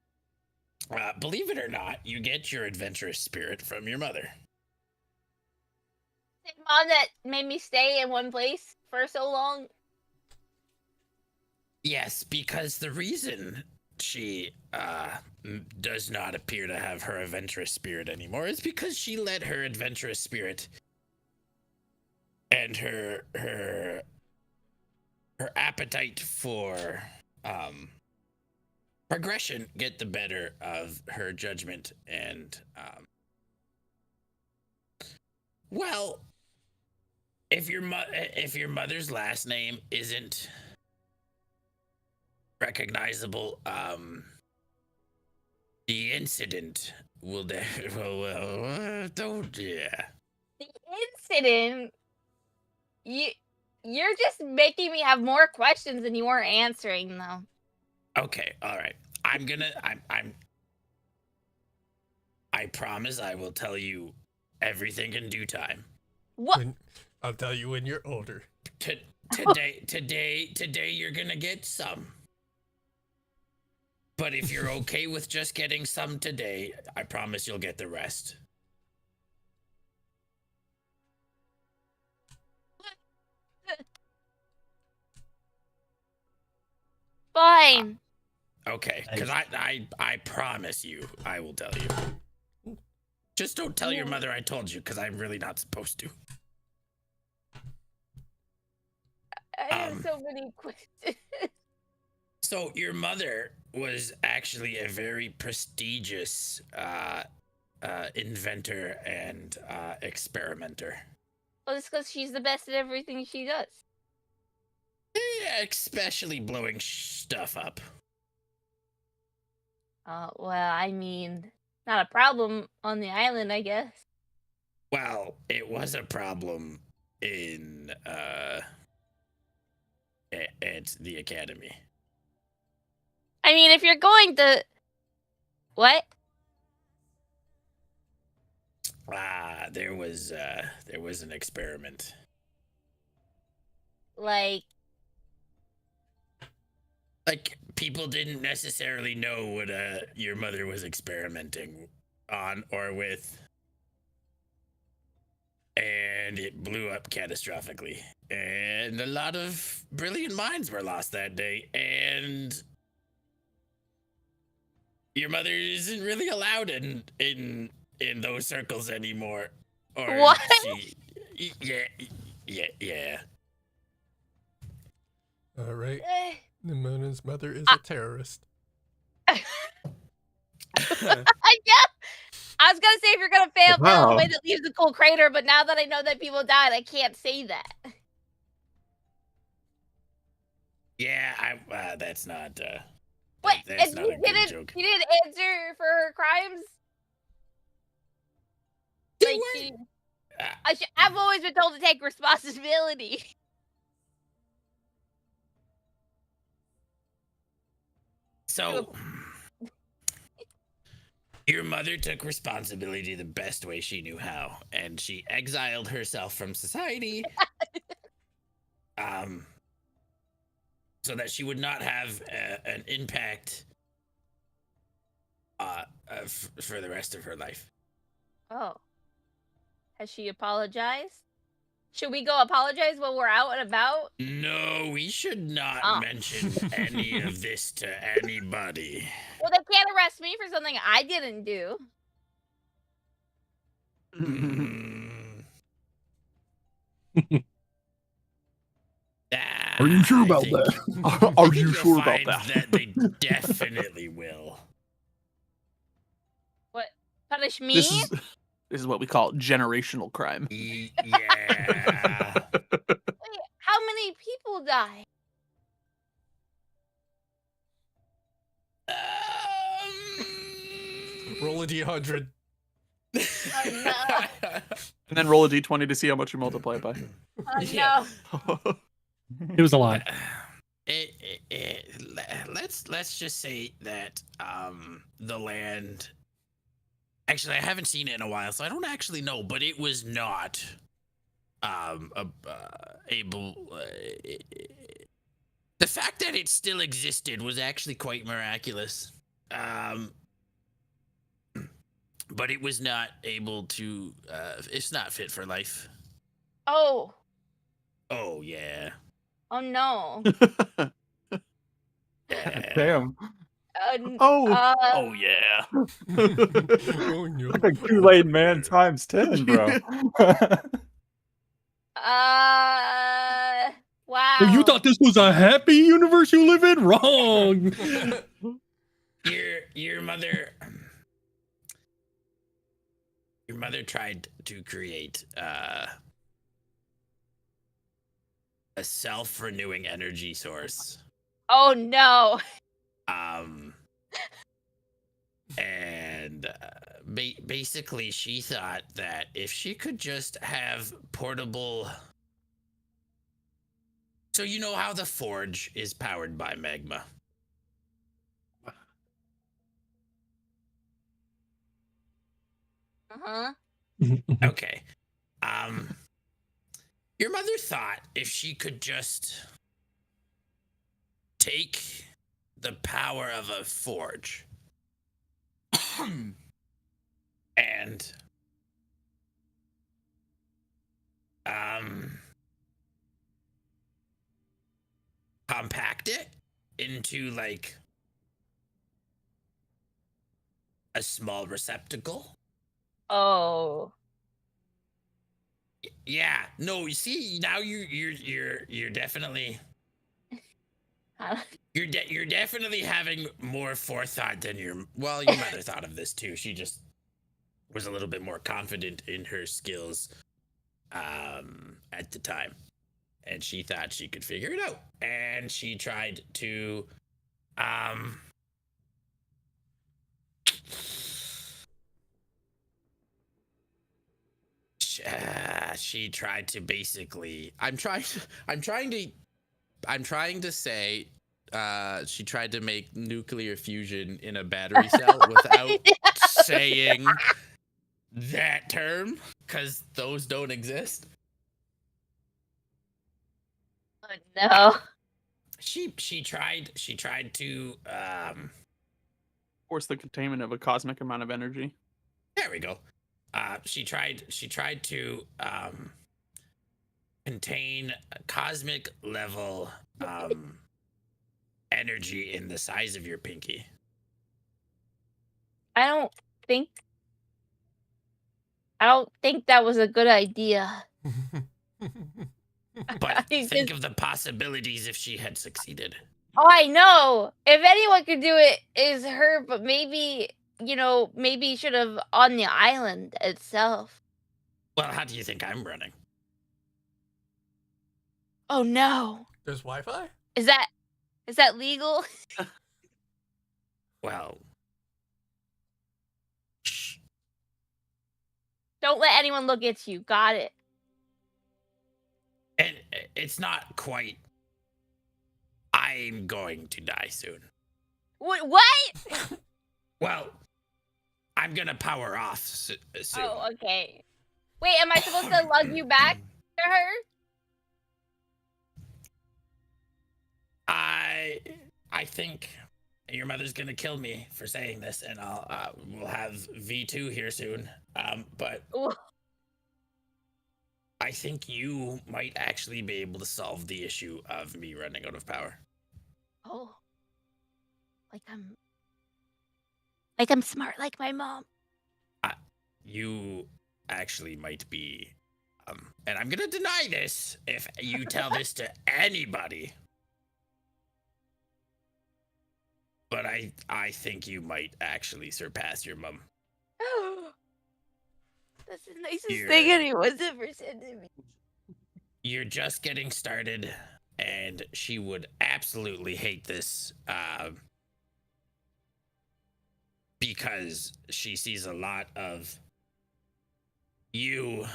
Believe it or not, you get your adventurous spirit from your mother.
Same mom that made me stay in one place for so long.
Yes, because the reason she does not appear to have her adventurous spirit anymore is because she let her adventurous spirit and her appetite for progression get the better of her judgment and well, if your mother's last name isn't recognizable, the incident will don't yeah.
The incident. You're just making me have more questions than you weren't answering, though.
Okay, all right. I promise I will tell you everything in due time.
What?
I'll tell you when you're older.
Today you're gonna get some. But if you're okay with just getting some today, I promise you'll get the rest.
Fine.
Okay, because I promise you, I will tell you. Just don't tell your mother I told you, because I'm really not supposed to.
I have so many questions.
So your mother was actually a very prestigious inventor and experimenter.
Well, it's because she's the best at everything she does.
Yeah, especially blowing stuff up.
Well, I mean, not a problem on the island, I guess.
Well, it was a problem in at the academy.
I mean, if you're going to... What?
There was an experiment.
Like
people didn't necessarily know what your mother was experimenting on or with, and it blew up catastrophically, and a lot of brilliant minds were lost that day, and your mother isn't really allowed in those circles anymore. Or
what?
Yeah.
All right.
Eh.
Nimona's mother is a terrorist.
Yeah. I was gonna say if you're gonna fail in a way that leaves a cool crater, but now that I know that people died, I can't say that.
Yeah, that's not.
What?
That's
And
not a good joke.
you didn't answer for her crimes? Like I've always been told to take responsibility.
So,
Your mother took responsibility the best way she knew how, and she exiled herself from society, so that she would not have an impact for the rest of her life.
Oh. Has she apologized? Should we go apologize when we're out and about?
No, we should not
Oh.
mention any of this to anybody.
Well, they can't arrest me for something I didn't do.
Are you sure about
that?
Are you sure about
that? They definitely will.
What? Punish me?
This is what we call generational crime.
Yeah.
Wait, how many people die?
Roll a d100.
Oh, no.
And then roll a d20 to see how much you multiply it by.
Oh,
Yeah.
no.
It was a lot.
Let's just say that the land. Actually, I haven't seen it in a while, so I don't actually know. But it was not able. The fact that it still existed was actually quite miraculous. But it was not able to. It's not fit for life.
Oh.
Oh yeah.
Oh, no.
Yeah.
Damn.
Oh yeah.
Oh, no.
Like a Kool-Aid man times 10, bro.
Wow.
Oh, you thought this was a happy universe you live in? Wrong.
Your mother tried to create a self-renewing energy source.
Oh, no.
And basically she thought that if she could just have portable. So you know how the forge is powered by magma.
Uh-huh.
Okay. Your mother thought if she could just take the power of a forge and compact it into like a small receptacle.
Oh.
Yeah, no, you see now you're definitely you're definitely having more forethought than your mother thought of this too. She just was a little bit more confident in her skills at the time. And she thought she could figure it out. And she tried to she tried to basically I'm trying to say she tried to make nuclear fusion in a battery cell without saying that term, because those don't exist.
Oh, no.
She tried to
Force the containment of a cosmic amount of energy.
there we go. She tried to contain a cosmic level energy in the size of your pinky.
I don't think that was a good idea.
But think of the possibilities if she had succeeded.
Oh, I know. If anyone could do it, is her, but maybe, maybe should have on the island itself.
Well, how do you think I'm running?
Oh, no.
There's Wi-Fi?
Is that legal?
Well,
Don't let anyone look at you. Got it.
and it's not quite. I'm going to die soon.
What?
Well, I'm gonna power off soon.
Oh, okay. Wait, am I supposed to lug you back to her?
I think your mother's gonna kill me for saying this, and we'll have V2 here soon. But
Ooh.
I think you might actually be able to solve the issue of me running out of power.
Oh. Like I'm smart like my mom.
You actually might be, and I'm gonna deny this if you tell this to anybody. But I think you might actually surpass your mom.
That's the nicest thing anyone's ever said to me.
You're just getting started, and she would absolutely hate this, because she sees a lot of you,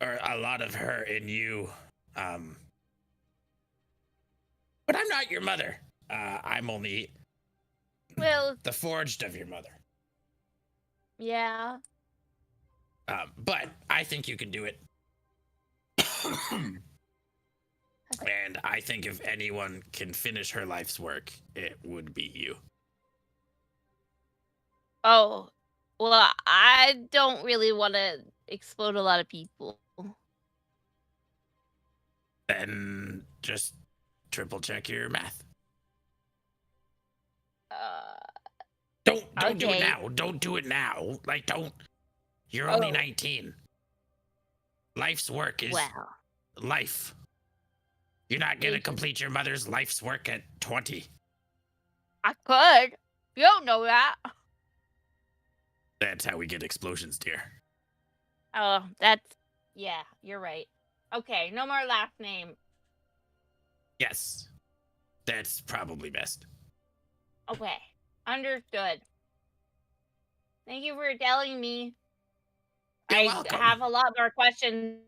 or a lot of her in you. But I'm not your mother. I'm only the forged of your mother.
Yeah.
But I think you can do it. And I think if anyone can finish her life's work, it would be you.
Oh, well, I don't really want to explode a lot of people.
Then just triple check your math. Don't do it now. Don't do it now. Like, don't. You're only 19. Life's work is life. You're not gonna complete your mother's life's work at 20.
I could. You don't know that.
That's how we get explosions, dear.
Oh, yeah, you're right. Okay, no more last name.
Yes. That's probably best.
Okay, understood. Thank you for telling me.
You're
I
welcome.
have a lot more questions,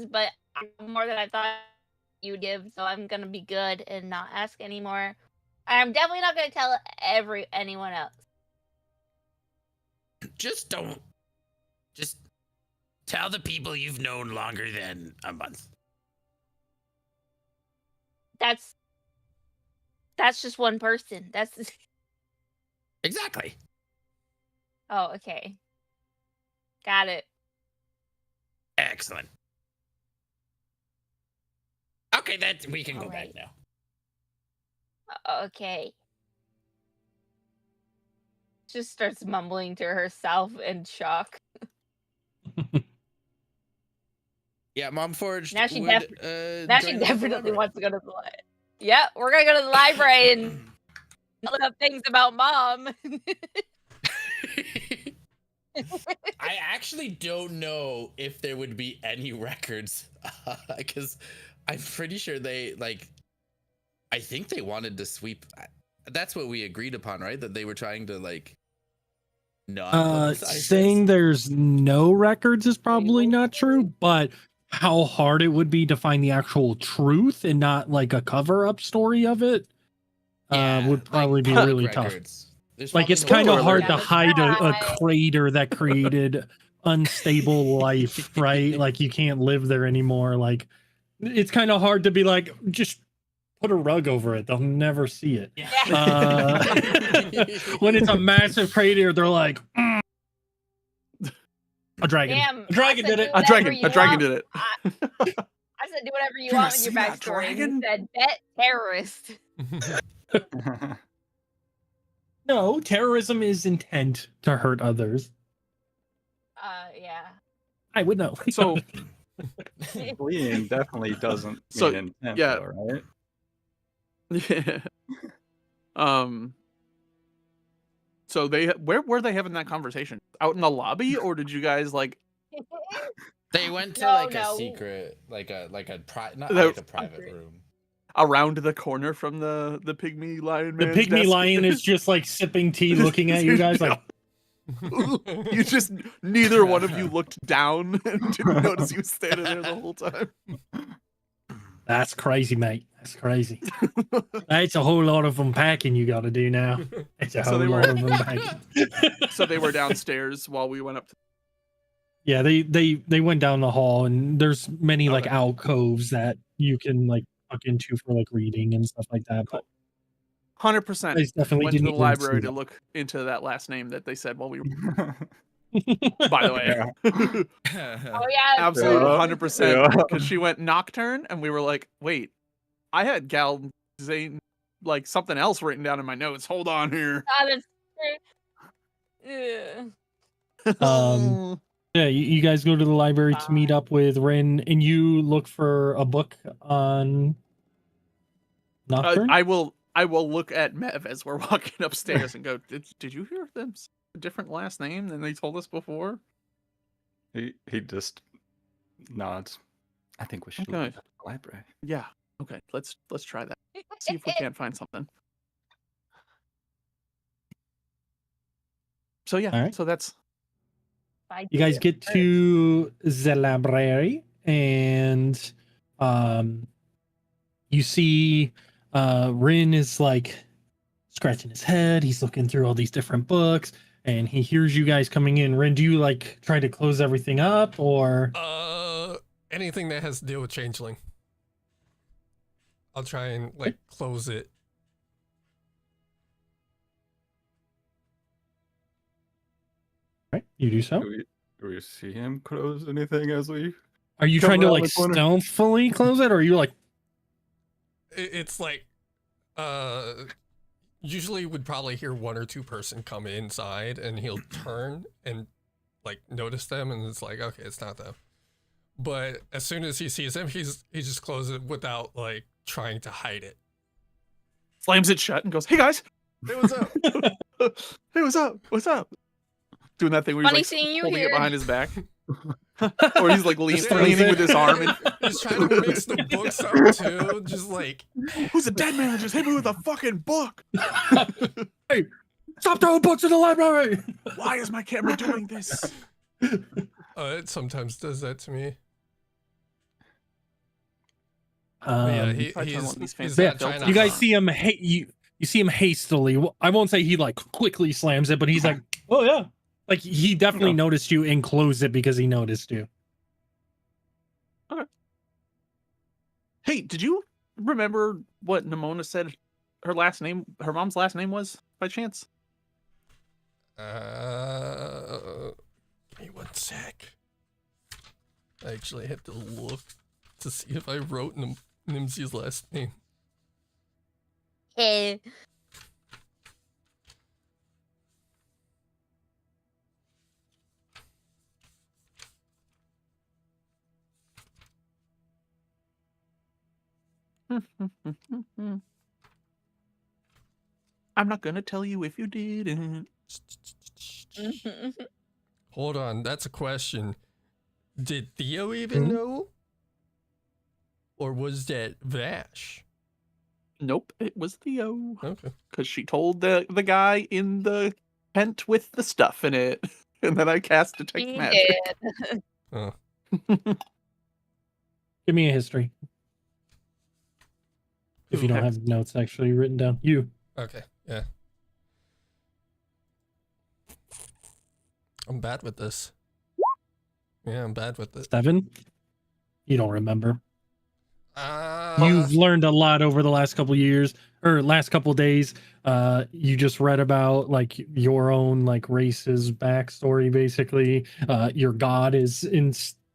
but more than I thought you'd give, so I'm gonna be good and not ask anymore. I'm definitely not gonna tell anyone else.
Just don't. Just tell the people you've known longer than a month.
That's just one person. That's
Exactly.
Oh, okay. Got it.
Excellent. Okay, we can go back now.
Okay. Just starts mumbling to herself in shock.
Yeah, Mom Forged.
Now she,
would,
now she definitely wants to go to the library. Yeah, we're gonna go to the library and look up things about Mom.
I actually don't know if there would be any records, because I'm pretty sure they I think they wanted to sweep. That's what we agreed upon, right? That they were trying to not publicize
saying
this.
there's no records is probably not true, but how hard it would be to find the actual truth and not like a cover-up story of it would probably be really tough. Like, it's kind of hard to hide a crater that created unstable life, right? Like, you can't live there anymore. Like, it's kind of hard to be like, just put a rug over it. They'll never see it. When it's a massive crater, they're like, a dragon.
Damn,
A dragon did it.
A dragon did it.
I said do whatever you want with your backstory. You said bet terrorist.
No, terrorism is intent to hurt others.
Yeah.
I would know.
So
Bullying definitely doesn't
So,
mean intent,
yeah.
though, right?
Yeah. So where were they having that conversation? Out in the lobby, or did you guys
They went to a secret, a private room.
Around the corner from the pygmy lion
The
man's
pygmy
desk?
lion is just like sipping tea, looking at you guys like.
You just, neither one of you looked down and didn't notice you was standing there the whole time.
That's crazy, mate. That's crazy. That's a whole lot of unpacking you got to do now. It's a
So
whole
they
lot
were-
of unpacking.
So they were downstairs while we went up.
Yeah, they went down the hall, and there's many like
Okay.
alcoves that you can like tuck into for like reading and stuff like that. But
100%
I definitely
went to
didn't
the
even
library
see
to look into that last name that they said while we were. By the way,
Oh yeah,
absolutely
Yeah.
100%.
Yeah.
Because she went Nocturne, and we were like, "Wait, I had Gal Zane like something else written down in my notes. Hold on here."
that's true.
Yeah, you guys go to the library to meet up with Rin, and you look for a book on Nocturne.
I will look at Mev as we're walking upstairs and go, "Did you hear them say a different last name than they told us before?"
He just nods.
I think we should
Okay.
look at the library.
Yeah. Okay. Let's try that. See if we can't find something. So yeah.
All right.
So that's
You guys get to the library, and you see Rin is like scratching his head. He's looking through all these different books, and he hears you guys coming in. Rin, do you like try to close everything up, or
Anything that has to deal with changeling. I'll try and like close it.
right? You do so.
Do we see him close anything as we?
Are you
come
trying to
around
like
the corner?
stealthily close it, or are you like?
It's like usually would probably hear one or two person come inside, and he'll turn and like notice them, and it's like, okay, it's not them. But as soon as he sees them, he just closes it without like trying to hide it.
slams it shut and goes, "Hey guys,
Hey, what's up?
hey, what's up? What's up?" Doing that thing where
Funny
he's
seeing
like
you
holding
here.
it behind his back, or he's like
Just throws
leaning
it.
with his arm. And
He's trying to mix the books up too, just like
who's a dead man? Just hit me with a fucking book.
Hey, stop throwing books in the library!
Why is my camera doing this?
it sometimes does that to me. But yeah,
I turn one of these
he's
fancy
not trying
filters
to
You guys
hide.
see him. You see him hastily. I won't say he like quickly slams it, but he's like, "Oh yeah." Like he definitely
Okay.
noticed you and closed it because he noticed you.
Hey, did you remember what Nimona said her mom's last name was by chance?
Give me 1 sec. I actually had to look to see if I wrote Nimsy's last name.
Hey.
I'm not gonna tell you if you didn't.
Hold on, that's a question. Did Theo even
Hmm?
know? Or was that Vash?
Nope, it was Theo.
Okay.
Because she told the guy in the tent with the stuff in it. And then I cast Detect
He
Magic.
did.
Oh.
Give me a history if
Who
you don't
has-
have notes actually written down. You.
Okay, yeah. I'm bad with this. Yeah, I'm bad with it.
7. You don't remember.
Uh,
You've learned a lot over the last couple years or last couple days. You just read about like your own like race's backstory. Basically, your god is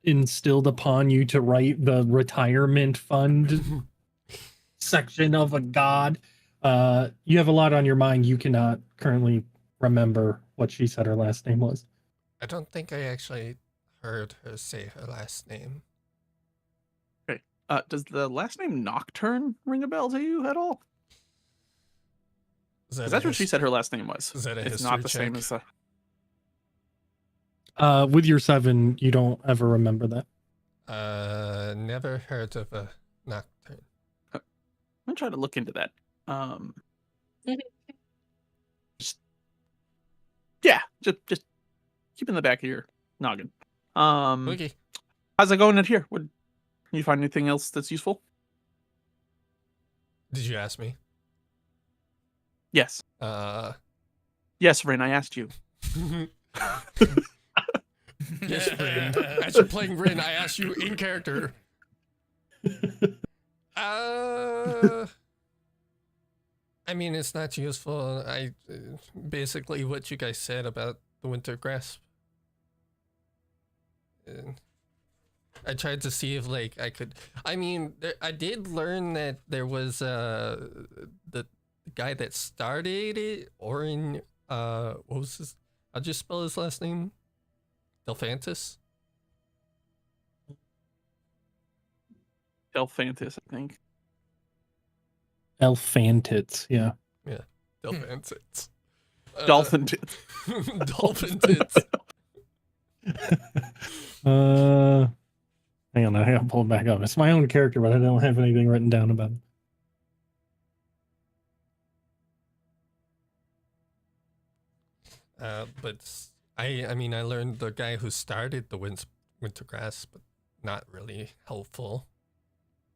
instilled upon you to write the retirement fund section of a god. You have a lot on your mind. You cannot currently remember what she said her last name was.
I don't think I actually heard her say her last name.
Does the last name Nocturne ring a bell to you at all?
Is that
'Cause
a
that's what she
his-
said her last name was.
Is that a
It's
history
not the same
check?
as
With your 7, you don't ever remember that.
Never heard of a nocturne.
I'm gonna try to look into that. Just keep in the back of your noggin.
Okay.
How's it going in here? Can you find anything else that's useful?
Did you ask me?
Yes. Yes, Rin, I asked you.
Yes, Rin. As you're playing Rin, I asked you in character. I mean, it's not useful. Basically what you guys said about the winter grasp. I tried to see if like I could. I mean, I did learn that there was the guy that started it, Orin. What was his? I'll just spell his last name. Delphantis.
Delphantis, I think.
Elphantits, yeah.
Yeah, Delphantis.
Dolphin tits.
Dolphin tits.
Hang on, I gotta pull it back up. It's my own character, but I don't have anything written down about it.
But I mean, I learned the guy who started the winter grass, but not really helpful.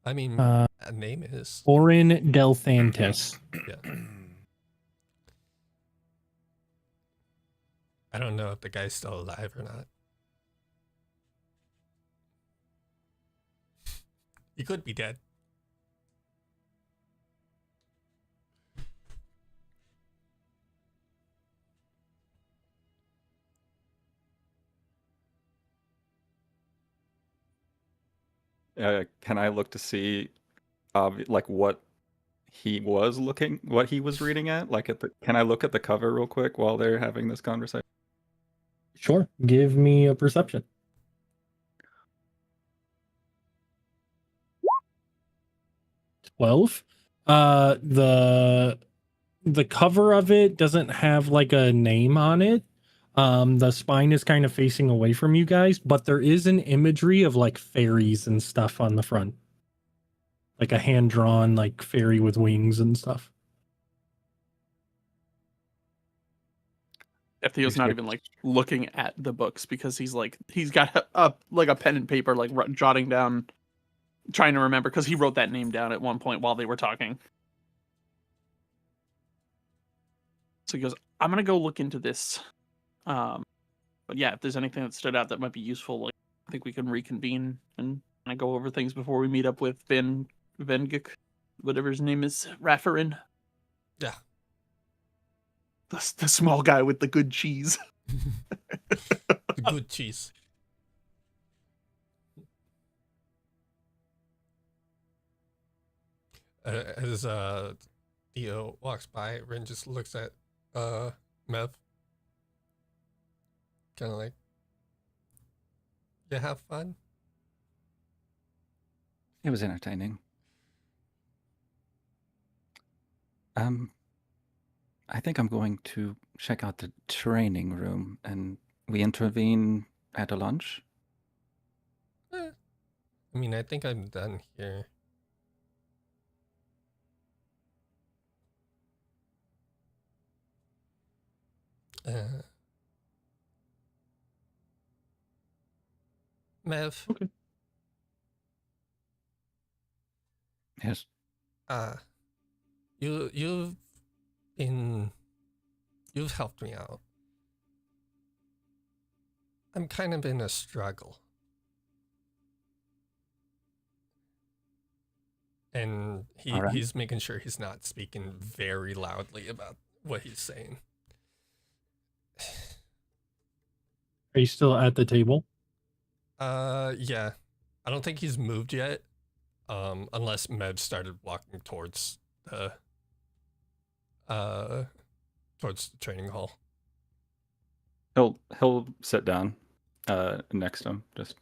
I mean, a name is
Orin Delphantis.
Yeah. I don't know if the guy's still alive or not. He could be dead.
Can I look to see, like what he was reading at? Like can I look at the cover real quick while they're having this conversation?
Sure. Give me a perception. 12. The cover of it doesn't have like a name on it. The spine is kind of facing away from you guys, but there is an imagery of like fairies and stuff on the front. Like a hand-drawn like fairy with wings and stuff.
Theo's not even like looking at the books because he's got a pen and paper like jotting down, trying to remember because he wrote that name down at one point while they were talking. So he goes, "I'm gonna go look into this." But yeah, if there's anything that stood out that might be useful, like I think we can reconvene and go over things before we meet up with Vengik, whatever his name is, Raffarin.
Yeah.
The small guy with the good cheese.
The good cheese. As Theo walks by, Rin just looks at Mev. Kind of like, you have fun?
It was entertaining. I think I'm going to check out the training room, and we intervene at a lunch.
I mean, I think I'm done here. Mev.
Okay.
Yes.
You've helped me out. I'm kind of in a struggle. And he's making sure he's not speaking very loudly about what he's saying.
Are you still at the table?
Yeah. I don't think he's moved yet. Unless Med started walking towards the training hall.
He'll sit down next to him. Just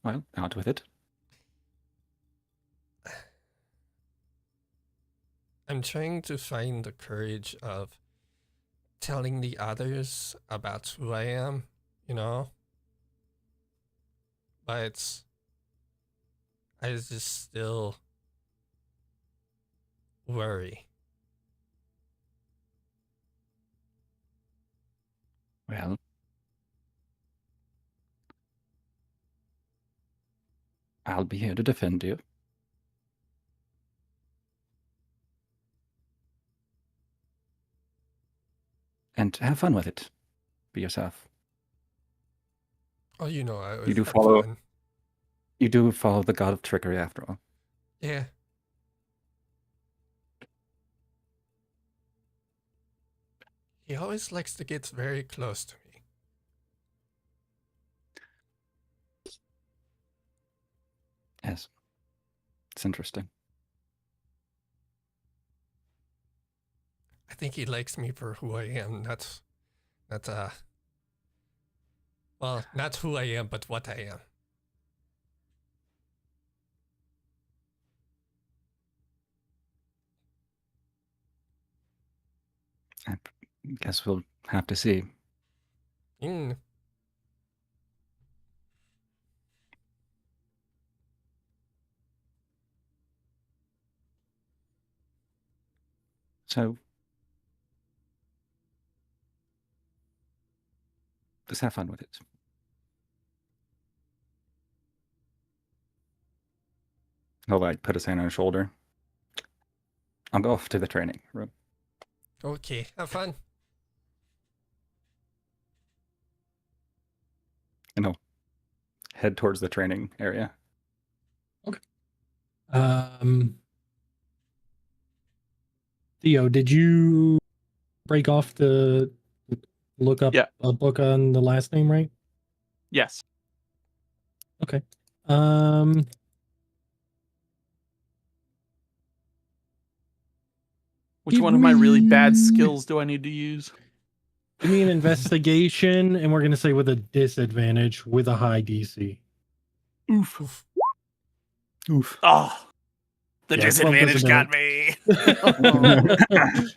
out with it.
I'm trying to find the courage of telling the others about who I am, you know? But I just still worry.
Well, I'll be here to defend you. and have fun with it. Be yourself.
Oh, you know, I always
You do
have
follow-
fun.
You do follow the god of trickery after all.
Yeah. He always likes to get very close to me.
Yes. It's interesting.
I think he likes me for who I am. Well, not who I am, but what I am.
I guess we'll have to see.
Mm.
So, just have fun with it. He'll like put his hand on his shoulder. I'll go off to the training room.
Okay, have fun.
And he'll head towards the training area.
Theo, did you break off the look up
Yeah.
a book on the last name, right?
Yes.
Okay.
Which
Give
one of my really bad
me-
skills do I need to use?
Give me an investigation, and we're gonna say with a disadvantage with a high DC.
Oof.
Oof.
Oh, the
Yeah, 12
disadvantage got me.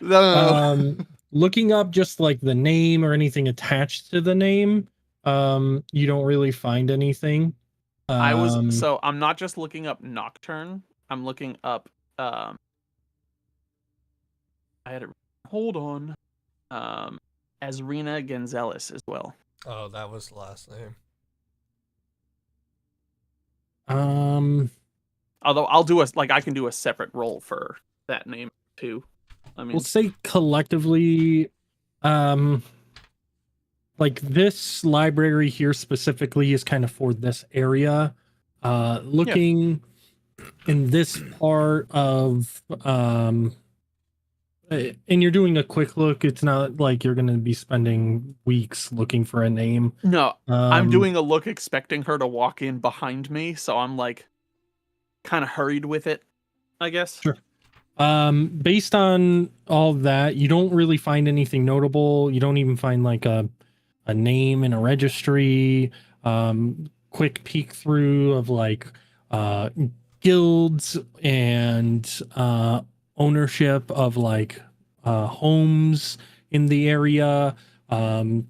No.
Looking up just like the name or anything attached to the name, you don't really find anything.
I'm not just looking up Nocturne. I'm looking up I had it. Hold on. Azrina Gonzalez as well.
Oh, that was the last name.
Although I can do a separate roll for that name too. I mean,
we'll say collectively, like this library here specifically is kind of for this area. Looking in this part of and you're doing a quick look. It's not like you're going to be spending weeks looking for a name.
no, I'm doing a look expecting her to walk in behind me, so I'm like kind of hurried with it, I guess.
Sure. Based on all that, you don't really find anything notable. You don't even find like a name in a registry. Quick peek through of like guilds and ownership of like homes in the area,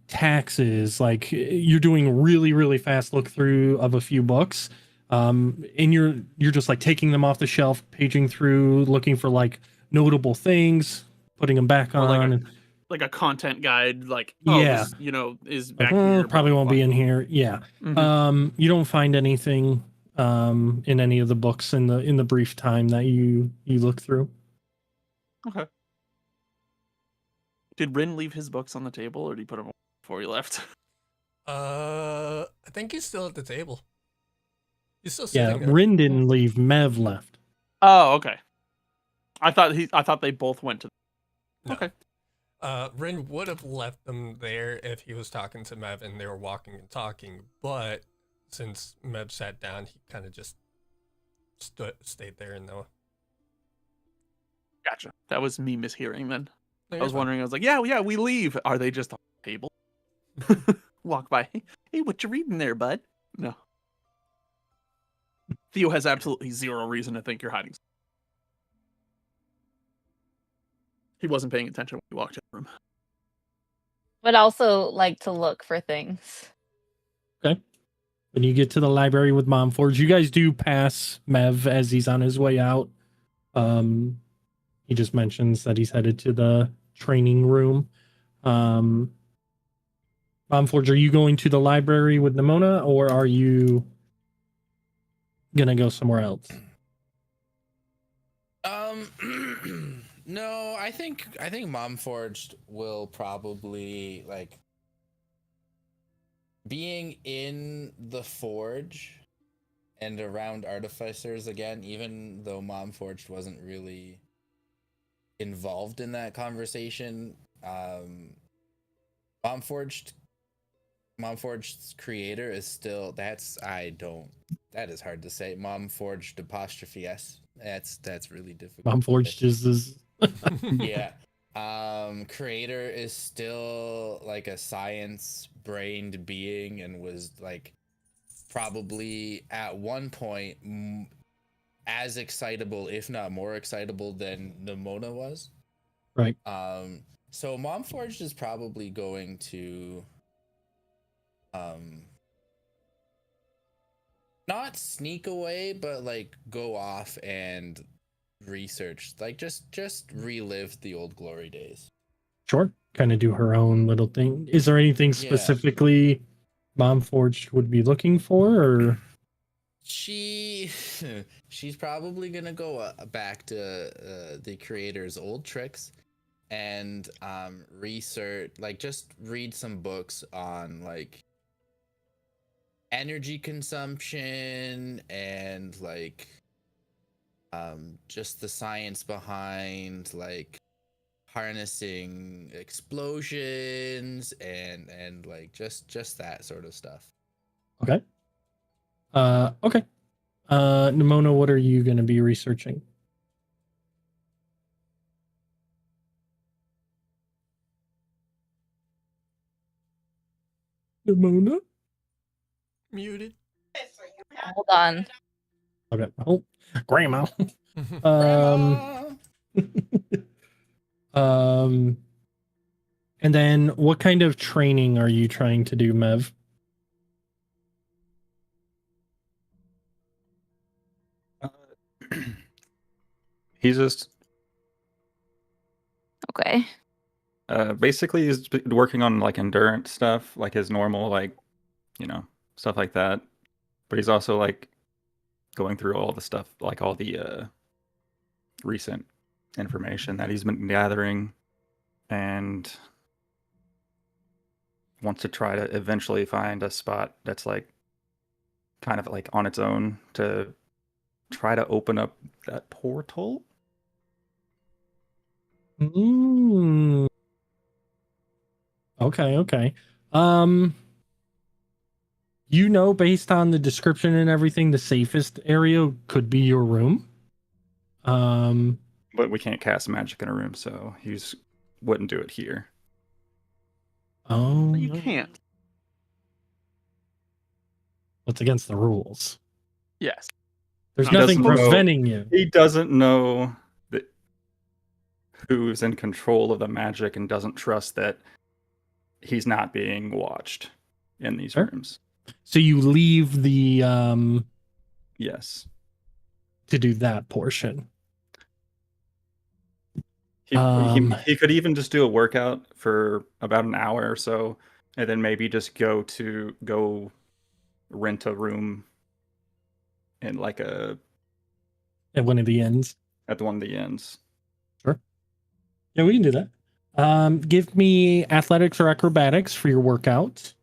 taxes. Like you're doing a really fast look through of a few books, and you're just like taking them off the shelf, paging through, looking for like notable things, putting them back
Or
on.
like a content guide, like
Yeah.
this, is
Like,
back here.
probably
blah,
won't
blah,
be in here. Yeah.
blah. Mhm.
You don't find anything in any of the books in the brief time that you look through.
Okay. Did Rin leave his books on the table, or did he put them before he left?
I think he's still at the table. He's still
Yeah,
sitting there.
Rin didn't leave. Mev left.
Oh, okay. I thought they both went to.
No.
Okay.
Rin would have left them there if he was talking to Mev and they were walking and talking, but since Mev sat down, he kind of just stayed there in the.
Gotcha. That was me mishearing then.
No,
I was
you're fine.
wondering. I was like, yeah, we leave. Are they just on the table? Walk by. Hey, what you reading there, bud? No. Theo has absolutely zero reason to think you're hiding. He wasn't paying attention when he walked in the room.
But also like to look for things.
When you get to the library with Mom Forge, you guys do pass Mev as he's on his way out. He just mentions that he's headed to the training room. Mom Forge, are you going to the library with Nimona, or are you gonna go somewhere else?
No, I think Mom Forged will probably like being in the forge and around artificers again, even though Mom Forged wasn't really involved in that conversation. Mom Forged Mom Forged's creator is still that is hard to say. Mom Forged apostrophe S. That's really difficult.
Mom Forged is
Yeah. Creator is still like a science brained being and was like probably at one point as excitable, if not more excitable than Nimona was.
right.
So Mom Forged is probably going to not sneak away, but like go off and research, like just relive the old glory days.
Sure. Kind of do her own little thing. Is there anything
Yeah.
specifically Mom Forged would be looking for, or
She's probably gonna go back to the creator's old tricks and research, like just read some books on like energy consumption and like just the science behind like harnessing explosions and like just that sort of stuff.
okay? Okay. Nimona, what are you going to be researching? Nimona?
Muted.
Hold on.
Okay. Oh, grandma.
Grandma!
And then what kind of training are you trying to do, Mev?
He's just
Okay.
basically he's working on like endurance stuff, like his normal like, stuff like that. But he's also like going through all the stuff, like all the recent information that he's been gathering, and wants to try to eventually find a spot that's like kind of like on its own to try to open up that portal.
Mm. Okay. Based on the description and everything, the safest area could be your room.
But we can't cast magic in a room, so he's wouldn't do it here.
Oh,
You can't.
What's against the rules?
Yes.
There's
He
nothing
doesn't know-
preventing you.
He doesn't know that who's in control of the magic and doesn't trust that he's not being watched in these
Sure.
rooms.
So you leave the
Yes.
to do that portion.
He could even just do a workout for about an hour or so, and then maybe just go rent a room in like
At one of the ends.
at one of the ends.
Sure. Yeah, we can do that. Give me athletics or acrobatics for your workout.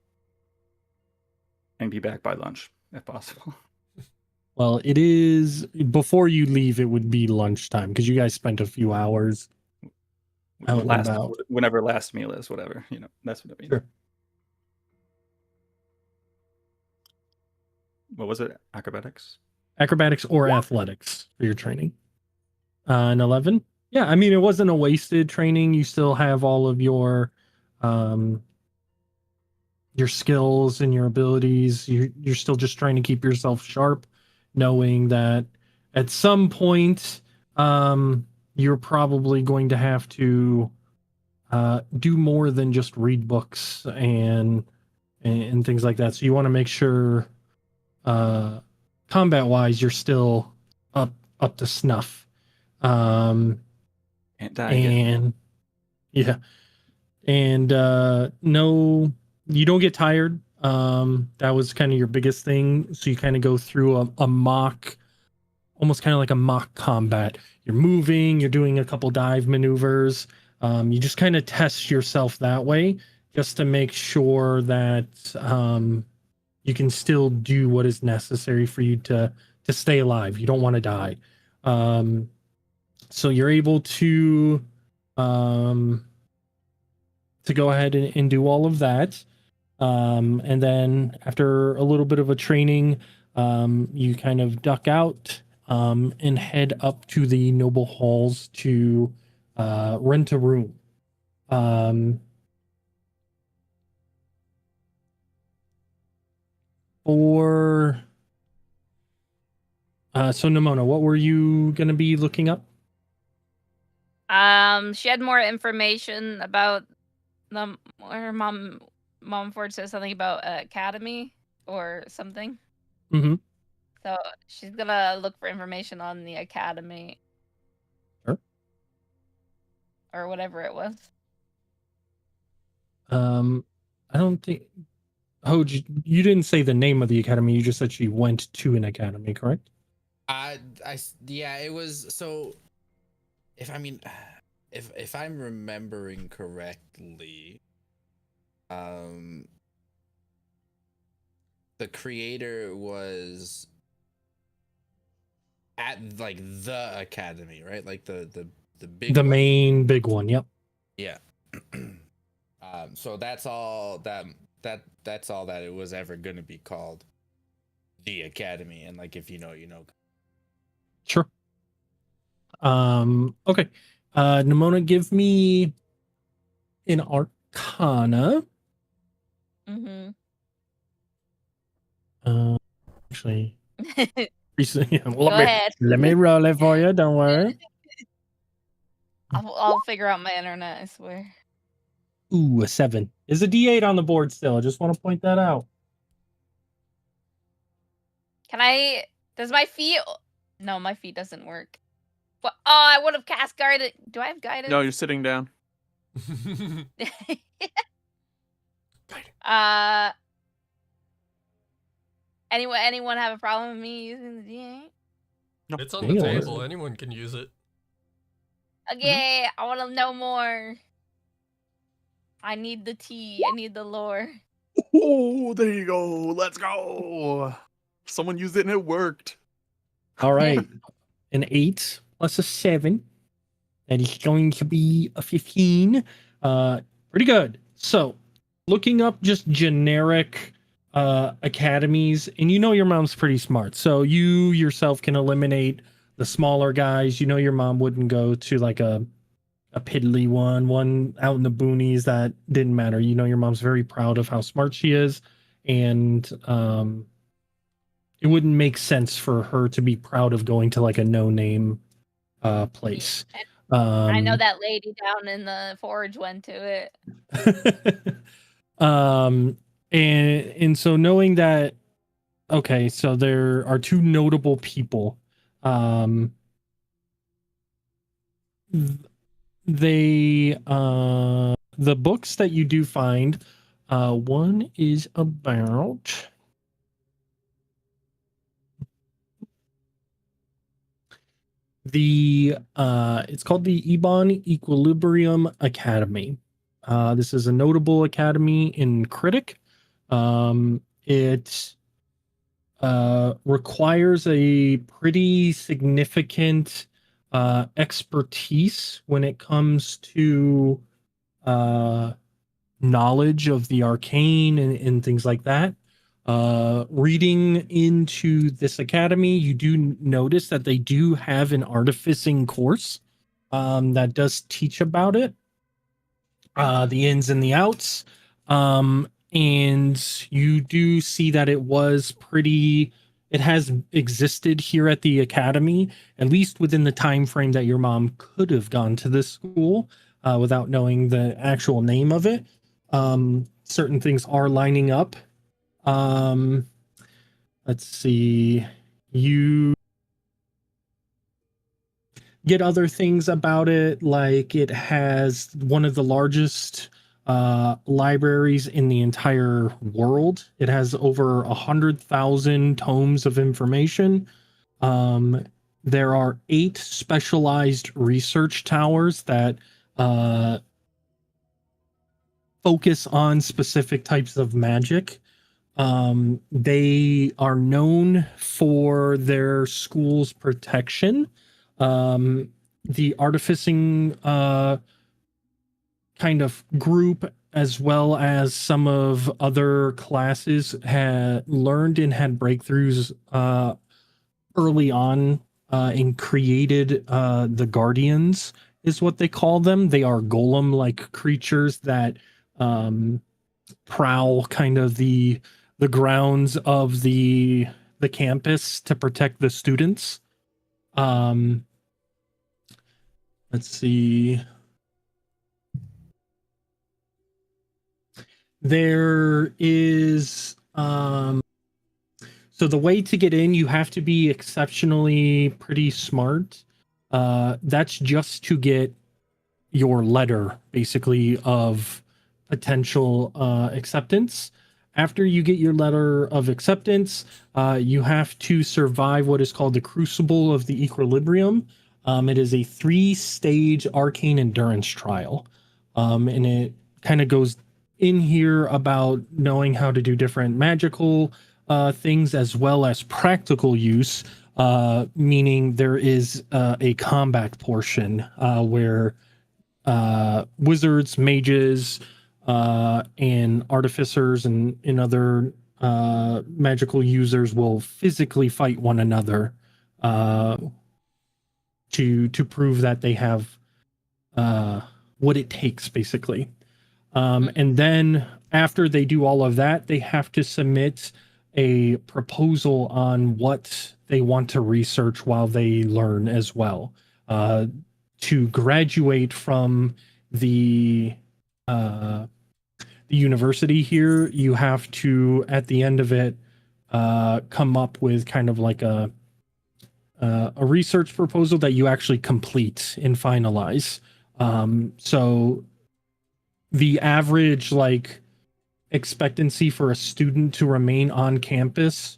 And be back by lunch if possible.
Well, it is before you leave. It would be lunchtime because you guys spent a few hours out and about.
Whenever last meal is, whatever, that's what I mean.
Sure.
What was it? Acrobatics?
Acrobatics or athletics for your training. An 11. Yeah, I mean it wasn't a wasted training. You still have all of your skills and your abilities. You're still just trying to keep yourself sharp, knowing that at some point you're probably going to have to do more than just read books and things like that. So you want to make sure combat wise you're still up to snuff.
Can't die again.
Yeah. And no, you don't get tired. That was kind of your biggest thing. So you kind of go through a mock almost kind of like a mock combat. You're moving, you're doing a couple dive maneuvers. You just kind of test yourself that way, just to make sure that you can still do what is necessary for you to stay alive. You don't want to die. So you're able to go ahead and do all of that. And then after a little bit of a training, you kind of duck out and head up to the noble halls to rent a room. Or so Nimona, what were you gonna be looking up?
She had more information about her mom. Mom Ford said something about academy or something.
Mm-hmm.
So she's gonna look for information on the academy.
Sure.
Or whatever it was.
I don't think. Oh, you didn't say the name of the academy. You just said she went to an academy, correct?
Yeah, it was. So if I'm remembering correctly, the creator was at like the academy, right? Like the big
The
one.
main big one. Yep.
Yeah. So that's all that's all that it was ever going to be called, the academy. And like, if you know, you know.
Sure. Okay. Nimona, give me an Arcana.
Mm-hmm.
Actually,
Go
let me roll it for you. Don't worry.
I'll figure out my internet, I swear.
Ooh, a 7. Is a D8 on the board still? I just want to point that out.
Does my feet? No, my feet doesn't work. What? Oh, I would have cast guided. Do I have guidance?
No, you're sitting down.
Anyone have a problem with me using the D8?
No.
It's on the table. Anyone can use it.
Okay, I want to know more. I need the tea. I need the lore.
Oh, there you go. Let's go. Someone used it and it worked.
All right. An 8 plus a 7. That is going to be a 15. Pretty good. So, looking up just generic academies, and you know your mom's pretty smart. So, you yourself can eliminate the smaller guys. You know your mom wouldn't go to like a piddly one out in the boonies that didn't matter. You know your mom's very proud of how smart she is, and it wouldn't make sense for her to be proud of going to like a no-name place.
I know that lady down in the forge went to it.
And so knowing that, okay, so there are 2 notable people. They the books that you do find, one is about the it's called the Ebon Equilibrium Academy. This is a notable academy in Critic. It requires a pretty significant expertise when it comes to knowledge of the arcane and things like that. Reading into this academy, you do notice that they do have an artificing course that does teach about it, the ins and the outs. And you do see that it has existed here at the academy, at least within the time frame that your mom could have gone to this school, without knowing the actual name of it. Certain things are lining up. Let's see. You get other things about it, like it has one of the largest libraries in the entire world. It has over 100,000 tomes of information. there are 8 specialized research towers that focus on specific types of magic. They are known for their school's protection. The artificing kind of group, as well as some of other classes, had learned and had breakthroughs early on and created the Guardians, is what they call them. They are golem-like creatures that prowl kind of the grounds of the campus to protect the students. Let's see. There is so the way to get in, you have to be exceptionally pretty smart. That's just to get your letter, basically, of potential acceptance. After you get your letter of acceptance, you have to survive what is called the Crucible of the Equilibrium. It is a 3-stage arcane endurance trial. And it kind of goes in here about knowing how to do different magical things as well as practical use, meaning there is a combat portion where wizards, mages, and artificers and other magical users will physically fight one another to prove that they have what it takes, basically. And then after they do all of that, they have to submit a proposal on what they want to research while they learn as well. To graduate from the university here, you have to, at the end of it, come up with kind of like a research proposal that you actually complete and finalize. So the average like expectancy for a student to remain on campus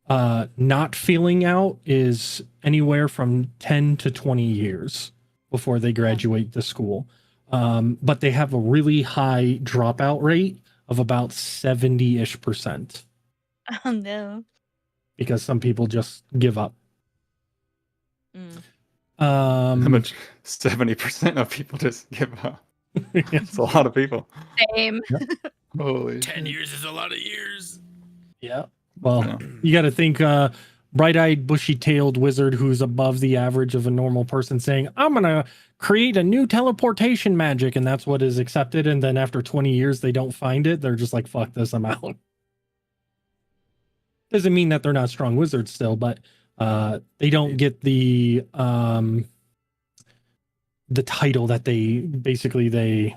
not feeling out is anywhere from 10 to 20 years before they graduate the school. But they have a really high dropout rate of about 70-ish%.
Oh no.
Because some people just give up.
How much? 70% of people just give up. It's a lot of people.
Same.
Holy
10 years is a lot of years.
Yeah. Well,
Yeah.
you got to think bright-eyed, bushy-tailed wizard who's above the average of a normal person saying, I'm going to create a new teleportation magic, and that's what is accepted. And then after 20 years, they don't find it. They're just like, fuck this, I'm out. Doesn't mean that they're not strong wizards still, but they don't get the title that they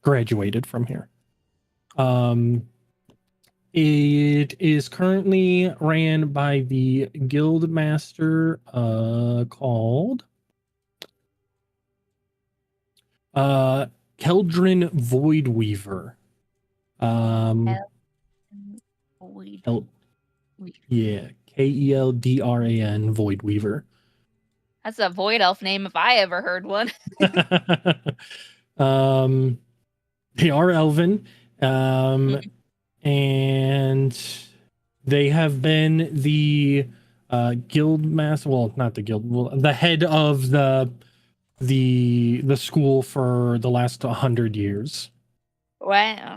graduated from here. It is currently ran by the guild master called Keldrin Voidweaver. Yeah, Keldran Voidweaver.
That's a void elf name if I ever heard one.
They are elven, and they have been the guild master. Well, not the guild. Well, the head of the school for the last 100 years.
Wow.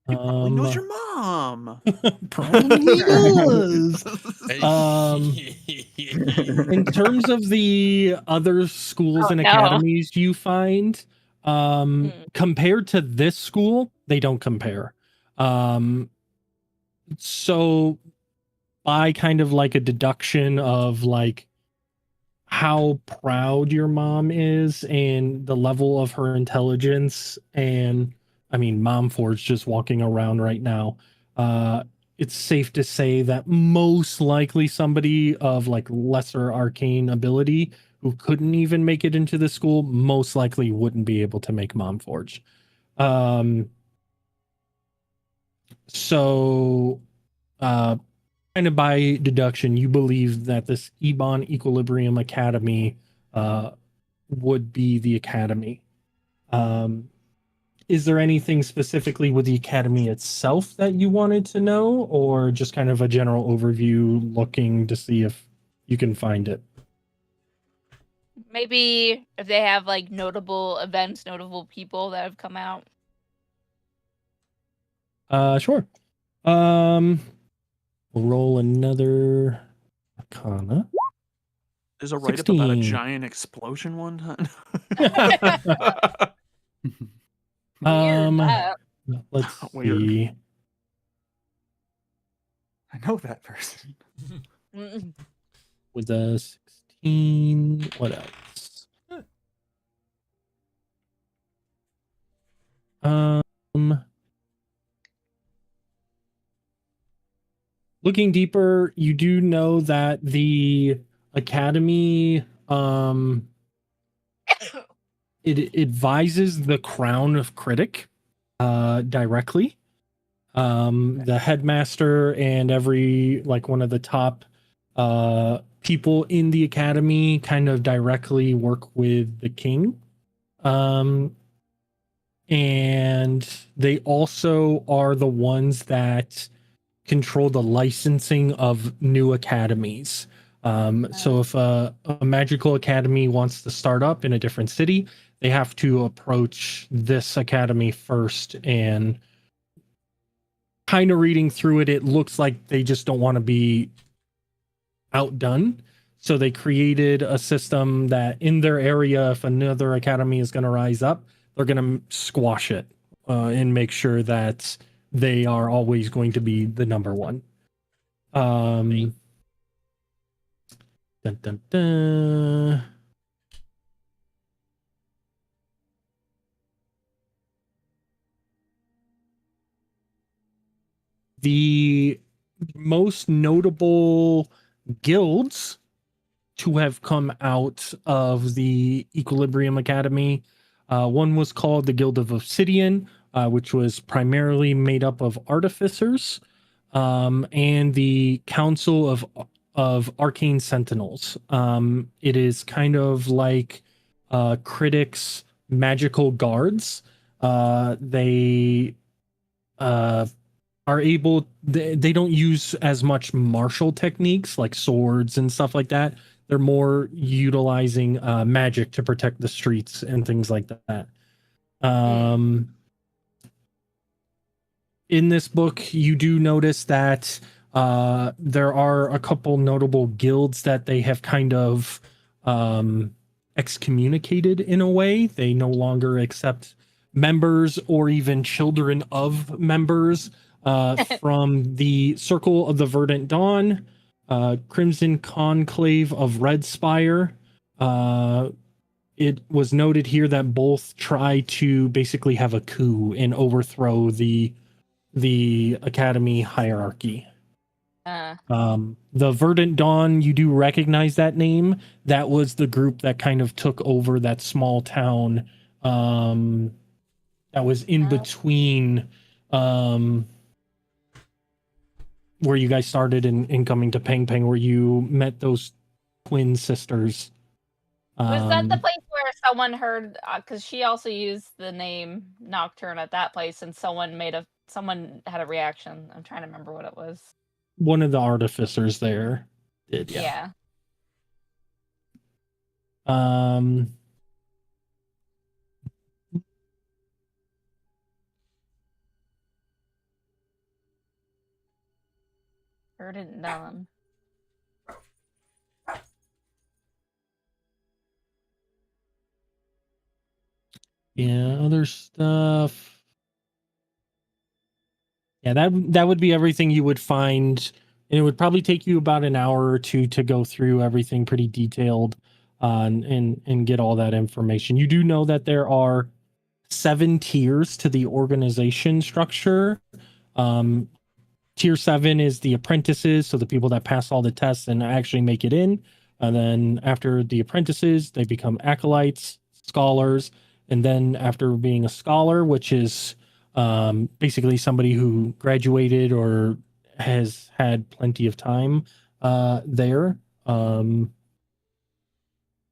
He probably knows your mom.
Probably does. In terms of the other schools and academies you find, compared to this school, they don't compare. So by kind of like a deduction of like how proud your mom is and the level of her intelligence, and I mean, Mom Ford's just walking around right now. It's safe to say that most likely somebody of like lesser arcane ability who couldn't even make it into the school most likely wouldn't be able to make Mom Forge. So kind of by deduction, you believe that this Ebon Equilibrium Academy would be the academy. Is there anything specifically with the academy itself that you wanted to know, or just kind of a general overview looking to see if you can find it?
Maybe if they have like notable events, notable people that have come out.
Sure. We'll roll another Arcana.
There's a write up about a
16.
giant explosion one time.
Um,
that.
let's
Weird.
see.
I know that person.
Mm.
With a 16, what else? Looking deeper, you do know that the academy it advises the crown of critic directly. The headmaster and every like one of the top people in the academy kind of directly work with the king. And they also are the ones that control the licensing of new academies. So if a magical academy wants to start up in a different city, they have to approach this academy first. And kind of reading through it, it looks like they just don't want to be outdone. So they created a system that in their area, if another academy is going to rise up, they're going to squash it and make sure that they are always going to be the number one. Dun, dun, dun. The most notable guilds to have come out of the Equilibrium Academy. One was called the Guild of Obsidian, which was primarily made up of artificers, and the Council of Arcane Sentinels. It is kind of like critics' magical guards. They are able. They don't use as much martial techniques like swords and stuff like that. They're more utilizing magic to protect the streets and things like that. In this book, you do notice that there are a couple notable guilds that they have kind of excommunicated in a way. They no longer accept members or even children of members from the Circle of the Verdant Dawn, Crimson Conclave of Red Spire. It was noted here that both try to basically have a coup and overthrow the academy hierarchy. The Verdant Dawn, you do recognize that name. That was the group that kind of took over that small town that was in between where you guys started in coming to Peng Peng, where you met those twin sisters.
Was that the place where someone heard? Because she also used the name Nocturne at that place, and someone had a reaction. I'm trying to remember what it was.
One of the artificers there did,
Yeah. Heard it done.
Yeah, other stuff. Yeah, that would be everything you would find, and it would probably take you about an hour or two to go through everything pretty detailed and get all that information. You do know that there are 7 tiers to the organization structure. Tier 7 is the apprentices, so the people that pass all the tests and actually make it in. And then after the apprentices, they become acolytes, scholars, and then after being a scholar, which is basically somebody who graduated or has had plenty of time there.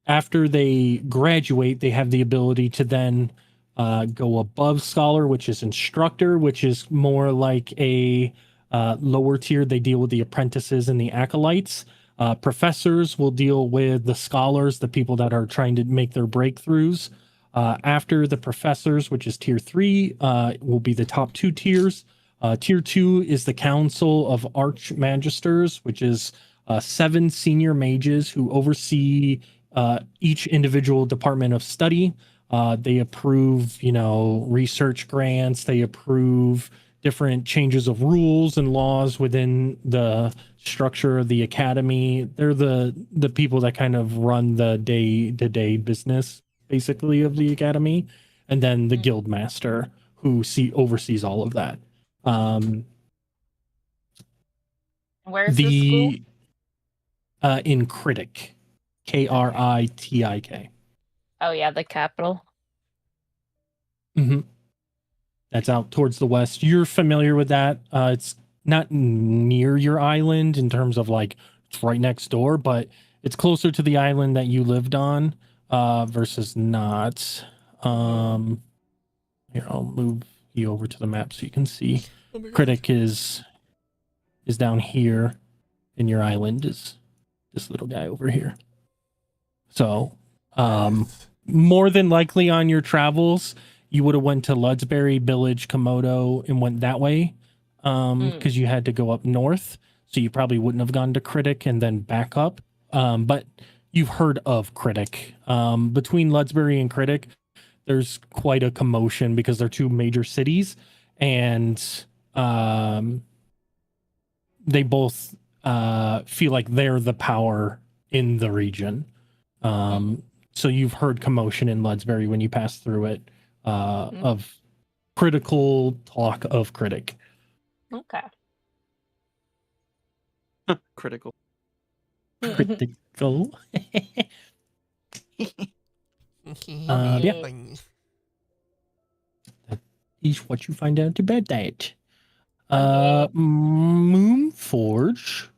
After they graduate, they have the ability to then go above scholar, which is instructor, which is more like a lower tier. They deal with the apprentices and the acolytes. Professors will deal with the scholars, the people that are trying to make their breakthroughs. After the professors, which is tier 3, will be the top 2 tiers. Tier 2 is the Council of Archmagisters, which is 7 senior mages who oversee each individual department of study. They approve, research grants. They approve different changes of rules and laws within the structure of the academy. They're the people that kind of run the day-to-day business, basically, of the academy. And then the guild master, who oversees all of that.
Where's the school?
In Critic, Krittik.
Oh yeah, the capital.
Mm-hmm. That's out towards the west. You're familiar with that. It's not near your island in terms of like it's right next door, but it's closer to the island that you lived on versus not. Here, I'll move you over to the map so you can see.
Oh my God.
Critic is down here, and your island is this little guy over here. So, more than likely on your travels, you would have went to Ludsbury, Village, Komodo, and went that way because you had to go up north. So you probably wouldn't have gone to Critic and then back up. But you've heard of Critic. Between Ludsbury and Critic, there's quite a commotion because they're 2 major cities, and they both feel like they're the power in the region. So you've heard commotion in Ludsbury when you pass through it of critical talk of Critic.
Okay.
Critical.
Critical. Yeah. That is what you find out about that. Moonforge.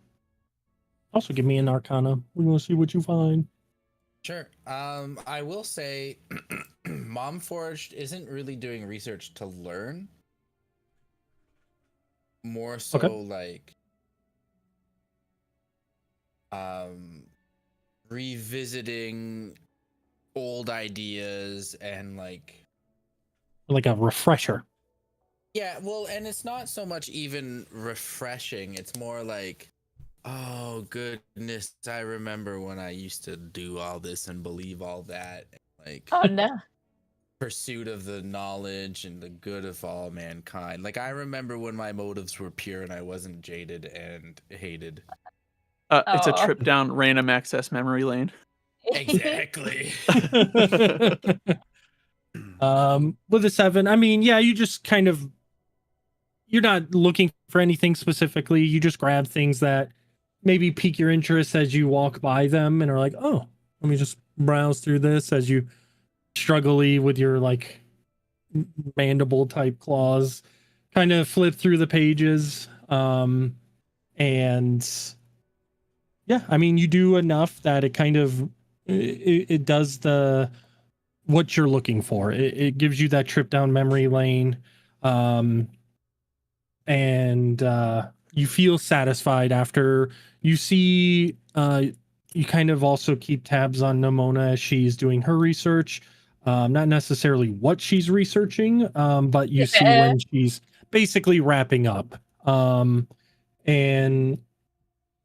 Also give me an arcana. We're going to see what you find.
Sure. I will say Mom Forged isn't really doing research to learn. More so like revisiting old ideas and like
a refresher.
Yeah, well, and it's not so much even refreshing. It's more like, oh goodness, I remember when I used to do all this and believe all that. Like,
oh no.
Pursuit of the knowledge and the good of all mankind. Like, I remember when my motives were pure and I wasn't jaded and hated.
It's a trip down random access memory lane.
Exactly.
With a 7, I mean, yeah, you just kind of, you're not looking for anything specifically. You just grab things that maybe pique your interest as you walk by them and are like, oh, let me just browse through this as you struggly with your like mandible type claws, kind of flip through the pages. And yeah, I mean, you do enough that it kind of, it does what you're looking for. It gives you that trip down memory lane. And you feel satisfied after you see, you kind of also keep tabs on Nimona as she's doing her research. Not necessarily what she's researching, but you see when she's basically wrapping up. And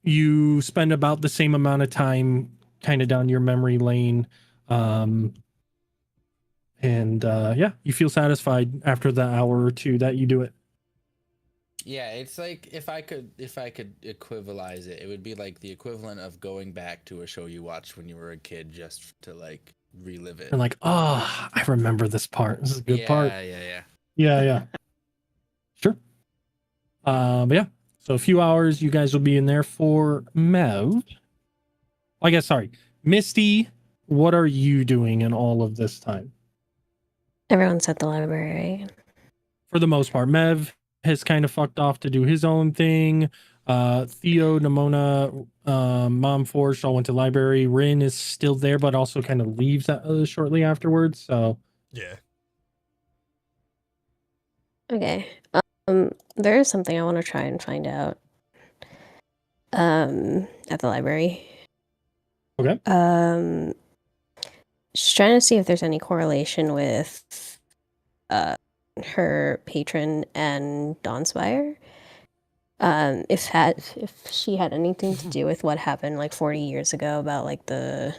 you spend about the same amount of time kind of down your memory lane. And yeah, you feel satisfied after the hour or 2 that you do it.
Yeah, it's like if I could equivalize it, it would be like the equivalent of going back to a show you watched when you were a kid just to like relive it.
And like, oh, I remember this part. This is a good part.
Yeah.
Sure. But yeah. So a few hours, you guys will be in there for Mev. I guess, sorry. Misty, what are you doing in all of this time?
Everyone's at the library, right?
For the most part. Mev, has kind of fucked off to do his own thing. Theo, Nimona, Mom Forged all went to library. Rin is still there, but also kind of leaves shortly afterwards. So
Yeah.
Okay. There is something I want to try and find out. At the library.
Okay.
Just trying to see if there's any correlation with her patron and Dawnspire. If she had anything to do with what happened like 40 years ago about like the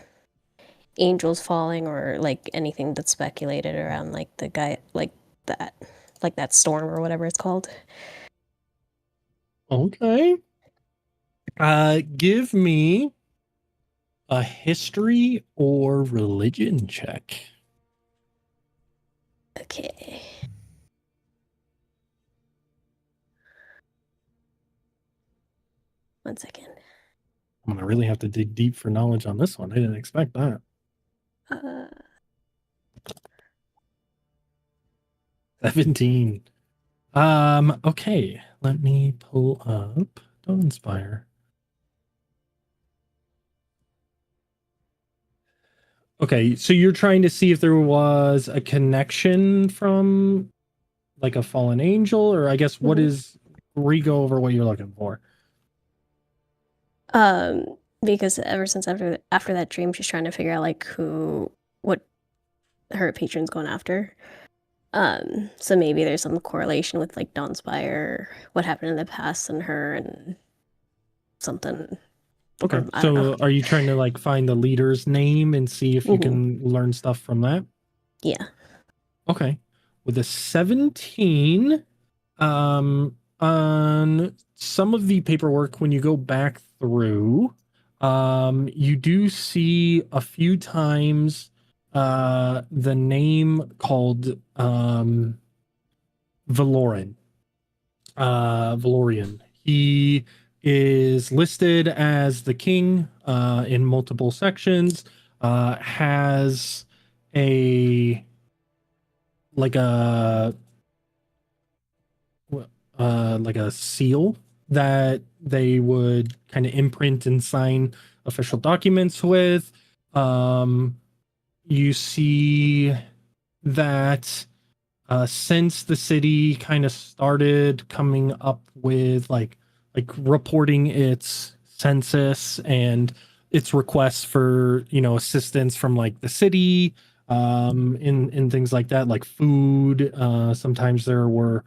angels falling, or like anything that's speculated around like the guy like that storm or whatever it's called.
Okay. Give me a history or religion check.
Okay. One second.
I'm gonna really have to dig deep for knowledge on this one. I didn't expect that. 17. Okay. Let me pull up Dawnspire. Okay, so you're trying to see if there was a connection from like a fallen angel, or I guess what is re-go over what you're looking for.
Because ever since after that dream, she's trying to figure out like what her patron's going after. So maybe there's some correlation with like Dawnspire, what happened in the past, and her, and something.
Okay,
I don't know.
so are you trying to like find the leader's name and see if you can learn stuff from that?
Yeah.
Okay. With a 17, on some of the paperwork, when you go back through, you do see a few times the name called Valoran. Valorian. He is listed as the king in multiple sections. Has a like a like a seal that they would kind of imprint and sign official documents with. You see that since the city kind of started coming up with like reporting its census and its requests for assistance from like the city in things like that, like food. Sometimes there were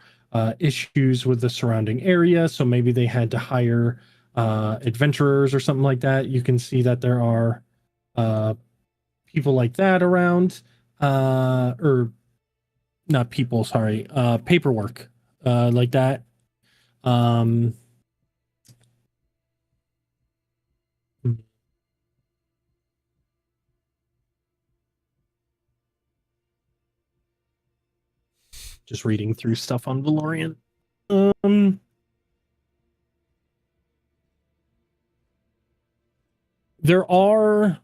issues with the surrounding area, so maybe they had to hire adventurers or something like that. You can see that there are people like that around, or not people, sorry, paperwork like that. Just reading through stuff on Valorian. There are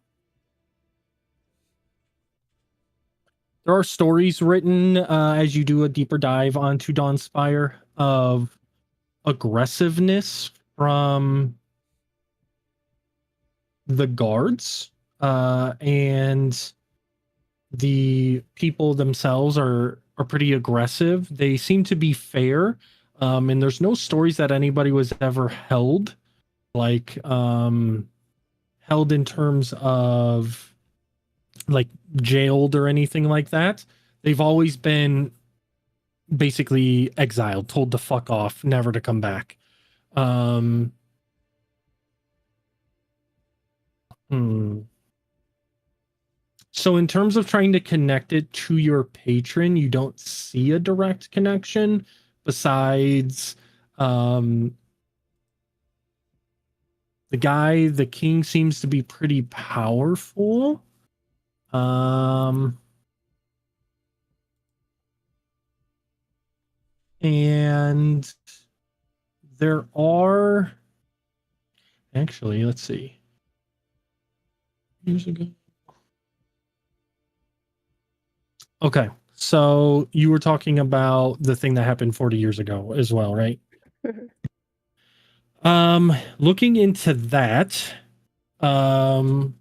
stories written as you do a deeper dive onto Dawnspire of aggressiveness from the guards, and the people themselves are pretty aggressive. They seem to be fair, and there's no stories that anybody was ever held held in terms of like jailed or anything like that. They've always been basically exiled, told to fuck off, never to come back. So in terms of trying to connect it to your patron, you don't see a direct connection besides the king seems to be pretty powerful. And there are actually, let's see. Years ago. Okay, So you were talking about the thing that happened 40 years ago as well, right?
Mhm.
Looking into that, you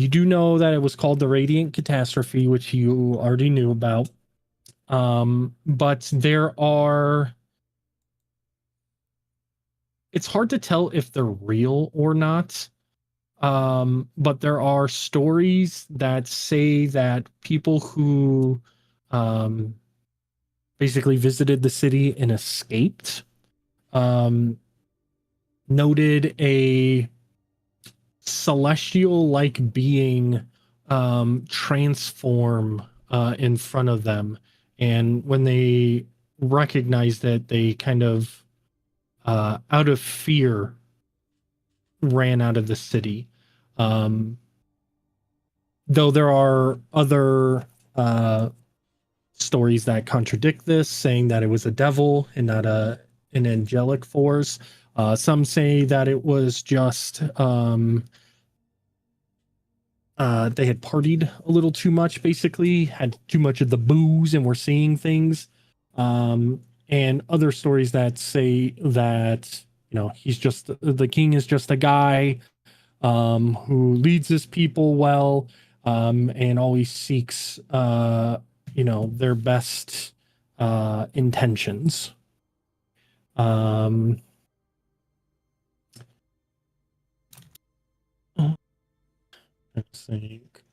do know that it was called the Radiant Catastrophe, which you already knew about. But it's hard to tell if they're real or not. But there are stories that say that people who basically visited the city and escaped noted a celestial like being transform in front of them. And when they recognized it, they kind of, out of fear, ran out of the city. Though there are other stories that contradict this, saying that it was a devil and not an angelic force. Some say that it was just they had partied a little too much, basically, had too much of the booze and were seeing things. And other stories that say that, he's just the king is just a guy who leads his people well and always seeks, their best intentions. Let's think.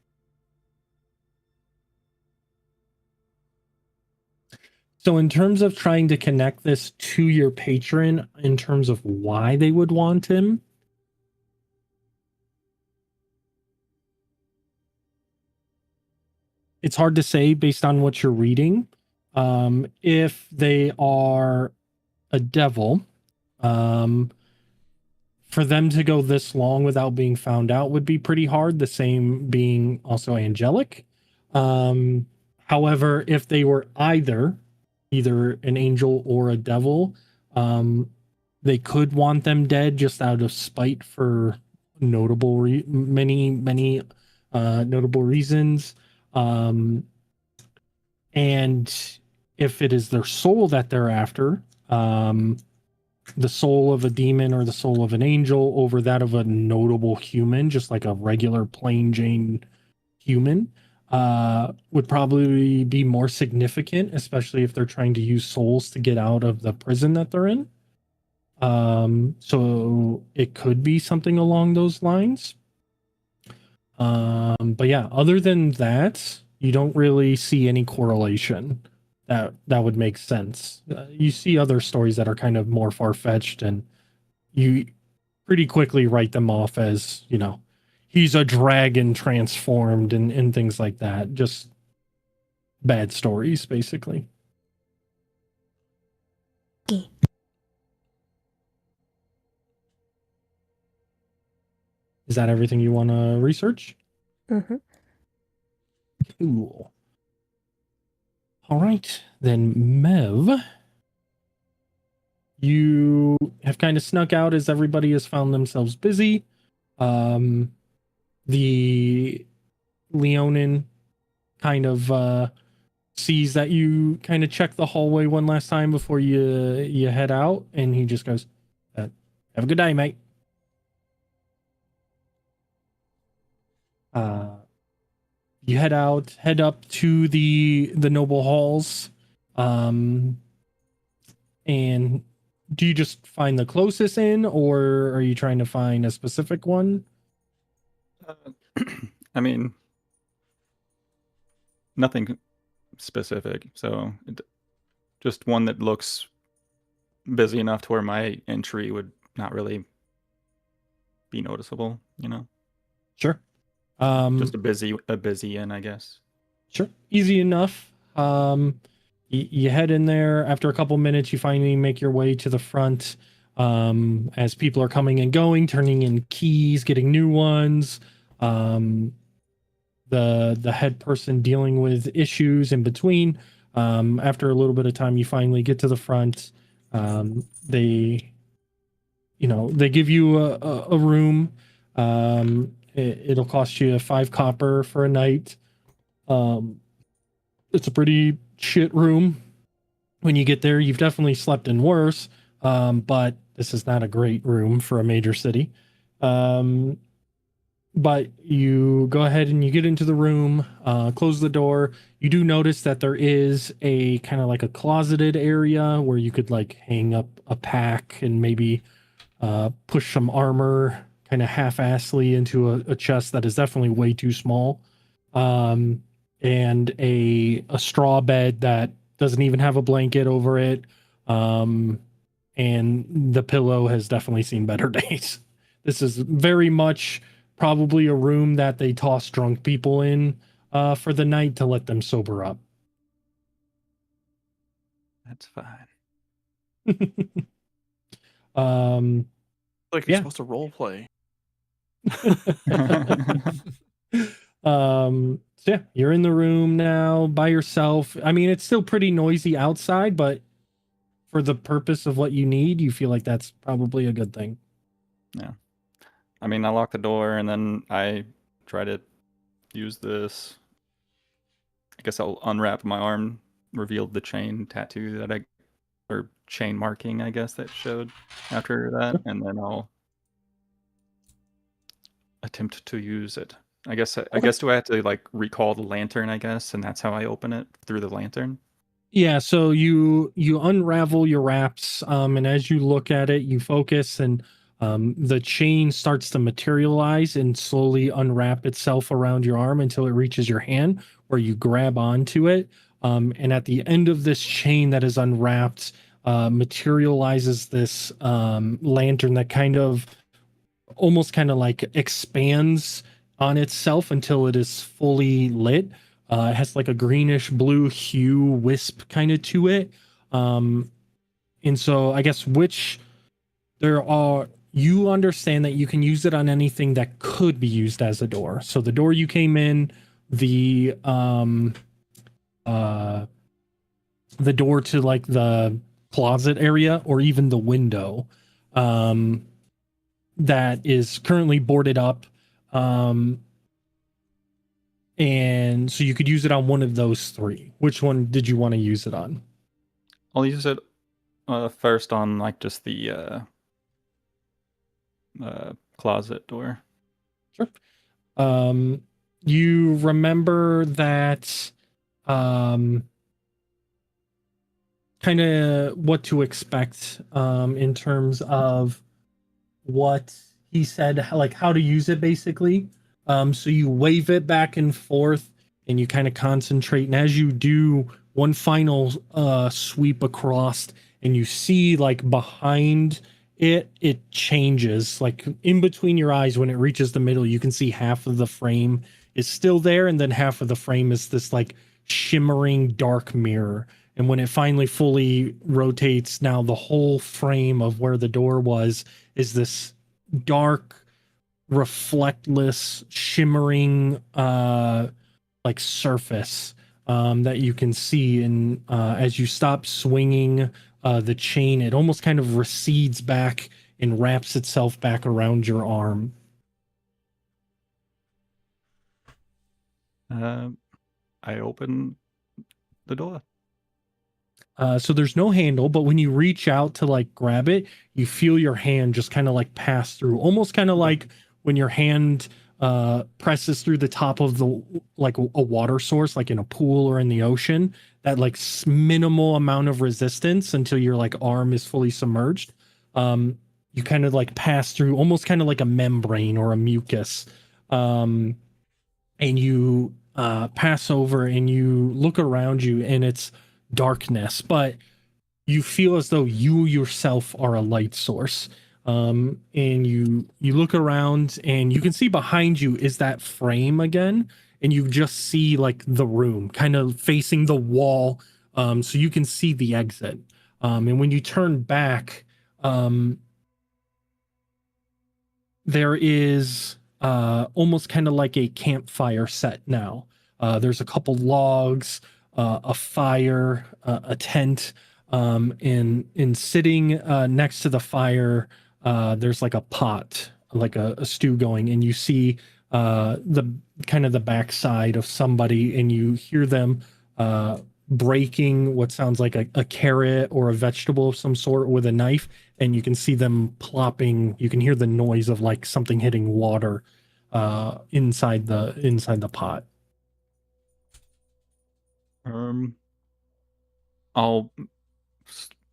So, in terms of trying to connect this to your patron, in terms of why they would want him, it's hard to say based on what you're reading. If they are a devil, for them to go this long without being found out would be pretty hard. The same being also angelic. However, if they were either an angel or a devil, they could want them dead just out of spite for many notable reasons. And if it is their soul that they're after, the soul of a demon or the soul of an angel over that of a notable human, just like a regular plain Jane human, would probably be more significant, especially if they're trying to use souls to get out of the prison that they're in. So it could be something along those lines. But yeah, other than that, you don't really see any correlation that would make sense. You see other stories that are kind of more far-fetched, and you pretty quickly write them off as, he's a dragon transformed and things like that. Just bad stories, basically.
Okay.
Is that everything you want to research?
Mm-hmm.
Cool. All right, then, Mev, you have kind of snuck out as everybody has found themselves busy. The Leonin kind of sees that you kind of check the hallway one last time before you head out, and he just goes, "Have a good day, mate." You head up to the noble halls, and do you just find the closest inn, or are you trying to find a specific one?
I mean, nothing specific. So just one that looks busy enough to where my entry would not really be noticeable.
Sure.
Just a busy inn, I guess.
Sure. Easy enough. You head in there. After a couple minutes, you finally make your way to the front. As people are coming and going, turning in keys, getting new ones. The head person dealing with issues in between. After a little bit of time, you finally get to the front. They give you a room. It'll cost you 5 copper for a night. It's a pretty shit room. When you get there, you've definitely slept in worse, but this is not a great room for a major city. But you go ahead and you get into the room, close the door. You do notice that there is a kind of like a closeted area where you could like hang up a pack and maybe push some armor kind of half-assly into a chest that is definitely way too small. And a straw bed that doesn't even have a blanket over it. And the pillow has definitely seen better days. This is very much probably a room that they toss drunk people in for the night to let them sober up.
That's fine.
Like you're
Yeah.
supposed to role play.
So yeah, you're in the room now by yourself. I mean, it's still pretty noisy outside, but for the purpose of what you need, you feel like that's probably a good thing.
Yeah. I mean, I lock the door and then I try to use this. I guess I'll unwrap my arm, reveal the chain tattoo that or chain marking, I guess, that showed after that, and then I'll attempt to use it. I guess do I have to like recall the lantern, I guess, and that's how I open it through the lantern?
Yeah, so you unravel your wraps, and as you look at it, you focus, and the chain starts to materialize and slowly unwrap itself around your arm until it reaches your hand, where you grab onto it. And at the end of this chain that is unwrapped, materializes this lantern that kind of almost kind of like expands on itself until it is fully lit. It has like a greenish blue hue wisp kind of to it. And so I guess you understand that you can use it on anything that could be used as a door. So the door you came in, the door to like the closet area, or even the window that is currently boarded up. And so you could use it on one of those three. Which one did you want to use it on?
I'll use it first on like just the closet door.
Sure. You remember that kind of what to expect in terms of what he said, like how to use it basically. So you wave it back and forth and you kind of concentrate. And as you do one final sweep across, and you see like behind it changes. Like in between your eyes, when it reaches the middle, you can see half of the frame is still there, and then half of the frame is this like shimmering dark mirror. And when it finally fully rotates, now the whole frame of where the door was is this dark, reflectless, shimmering like surface that you can see. And as you stop swinging the chain, it almost kind of recedes back and wraps itself back around your arm.
I open the door.
So there's no handle, but when you reach out to like grab it, you feel your hand just kind of like pass through, almost kind of like when your hand presses through the top of the like a water source, like in a pool or in the ocean, that like minimal amount of resistance until your like arm is fully submerged. You kind of like pass through almost kind of like a membrane or a mucus. And you pass over and you look around you, and it's darkness, but you feel as though you yourself are a light source. And you look around, and you can see behind you is that frame again, and you just see like the room kind of facing the wall, so you can see the exit. And when you turn back, there is almost kind of like a campfire set now. There's a couple logs, a fire, a tent, and sitting next to the fire, there's like a pot, like a stew going, and you see the kind of the backside of somebody, and you hear them breaking what sounds like a carrot or a vegetable of some sort with a knife, and you can see them plopping. You can hear the noise of like something hitting water inside the pot.
I'll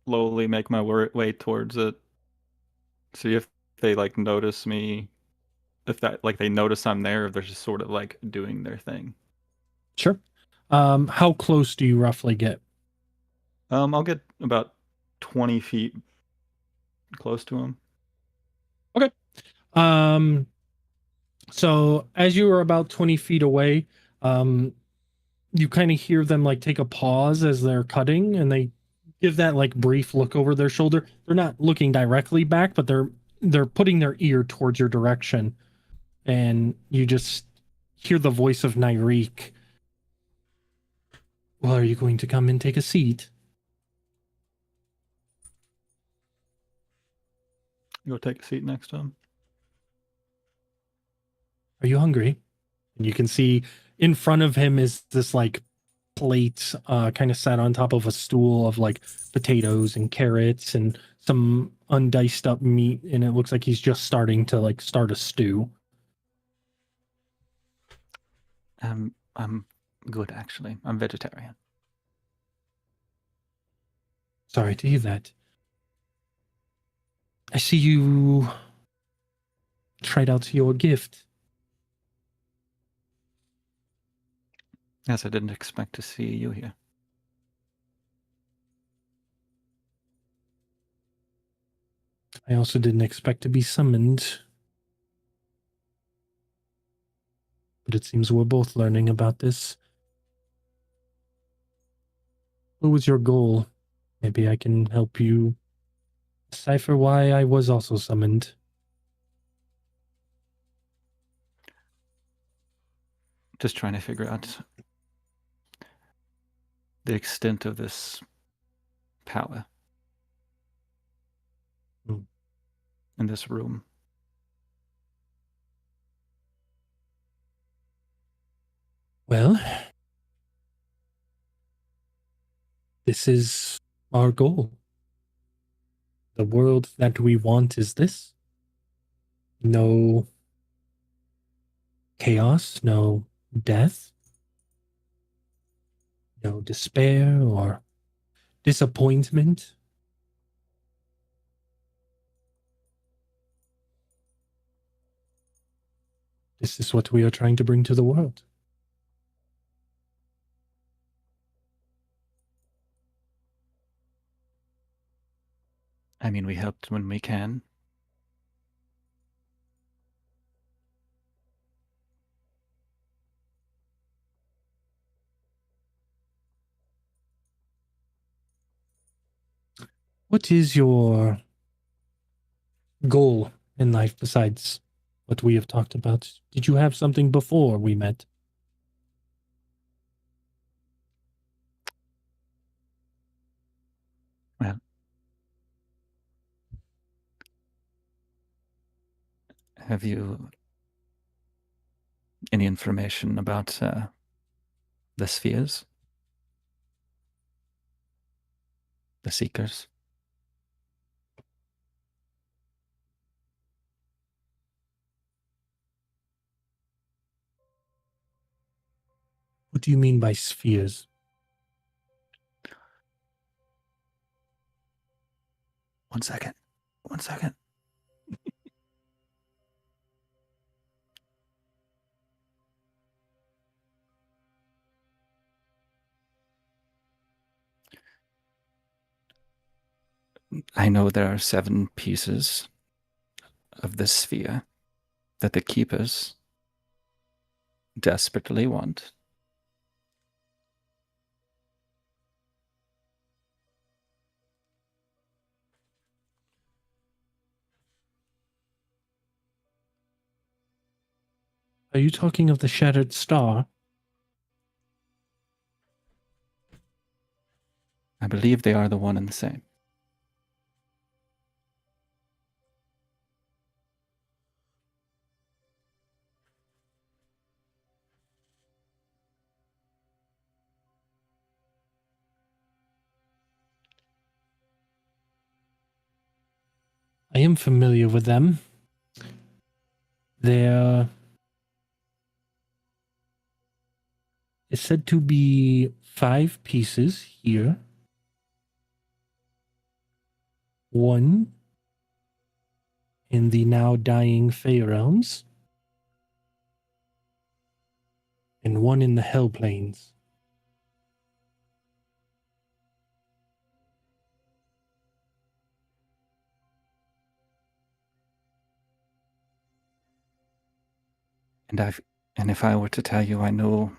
slowly make my way towards it. See if they like notice me. If that like they notice I'm there, if they're just sort of like doing their thing.
Sure. How close do you roughly get?
I'll get about 20 feet close to him.
Okay. So as you are about 20 feet away, you kind of hear them like take a pause as they're cutting, and they give that like brief look over their shoulder. They're not looking directly back, but they're putting their ear towards your direction, and you just hear the voice of Nyreek. Well, are you going to come and take a seat?
Go take a seat next to him.
Are you hungry? And you can see in front of him is this like plate kind of sat on top of a stool of like potatoes and carrots and some undiced up meat, and it looks like he's just starting to like start a stew.
I'm good actually. I'm vegetarian.
Sorry to hear that. I see you tried out your gift.
Yes, I didn't expect to see you here.
I also didn't expect to be summoned. But it seems we're both learning about this. What was your goal? Maybe I can help you decipher why I was also summoned.
Just trying to figure out the extent of this power in this room.
Well, this is our goal. The world that we want is this. No chaos, no death, no despair or disappointment. This is what we are trying to bring to the world.
I mean, we helped when we can.
What is your goal in life besides what we have talked about? Did you have something before we met?
Well, have you any information about the spheres? The Seekers?
What do you mean by spheres?
One second. One second. I know there are 7 pieces of this sphere that the Keepers desperately want.
Are you talking of the Shattered Star?
I believe they are the one and the same.
I am familiar with them. There is said to be 5 pieces here. One in the now dying Fey realms, and one in the Hell Plains.
And if I were to tell you I know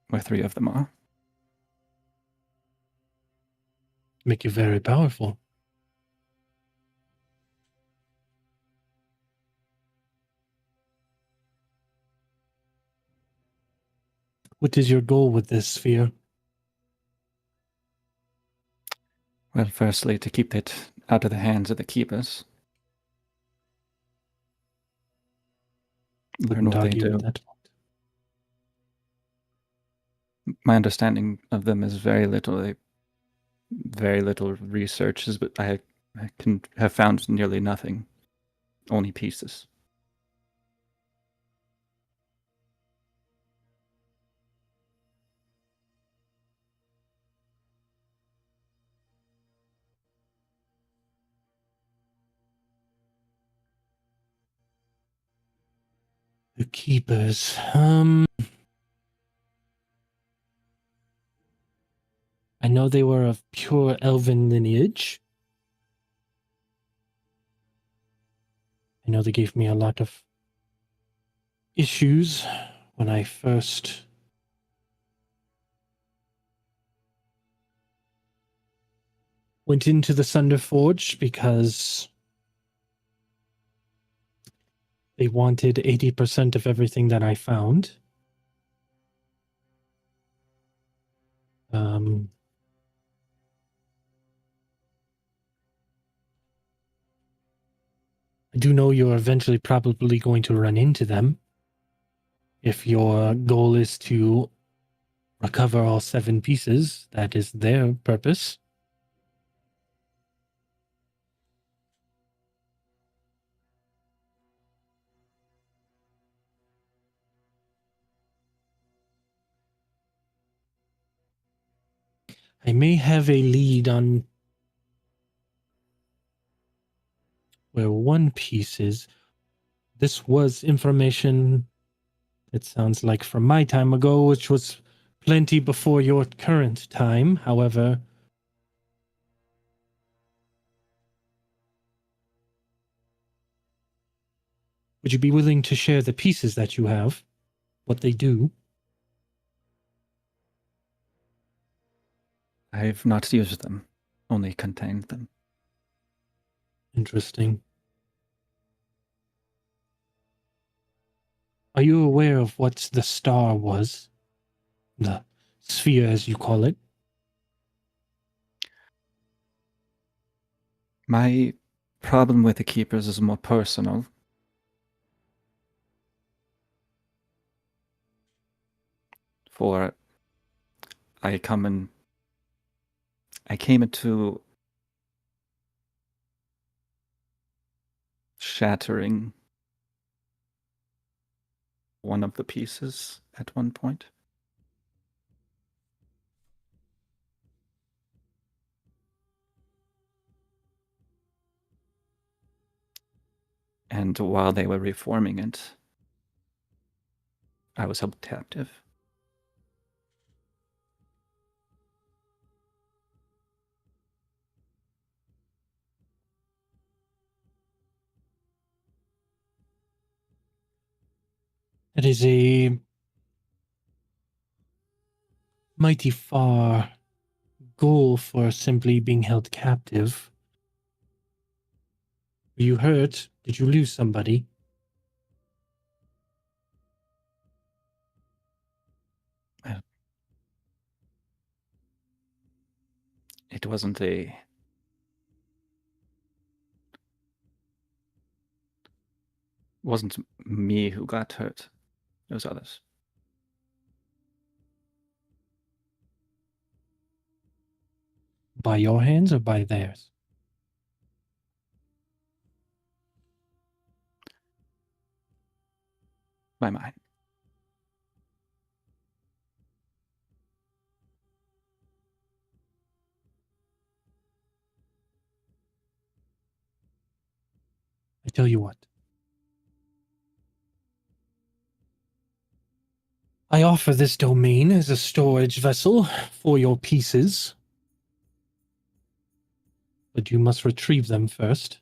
where 3 of them are,
Make you very powerful. What is your goal with this sphere?
well, firstly, to keep it out of the hands of the keepers. Learn
Wouldn't
what they
argue with
do.
that.
My understanding of them is very little. Very little research, but I can have found nearly nothing. Only pieces.
The keepers. I know they were of pure elven lineage. I know they gave me a lot of issues when I first went into the Sunder Forge because they wanted 80% of everything that I found. I do know you're eventually probably going to run into them if your goal is to recover all 7 pieces. That is their purpose. I may have a lead on where one piece is. This was information, it sounds like, from my time ago, which was plenty before your current time. However, would you be willing to share the pieces that you have, what they do?
I've not used them, only contained them.
Interesting. Are you aware of what the star was? The sphere, as you call it?
My problem with the keepers is more personal. For I came into shattering one of the pieces at one point. And while they were reforming it, I was held captive.
It is a mighty far goal for simply being held captive. Were you hurt? Did you lose somebody?
It wasn't me who got hurt. It was others.
By your hands or by theirs?
my mind.
I tell you what. I offer this domain as a storage vessel for your pieces. But you must retrieve them first.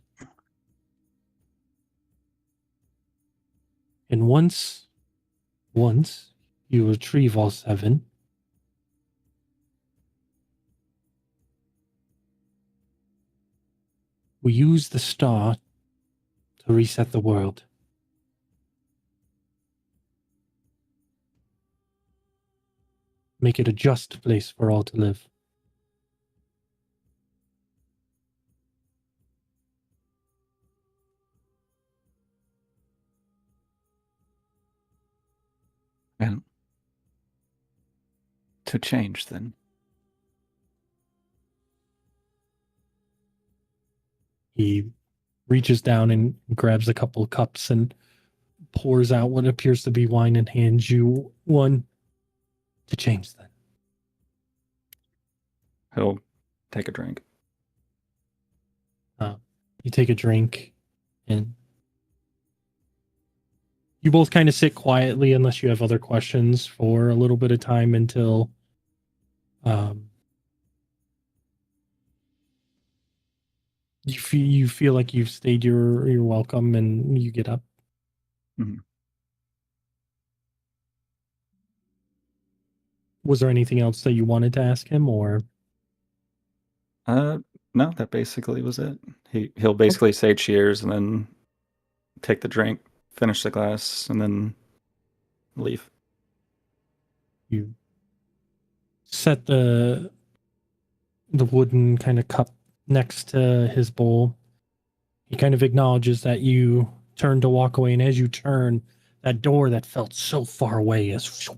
And once you retrieve all 7, we use the star to reset the world. Make it a just place for all to live.
And to change, then.
He reaches down and grabs a couple of cups and pours out what appears to be wine and hands you one. To change, then.
He'll take a drink.
You take a drink, and you both kind of sit quietly, unless you have other questions, for a little bit of time until you feel like you've stayed your welcome, and you get up.
Mhm.
Was there anything else that you wanted to ask him, or?
No, that basically was it. He'll basically say cheers and then take the drink, finish the glass, and then leave.
You set the wooden kind of cup next to his bowl. He kind of acknowledges that you turn to walk away, and as you turn, that door that felt so far away is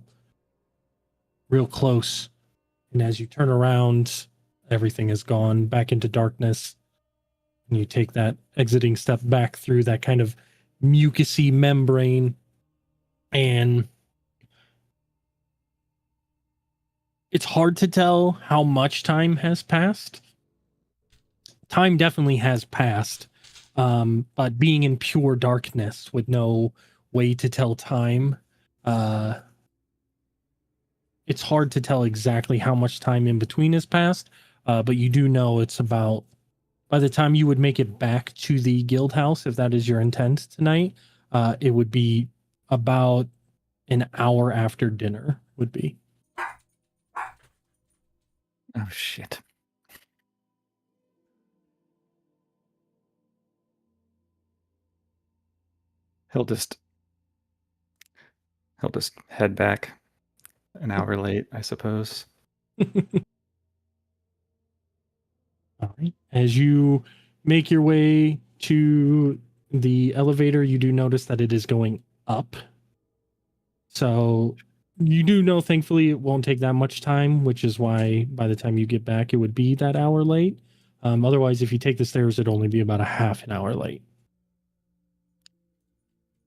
real close. And as you turn around, everything is gone back into darkness. And you take that exiting step back through that kind of mucusy membrane, and it's hard to tell how much time has passed. Time definitely has passed, but being in pure darkness with no way to tell time, it's hard to tell exactly how much time in between has passed, but you do know it's about, by the time you would make it back to the guild house, if that is your intent tonight, it would be about an hour after dinner would be.
Oh, shit.
He'll just head back an hour late, I suppose.
All right. As you make your way to the elevator, you do notice that it is going up. So you do know, thankfully, it won't take that much time, which is why by the time you get back, it would be that hour late. Otherwise, if you take the stairs, it'd only be about a half an hour late.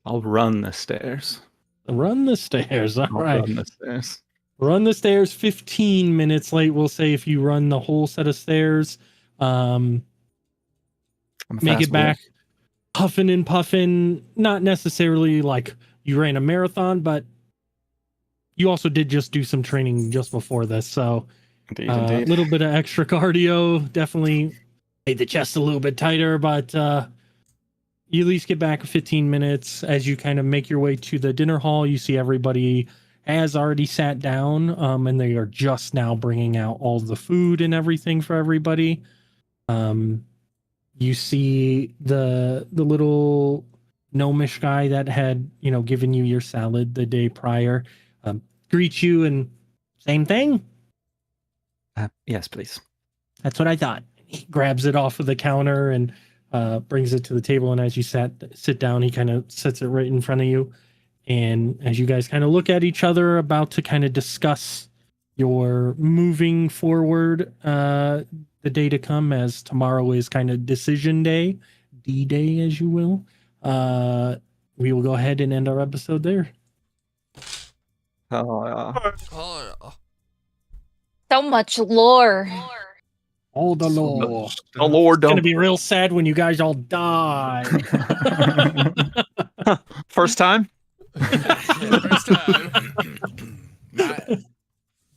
I'll run the stairs.
Run the stairs. All
I'll
right.
run the stairs.
Run the stairs 15 minutes late. We'll say if you run the whole set of stairs,
I'm a
make
fast
it back huffing and puffing. Not necessarily like you ran a marathon, but you also did just do some training just before this. So
Indeed,
a
indeed.
little bit of extra cardio definitely made the chest a little bit tighter, but you at least get back 15 minutes. As you kind of make your way to the dinner hall, you see everybody has already sat down, and they are just now bringing out all the food and everything for everybody. You see the little gnomish guy that had, given you your salad the day prior, greet you and same thing.
Yes, please.
That's what I thought. He grabs it off of the counter and brings it to the table. And as you sit down, he kind of sets it right in front of you. And as you guys kind of look at each other, about to kind of discuss your moving forward, the day to come, as tomorrow is kind of decision day, D-Day, as you will. We will go ahead and end our episode there.
Oh, yeah.
Oh, yeah.
So much lore.
All the lore.
The lore
It's gonna
dump.
be real sad when you guys all die.
First time?
First time.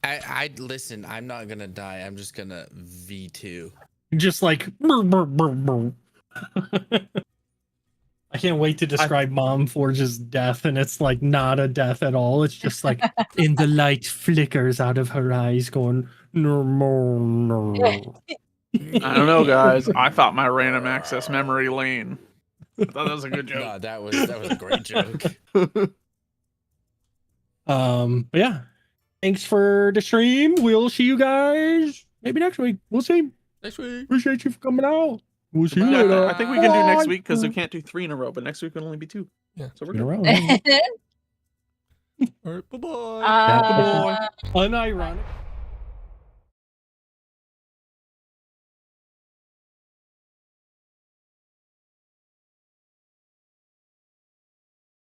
I listen. I'm not gonna die. I'm just gonna V2.
Just like. Brr, brr, brr, brr. I can't wait to describe Mom Forge's death, and it's like not a death at all. It's just like in the light flickers out of her eyes, going no more, no.
I don't know, guys. I thought my random access memory lane. I thought that was a good joke.
No, that was a great joke.
But yeah, thanks for the stream. We'll see you guys maybe next week. We'll see.
Next week.
Appreciate you for coming out. We'll see you
Yeah,
later.
I think we can do next
Bye.
week because we can't do 3 in a row, but next week will only be 2.
Yeah.
So we're
In a
good.
row.
All right. Bye-bye.
Unironic.